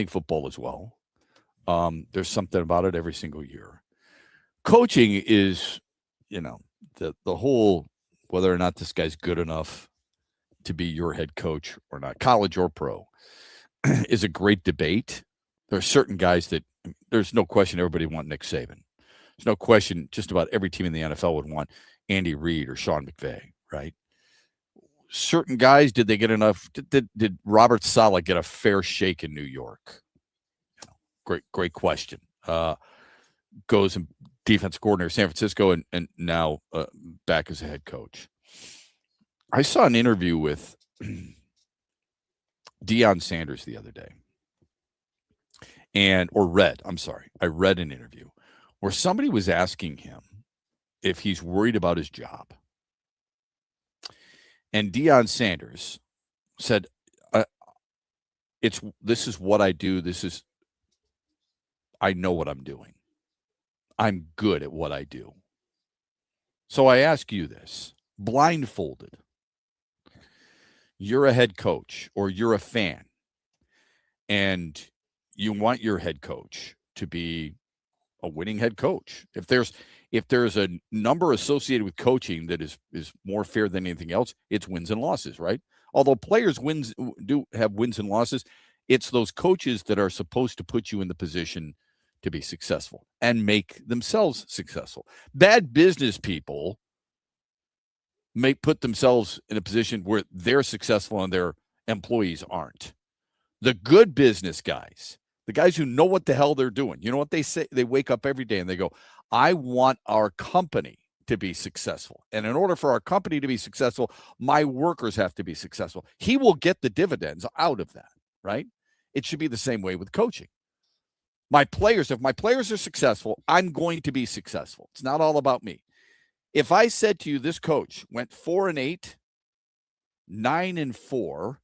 football as well. There's something about it every single year. Coaching is, the whole, whether or not this guy's good enough to be your head coach or not, college or pro, is a great debate. There are certain guys that there's no question everybody would want Nick Saban. There's no question just about every team in the NFL would want Andy Reid or Sean McVay, right? Certain guys, did they get enough? Did Robert Saleh get a fair shake in New York? Great question. Goes and defense coordinator San Francisco and now back as a head coach. I saw an interview with Deion Sanders the other day. I read an interview where somebody was asking him if he's worried about his job. And Deion Sanders said, this is what I do. I know what I'm doing. I'm good at what I do. So I ask you this, blindfolded. You're a head coach or you're a fan, and you want your head coach to be a winning head coach. If there's a number associated with coaching that is more fair than anything else, it's wins and losses, right? Although players do have wins and losses, it's those coaches that are supposed to put you in the position to be successful and make themselves successful. Bad business people may put themselves in a position where they're successful and their employees aren't. The good business guys, the guys who know what the hell they're doing, you know what they say? They wake up every day and they go, I want our company to be successful. And in order for our company to be successful, my workers have to be successful. He will get the dividends out of that, right? It should be the same way with coaching. If my players are successful, I'm going to be successful. It's not all about me. If I said to you, this coach went 4-8, 9-4,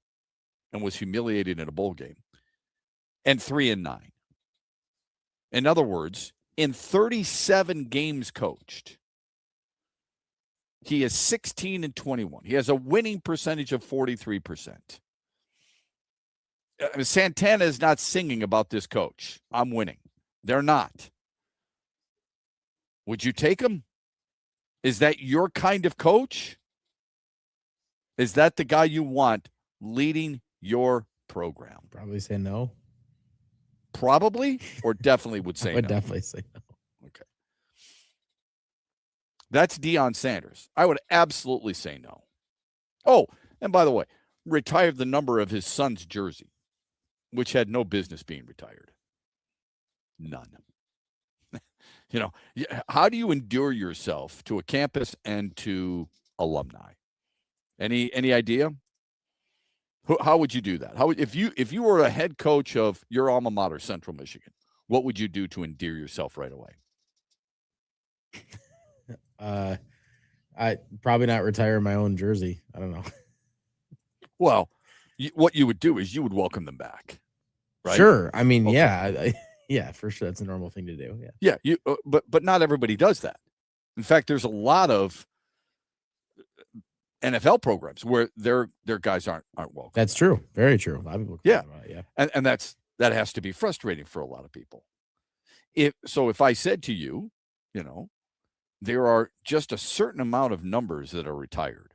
and was humiliated in a bowl game, and 3-9. In other words, in 37 games coached, he is 16-21. He has a winning percentage of 43%. Santana is not singing about this coach. I'm winning. They're not. Would you take him? Is that your kind of coach? Is that the guy you want leading your program? Probably say no. Probably or definitely would say I would no? definitely say no. Okay. That's Deion Sanders. I would absolutely say no. Oh, and by the way, retired the number of his son's jersey, which had no business being retired. None. How do you endure yourself to a campus and to alumni? Any idea? How would you do that? If you were a head coach of your alma mater, Central Michigan, what would you do to endear yourself right away? I probably not retire my own jersey. I don't know. Well, what you would do is you would welcome them back, right? Sure. I mean, Okay. yeah, yeah, for sure. That's a normal thing to do. Yeah. Yeah, but not everybody does that. In fact, there's a lot of NFL programs where their guys aren't welcome. That's true. Very true. A lot of people Yeah. complain about it, yeah. And that has to be frustrating for a lot of people. If I said to you, there are just a certain amount of numbers that are retired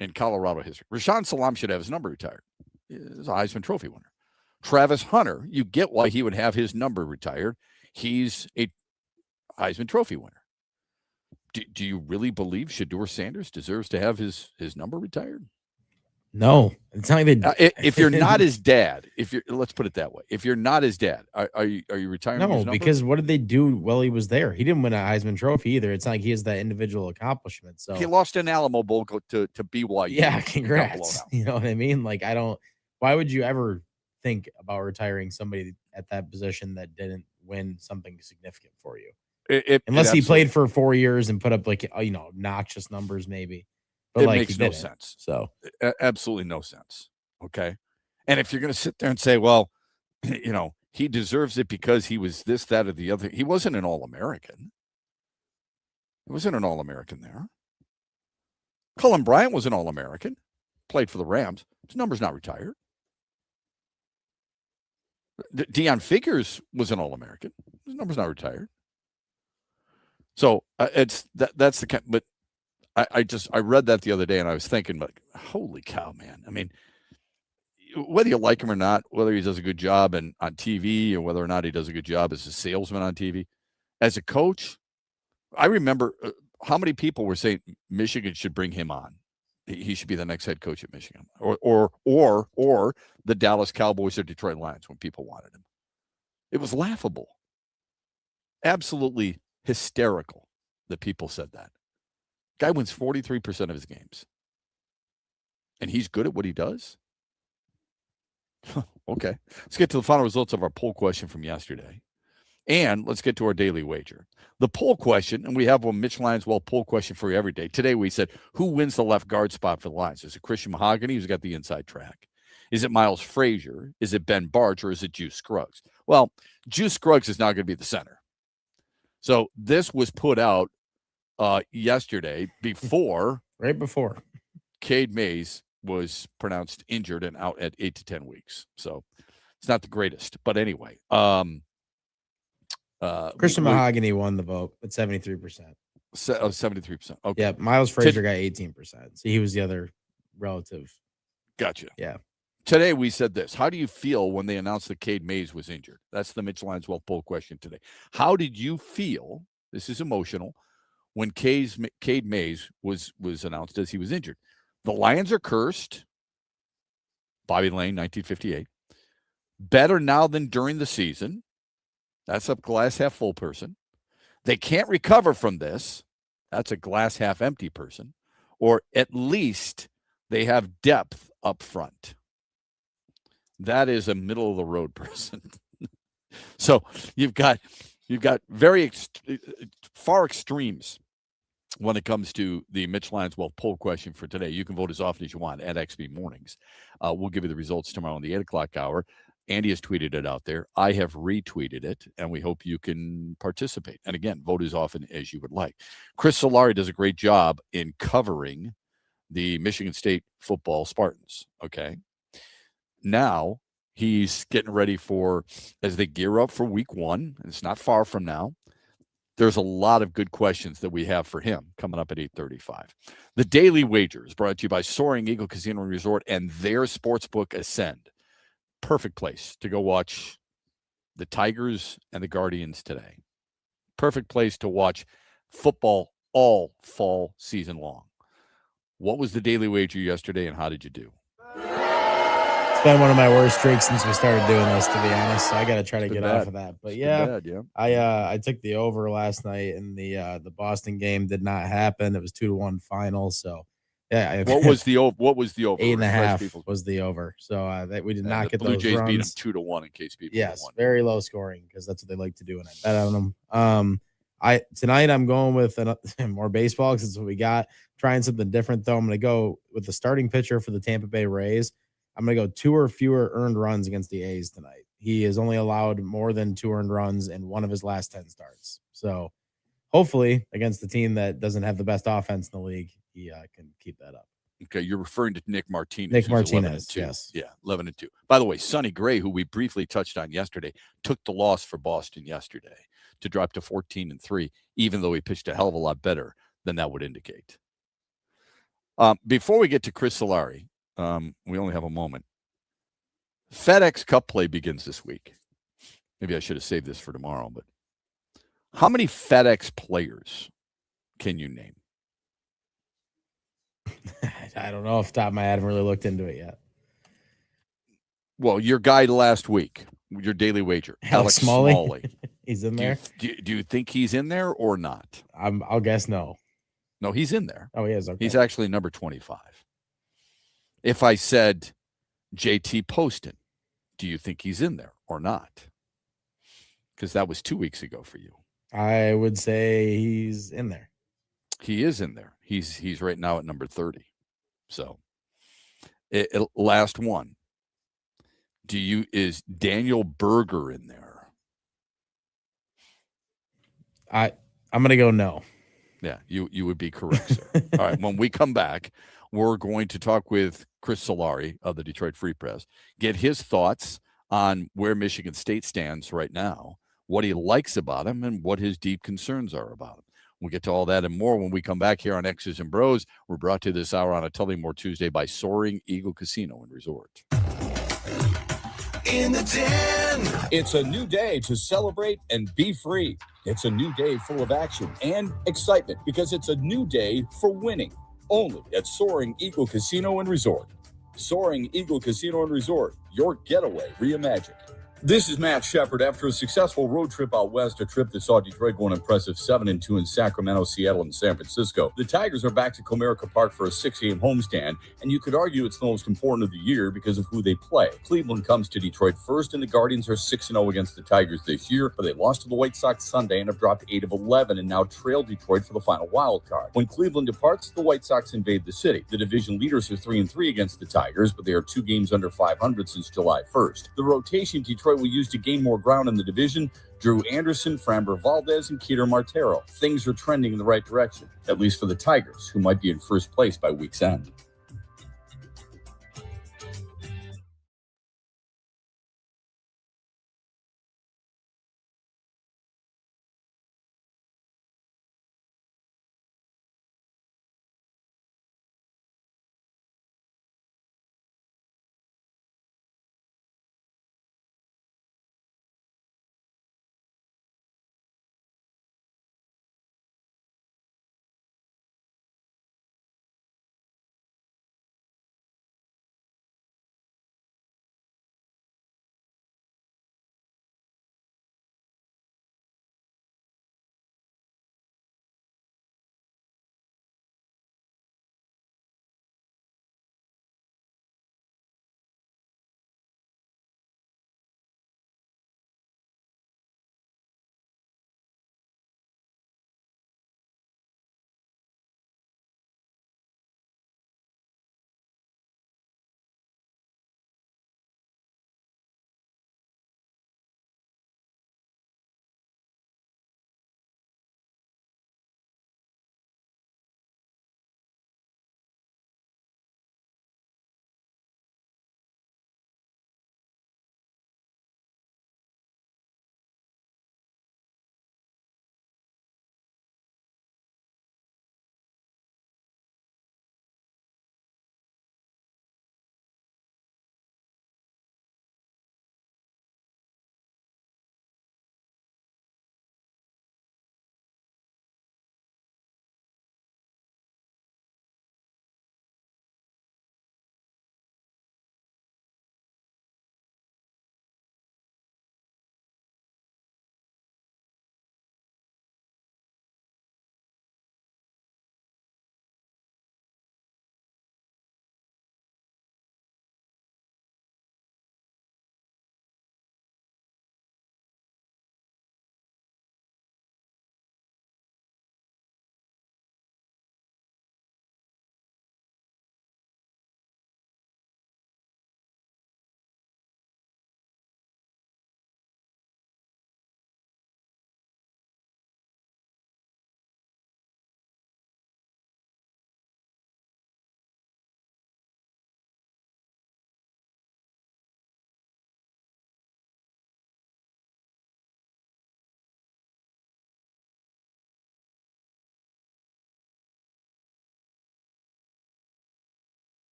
in Colorado history. Rashawn Salam should have his number retired. He's a Heisman Trophy winner. Travis Hunter, you get why he would have his number retired. He's a Heisman Trophy winner. Do you really believe Shedeur Sanders deserves to have his number retired? No, it's not like they. If you're not his dad, let's put it that way. If you're not his dad, are you retiring? his No, number? because what did they do while he was there? He didn't win a Heisman Trophy either. It's not like he has that individual accomplishment. So he lost an Alamo Bowl to BYU. yeah, congrats. You know what I mean? Like, why would you ever think about retiring somebody at that position that didn't win something significant for you? Unless he played for 4 years and put up obnoxious numbers, maybe. But it like, makes no sense. So absolutely no sense. Okay. And if you're going to sit there and say, well, he deserves it because he was this, that, or the other, he wasn't an All-American. He wasn't an All-American there. Cullen Bryant was an All-American, played for the Rams. His number's not retired. Deion Figures was an All-American. His number's not retired. So that's the kind. But I read that the other day and I was thinking, like, holy cow, man. I mean, whether you like him or not, whether he does a good job on TV or whether or not he does a good job as a salesman on TV, as a coach, I remember how many people were saying Michigan should bring him on. He should be the next head coach at Michigan, or the Dallas Cowboys or Detroit Lions when people wanted him. It was laughable, absolutely hysterical that people said that. Guy wins 43% of his games, and he's good at what he does. Okay, let's get to the final results of our poll question from yesterday. And let's get to our daily wager. The poll question, and we have one Mitch Lionswell poll question for you every day. Today we said, who wins the left guard spot for the Lions? Is it Christian Mahogany, who's got the inside track? Is it Miles Frazier? Is it Ben Barch? Or is it Juice Scruggs? Well, Juice Scruggs is not going to be the center. So this was put out yesterday right before Cade Mays was pronounced injured and out at 8 to 10 weeks. So it's not the greatest. But anyway, Christian Mahogany won the vote at 73%. 73%. Okay. Yeah, Miles Frazier got 18%. So he was the other relative. Gotcha. Yeah. Today we said this. How do you feel when they announced that Cade Mays was injured? That's the Mitch Lionswell poll question today. How did you feel? This is emotional. When Cade Mays was announced as he was injured. The Lions are cursed. Bobby Lane, 1958. Better now than during the season. That's a glass half full person. They can't recover from this. That's a glass half empty person. Or at least they have depth up front. That is a middle of the road person. So you've got very far extremes when it comes to the Mitch Lionswell poll question for today. You can vote as often as you want at XB Mornings. We'll give you the results tomorrow in the 8 o'clock hour. Andy has tweeted it out there. I have retweeted it, and we hope you can participate. And again, vote as often as you would like. Chris Solari does a great job in covering the Michigan State football Spartans, okay? Now he's getting ready for, as they gear up for week 1, and it's not far from now, there's a lot of good questions that we have for him coming up at 8:35. The Daily Wager is brought to you by Soaring Eagle Casino and Resort and their sportsbook Ascend. Perfect place to go watch the Tigers and the Guardians today. Perfect place to watch football all fall season long. What was the Daily Wager yesterday, and how did you do? It's been one of my worst streaks since we started doing this, to be honest. So I got to try to get off of that. But yeah, I took the over last night, and the Boston game did not happen. It was 2-1 final. So yeah, what was the over? 8.5 was the over. So that we did not get Blue those Jays runs. beat them 2-1 in case people. Yes, very low scoring because that's what they like to do, and I bet on them. Tonight I'm going with more baseball because it's what we got. Trying something different though. I'm going to go with the starting pitcher for the Tampa Bay Rays. I'm going to go 2 or fewer earned runs against the A's tonight. He has only allowed more than 2 earned runs in one of his last 10 starts. So hopefully against the team that doesn't have the best offense in the league, he can keep that up. Okay, you're referring to Nick Martinez. Nick Martinez, yes. Yeah, 11-2. By the way, Sonny Gray, who we briefly touched on yesterday, took the loss for Boston yesterday to drop to 14-3, even though he pitched a hell of a lot better than that would indicate. Before we get to Chris Solari, we only have a moment. FedEx Cup play begins this week. Maybe I should have saved this for tomorrow, but how many FedEx players can you name? I don't know off the top of my head. I haven't really looked into it yet. Well, your guy last week, your daily wager, Alex Smalley. He's in there. Do you think he's in there or not? I'll guess no. No, he's in there. Oh, he is. Okay. He's actually number 25. If I said JT Poston, do you think he's in there or not? Because that was 2 weeks ago for you. I would say he's in there. He is in there. He's right now at number 30. So, last one. Is Daniel Berger in there? I'm gonna go no. Yeah, you would be correct, sir. All right, when we come back, we're going to talk with Chris Solari of the Detroit Free Press, get his thoughts on where Michigan State stands right now, what he likes about him, and what his deep concerns are about him. We'll get to all that and more when we come back here on X's and Bros. We're brought to you this hour on a Tullymore Tuesday by Soaring Eagle Casino and Resort. In the den. It's a new day to celebrate and be free. It's a new day full of action and excitement because it's a new day for winning. Only at Soaring Eagle Casino and Resort. Soaring Eagle Casino and Resort, your getaway reimagined. This is Matt Shepard. After a successful road trip out west, a trip that saw Detroit go an impressive 7-2 in Sacramento, Seattle, and San Francisco, the Tigers are back to Comerica Park for a 6-game homestand, and you could argue it's the most important of the year because of who they play. Cleveland comes to Detroit first, and the Guardians are 6-0 against the Tigers this year, but they lost to the White Sox Sunday and have dropped 8 of 11 and now trail Detroit for the final wild card. When Cleveland departs, the White Sox invade the city. The division leaders are 3-3 against the Tigers, but they are 2 games under 500 since July 1st. The rotation Detroit will use to gain more ground in the division: Drew Anderson, Framber Valdez, and Keter Martero. Things are trending in the right direction, at least for the Tigers, who might be in first place by week's end.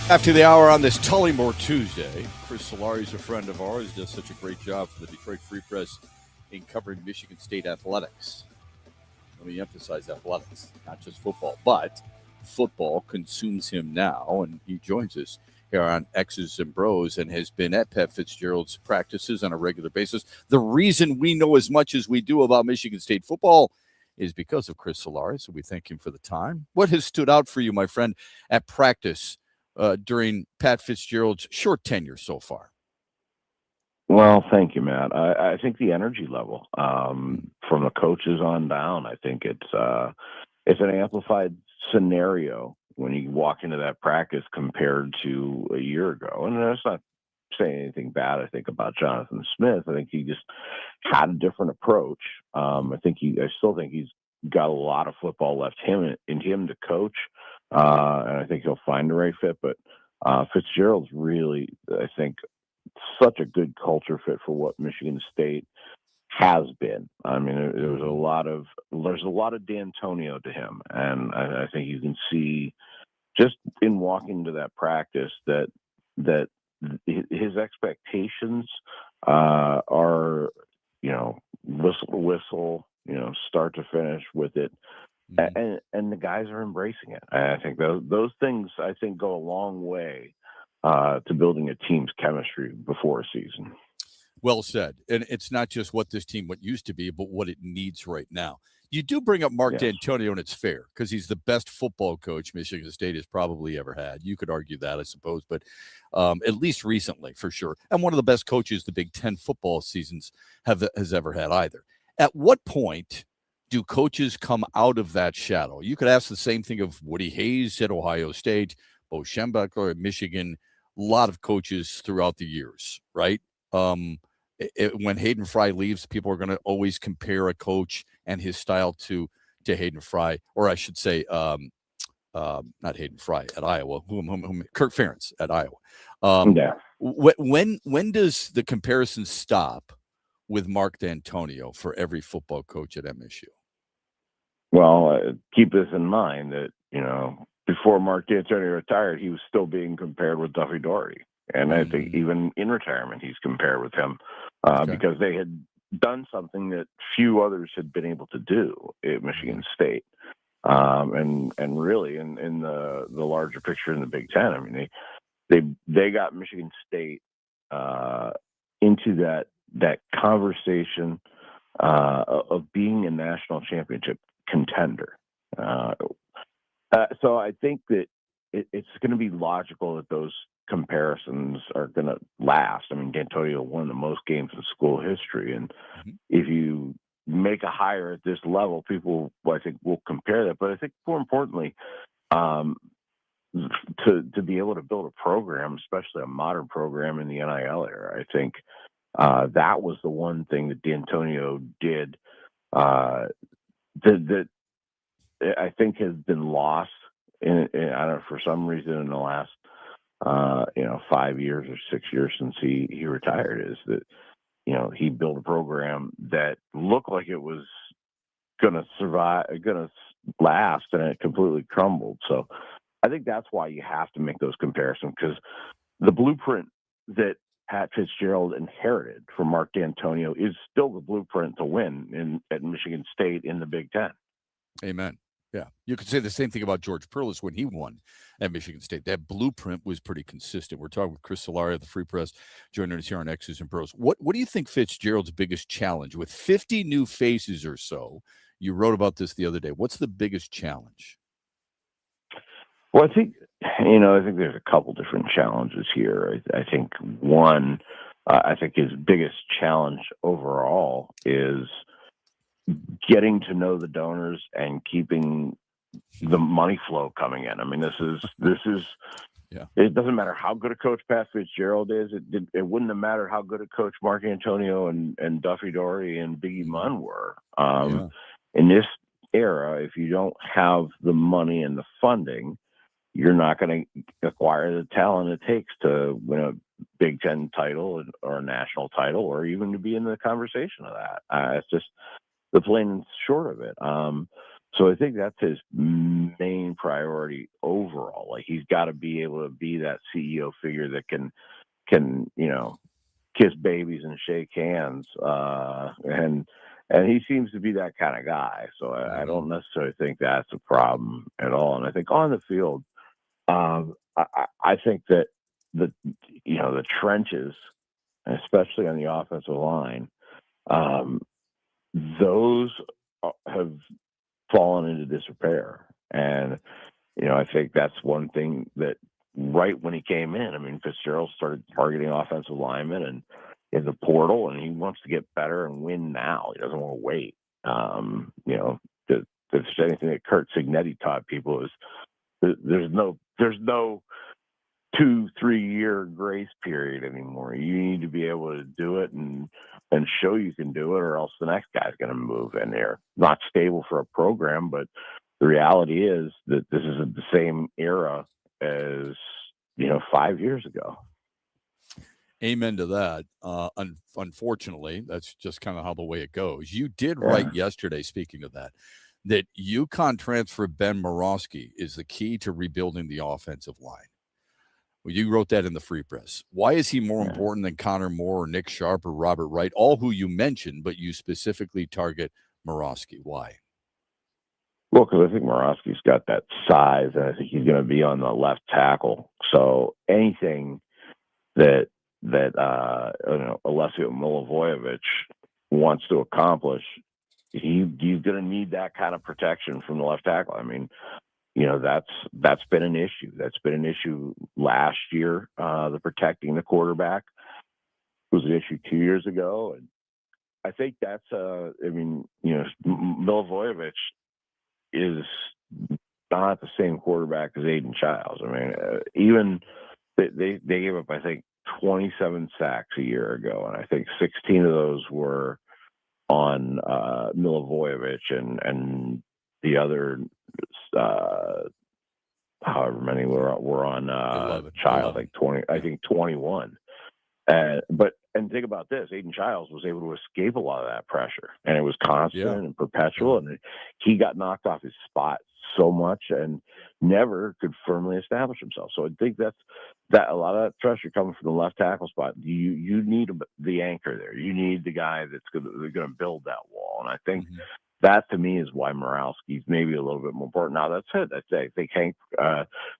After the hour on this Tullymore Tuesday, Chris Solari is a friend of ours, does such a great job for the Detroit Free Press in covering Michigan State athletics. Let me emphasize athletics, not just football, but football consumes him now, and he joins us here on X's and BrO's and has been at Pat Fitzgerald's practices on a regular basis. The reason we know as much as we do about Michigan State football is because of Chris Solari, so we thank him for the time. What has stood out for you, my friend, at practice during Pat Fitzgerald's short tenure so far? Well, thank you, Matt. I think the energy level from the coaches on down, I think it's an amplified scenario when you walk into that practice compared to a year ago. And that's not saying anything bad, I think, about Jonathan Smith. I think he just had a different approach. I still think he's got a lot of football left in him to coach. And I think he'll find the right fit. But Fitzgerald's really, I think, such a good culture fit for what Michigan State has been. I mean, there's a lot of D'Antonio to him, and I think you can see just in walking to that practice that his expectations are, whistle to whistle, start to finish with it. And the guys are embracing it. I think those things, I think, go a long way to building a team's chemistry before a season. Well said. And it's not just what this team used to be, but what it needs right now. You do bring up Mark D'Antonio, and it's fair because he's the best football coach Michigan State has probably ever had. You could argue that, I suppose, but at least recently, for sure. And one of the best coaches the Big Ten football seasons has ever had either. At what point do coaches come out of that shadow? You could ask the same thing of Woody Hayes at Ohio State, Bo Schembechler at Michigan, a lot of coaches throughout the years, right? When Hayden Fry leaves, people are going to always compare a coach and his style to Hayden Fry, or I should say, not Hayden Fry at Iowa, Kirk Ferentz at Iowa. When does the comparison stop with Mark D'Antonio for every football coach at MSU? Well, keep this in mind that, before Mark D'Antonio retired, he was still being compared with Duffy Daugherty. And I think even in retirement, he's compared with him because they had done something that few others had been able to do at Michigan State. And really in the larger picture in the Big Ten, I mean, they got Michigan State into that conversation of being a national championship contender. So I think that it's going to be logical that those comparisons are going to last. I mean, D'Antonio won the most games in school history, and if you make a hire at this level, people, I think, will compare that. But I think more importantly, to be able to build a program, especially a modern program in the NIL era, I think that was the one thing that D'Antonio did that I think has been lost in I don't know, for some reason in the last 5 years or 6 years since he retired, is that he built a program that looked like it was gonna survive, gonna last, and it completely crumbled. So I think that's why you have to make those comparisons, because the blueprint that Pat Fitzgerald inherited from Mark D'Antonio is still the blueprint to win at Michigan State in the Big Ten. Amen. Yeah. You could say the same thing about George Perlis when he won at Michigan State. That blueprint was pretty consistent. We're talking with Chris Solari of the Free Press, joining us here on X's and BrO's. What do you think Fitzgerald's biggest challenge with 50 new faces or so? You wrote about this the other day. What's the biggest challenge? Well, I think there's a couple different challenges here. I think one, I think his biggest challenge overall is getting to know the donors and keeping the money flow coming in. I mean, this is it doesn't matter how good a coach Pat Fitzgerald is. It wouldn't have mattered how good a coach Mark D'Antonio and Duffy Daugherty and Biggie Munn were. In this era, if you don't have the money and the funding, you're not going to acquire the talent it takes to win a Big Ten title or a national title, or even to be in the conversation of that. It's just the plain and short of it. So I think that's his main priority overall. Like, he's got to be able to be that CEO figure that can kiss babies and shake hands. And he seems to be that kind of guy. So I don't necessarily think that's a problem at all. And I think on the field, I think that the trenches, especially on the offensive line, those have fallen into disrepair. And, I think that's one thing that right when he came in, I mean, Fitzgerald started targeting offensive linemen and in the portal, and he wants to get better and win now. He doesn't want to wait. If there's anything that Kurt Signetti taught people is there's no 2-3 year grace period anymore. You need to be able to do it and show you can do it, or else the next guy's going to move in there. Not stable for a program, but the reality is that this isn't the same era as 5 years ago. Amen to that. Unfortunately, that's just kind of how the way it goes. You did write yesterday, speaking of that UConn transfer Ben Morawski is the key to rebuilding the offensive line. Well, you wrote that in the Free Press. Why is he more important than Connor Moore or Nick Sharp or Robert Wright, all who you mentioned, but you specifically target Morawski? Why? Well, because I think Morawski's got that size, and I think he's going to be on the left tackle. So anything that Alessio Milivojevic wants to accomplish, he's going to need that kind of protection from the left tackle. I mean, that's been an issue. That's been an issue last year. The protecting the quarterback was an issue 2 years ago, and I think that's Milivojevic is not the same quarterback as Aiden Childs. I mean, even they gave up, I think, 27 sacks a year ago, and I think 16 of those were on Milivojevic, and the other however many were on 11. like 20, I think 21. And think about this: Aiden Childs was able to escape a lot of that pressure, and it was constant and perpetual. And he got knocked off his spot so much and never could firmly establish himself. So I think that a lot of that pressure coming from the left tackle spot. You need the anchor there. You need the guy that's going to build that wall. And I think that, to me, is why Morawski's maybe a little bit more important. Now, that's it. I think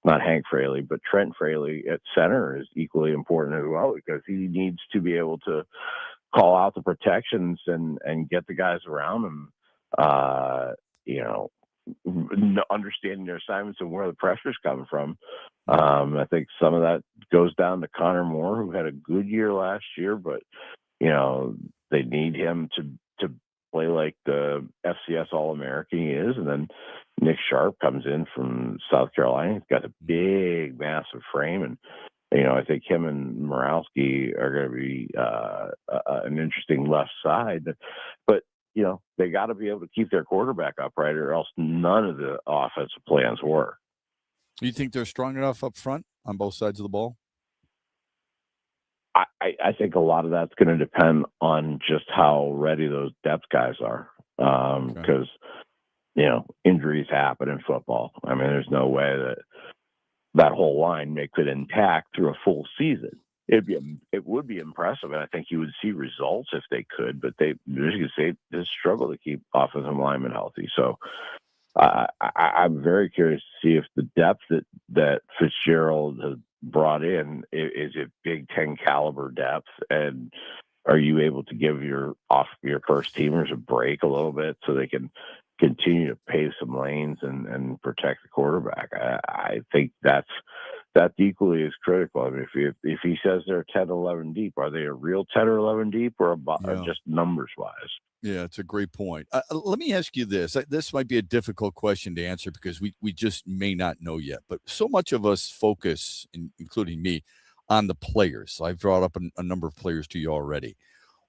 not Hank Fraley, but Trent Fraley at center is equally important as well, because he needs to be able to call out the protections and get the guys around him, understanding their assignments and where the pressure's coming from. I think some of that goes down to Connor Moore, who had a good year last year, but, they need him to play like the FCS All-American he is. And then Nick Sharp comes in from South Carolina. He's got a big, massive frame. And, I think him and Morawski are going to be an interesting left side. But, they got to be able to keep their quarterback upright, or else none of the offensive plans work. Do you think they're strong enough up front on both sides of the ball? I think a lot of that's going to depend on just how ready those depth guys are. Because, injuries happen in football. I mean, there's no way that whole line makes it intact through a full season. It would be impressive, and I think you would see results if they could, but they struggle to keep offensive linemen healthy. So I'm very curious to see if the depth that Fitzgerald has brought in is it Big Ten caliber depth, and are you able to give your first teamers a break a little bit so they can continue to pave some lanes and protect the quarterback? I think that's equally as critical. I mean, if he says they're 10, 11 deep, are they a real 10 or 11 deep, or just numbers wise? Yeah, it's a great point. Let me ask you this. This might be a difficult question to answer because we just may not know yet. But so much of us focus, including me, on the players. So I've brought up a number of players to you already.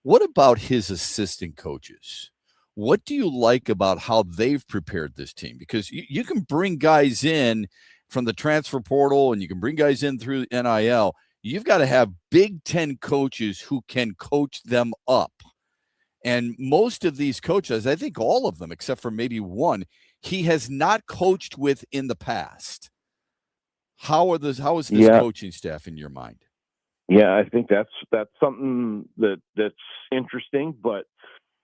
What about his assistant coaches? What do you like about how they've prepared this team? Because you can bring guys in from the transfer portal, and you can bring guys in through NIL. You've got to have Big Ten coaches who can coach them up. And most of these coaches, I think all of them, except for maybe one, he has not coached with in the past. How is this coaching staff in your mind? Yeah, I think that's something that's interesting, but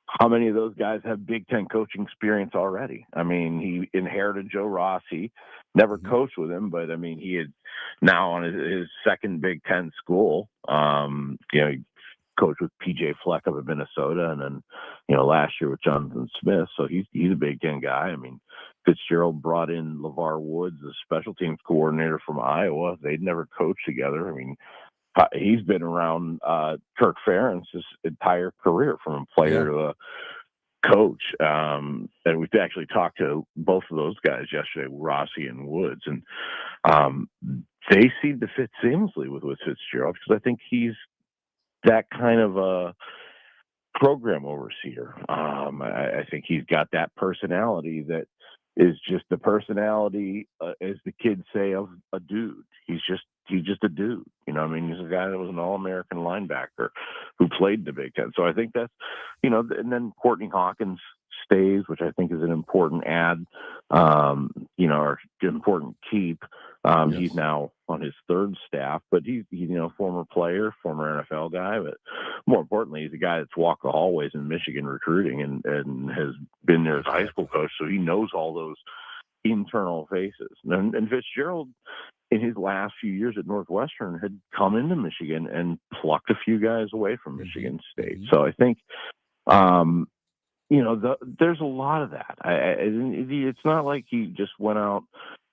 how many of those guys have Big Ten coaching experience already? I mean, he inherited Joe Rossi, never coached with him, but I mean, he had now on his second Big Ten school. He coached with PJ Fleck up at Minnesota, and then last year with Jonathan Smith. So he's a Big Ten guy. I mean, Fitzgerald brought in LeVar Woods, the special teams coordinator from Iowa. They'd never coached together. I mean, he's been around Kirk Ferentz his entire career, from a player to a coach. And we've actually talked to both of those guys yesterday, Rossi and Woods, and they seem to fit seamlessly with Fitzgerald, because I think he's that kind of a program overseer. I think he's got that personality that is just the personality, as the kids say, of a dude. He's just a dude. He's a guy that was an All-American linebacker who played in the Big Ten. So I think that's, and then Courtney Hawkins stays, which I think is an important add, or important keep. He's now on his third staff, but he's former player, former NFL guy, but more importantly, he's a guy that's walked the hallways in Michigan recruiting and has been there as a high school coach, so he knows all those internal faces. And Fitzgerald, in his last few years at Northwestern, had come into Michigan and plucked a few guys away from Michigan State. So I think, there's a lot of that. It's not like he just went out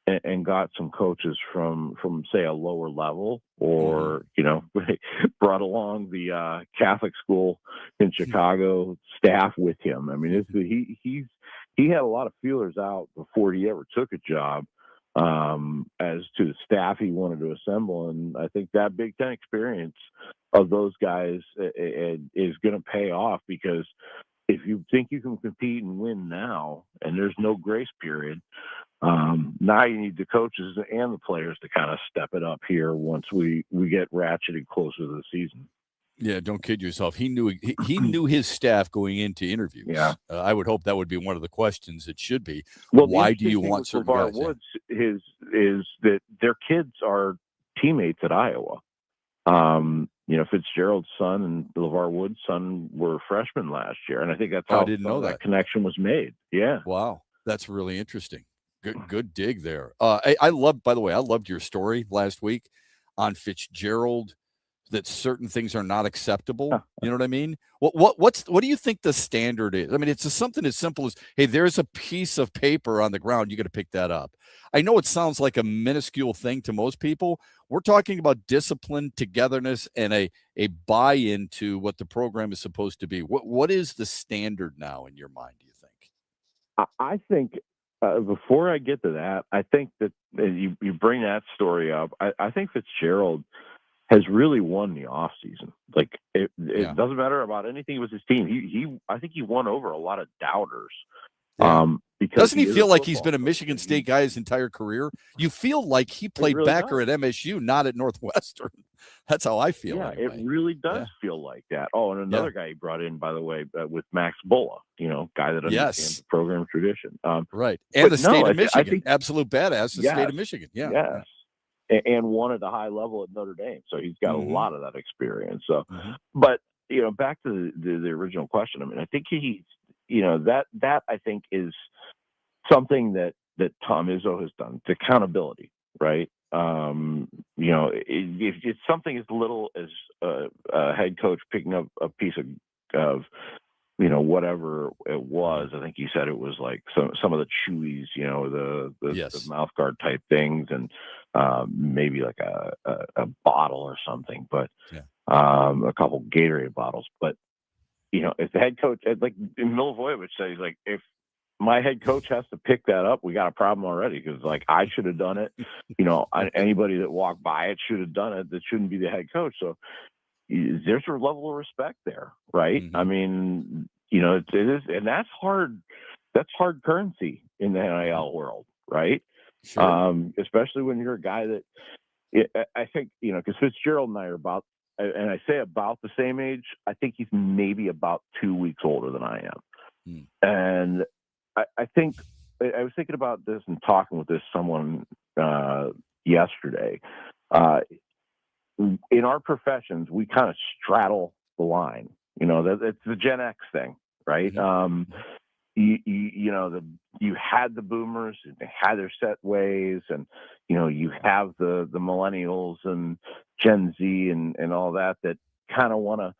and got some coaches from say a lower level, or brought along the Catholic school in Chicago staff with him. I mean, he had a lot of feelers out before he ever took a job, as to the staff he wanted to assemble, and I think that Big Ten experience of those guys is going to pay off, because if you think you can compete and win now, and there's no grace period, now you need the coaches and the players to kind of step it up here once we get ratcheted closer to the season. Yeah, don't kid yourself. He knew his staff going into interviews. Yeah, I would hope that would be one of the questions. It should be. Well, why do you want certain guys? Woods is that their kids are teammates at Iowa. Fitzgerald's son and LeVar Woods' son were freshmen last year, and I think that's how I didn't know that connection was made. Yeah. Wow, that's really interesting. Good dig there. I loved your story last week on Fitzgerald, that certain things are not acceptable. You know what I mean? What do you think the standard is? I mean, it's something as simple as, hey, there's a piece of paper on the ground, you got to pick that up. I know it sounds like a minuscule thing to most people. We're talking about discipline, togetherness, and a buy-in to what the program is supposed to be. What is the standard now in your mind, do you think? I think before I get to that, I think that you bring that story up. I think Fitzgerald has really won the off season. Like it doesn't matter about anything with his team. I think he won over a lot of doubters. Because doesn't he feel like he's been a Michigan State guy his entire career? You feel like he played really backer at MSU, not at Northwestern. That's how I feel. Yeah, anyway. It really does feel like that. Oh, and another guy he brought in, by the way, with Max Bulla, guy that understands the program tradition. Right. And the state of Michigan. I think, absolute badass, the state of Michigan. Yeah. Yes. And won at a high level at Notre Dame. So he's got a lot of that experience. So, but, back to the original question. I mean, I think he's, that I think is something that Tom Izzo has done. It's accountability, right? If it's something as little as a head coach picking up a piece of whatever it was. I think he said it was like some of the chewies, the mouth guard type things, and maybe like a bottle or something, but a couple Gatorade bottles. But if the head coach, like Milivojevic says, like, if my head coach has to pick that up, we got a problem already, because like I should have done it. Anybody that walked by it should have done it. That shouldn't be the head coach. So there's a level of respect there, right? I mean, it is, and that's hard. That's hard currency in the NIL world, right? Sure. Especially when you're a guy that I think, because Fitzgerald and I are about, and I say about the same age. I think he's maybe about 2 weeks older than I am. And I think I was thinking about this and talking with someone yesterday. In our professions, we kind of straddle the line. It's the Gen X thing, right? You had the boomers, and they had their set ways, and you have the millennials and Gen Z and all that kind of want to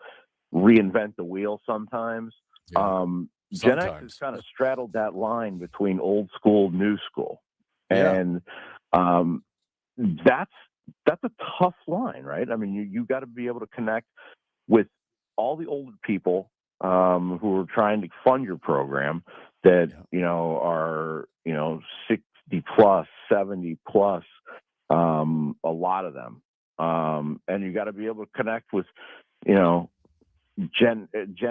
reinvent the wheel sometimes. Gen X has kind of straddled that line between old school, new school, and that's a tough line, right? I mean, you got to be able to connect with all the older people who are trying to fund your program that are 60 plus, 70 plus, a lot of them, and you got to be able to connect with Gen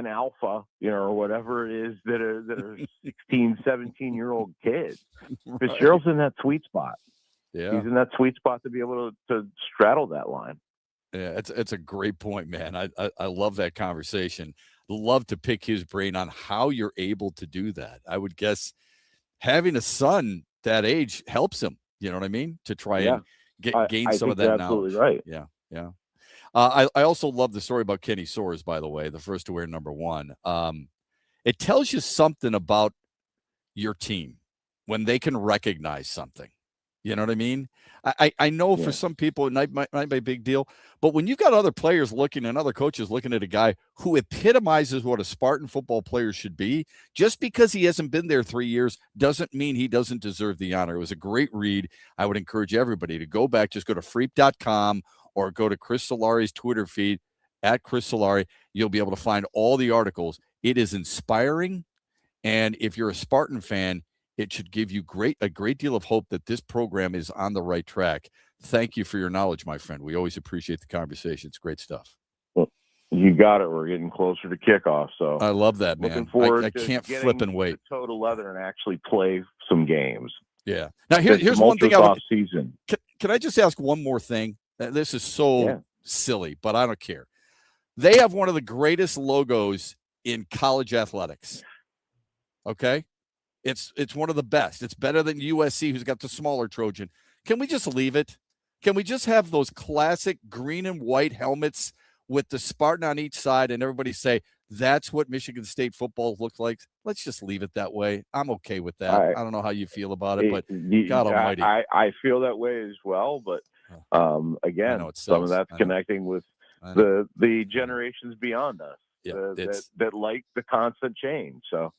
Alpha, or whatever it is that are 16, 17-year-old kids. Right. Fitzgerald's in that sweet spot. Yeah, he's in that sweet spot to be able to straddle that line. Yeah, it's a great point, man. I love that conversation. Love to pick his brain on how you're able to do that. I would guess having a son that age helps him. You know what I mean? To try and gain some of that knowledge. Absolutely right. Yeah. I also love the story about Kenny Soares, by the way, the first to wear number 1. It tells you something about your team when they can recognize something. You know what I mean? I know for some people it might be a big deal, but when you've got other players looking and other coaches looking at a guy who epitomizes what a Spartan football player should be, just because he hasn't been there 3 years doesn't mean he doesn't deserve the honor. It was a great read. I would encourage everybody to go back, just go to freep.com or go to Chris Solari's Twitter feed at Chris Solari. You'll be able to find all the articles. It is inspiring, and if you're a Spartan fan, it should give you a great deal of hope that this program is on the right track. Thank you for your knowledge, my friend. We always appreciate the conversation. It's great stuff. Well, you got it. We're getting closer to kickoff, so I love that, man. Looking forward I to can't flip and wait. toe to leather and actually play some games. Yeah. Now here's one thing season. Can I just ask one more thing? This is so silly, but I don't care. They have one of the greatest logos in college athletics. Okay? It's one of the best. It's better than USC, who's got the smaller Trojan. Can we just leave it? Can we just have those classic green and white helmets with the Spartan on each side and everybody say, that's what Michigan State football looks like? Let's just leave it that way. I'm okay with that. I don't know how you feel about it, but God almighty. I feel that way as well, but again, some of that's connecting with the generations beyond us that like the constant change. So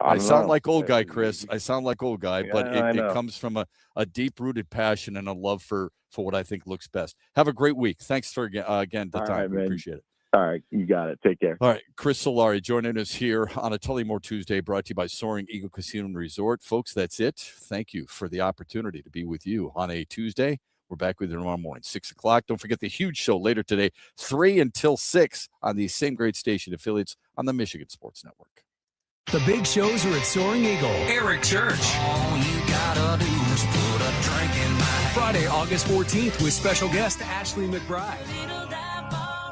I sound like old guy, Chris. I sound like old guy, but it comes from a deep-rooted passion and a love for what I think looks best. Have a great week. Thanks for again the time. Right, we appreciate it. All right, you got it. Take care. All right, Chris Solari joining us here on a Tullymore Tuesday, brought to you by Soaring Eagle Casino and Resort. Folks, that's it. Thank you for the opportunity to be with you on a Tuesday. We're back with you tomorrow morning, 6 o'clock. Don't forget the huge show later today, 3 until 6 on these same great station affiliates on the Michigan Sports Network. The big shows are at Soaring Eagle. Eric Church. All you gotta do is put a drink in my hand. Friday, August 14th with special guest Ashley McBride.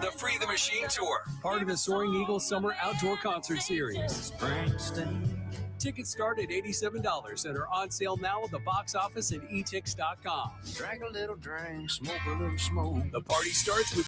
The Free the Machine Tour, part of the Soaring Eagle Summer Outdoor Concert Series. Tickets start at $87 and are on sale now at the box office and etix.com. Drink a little drink, smoke a little smoke. The party starts with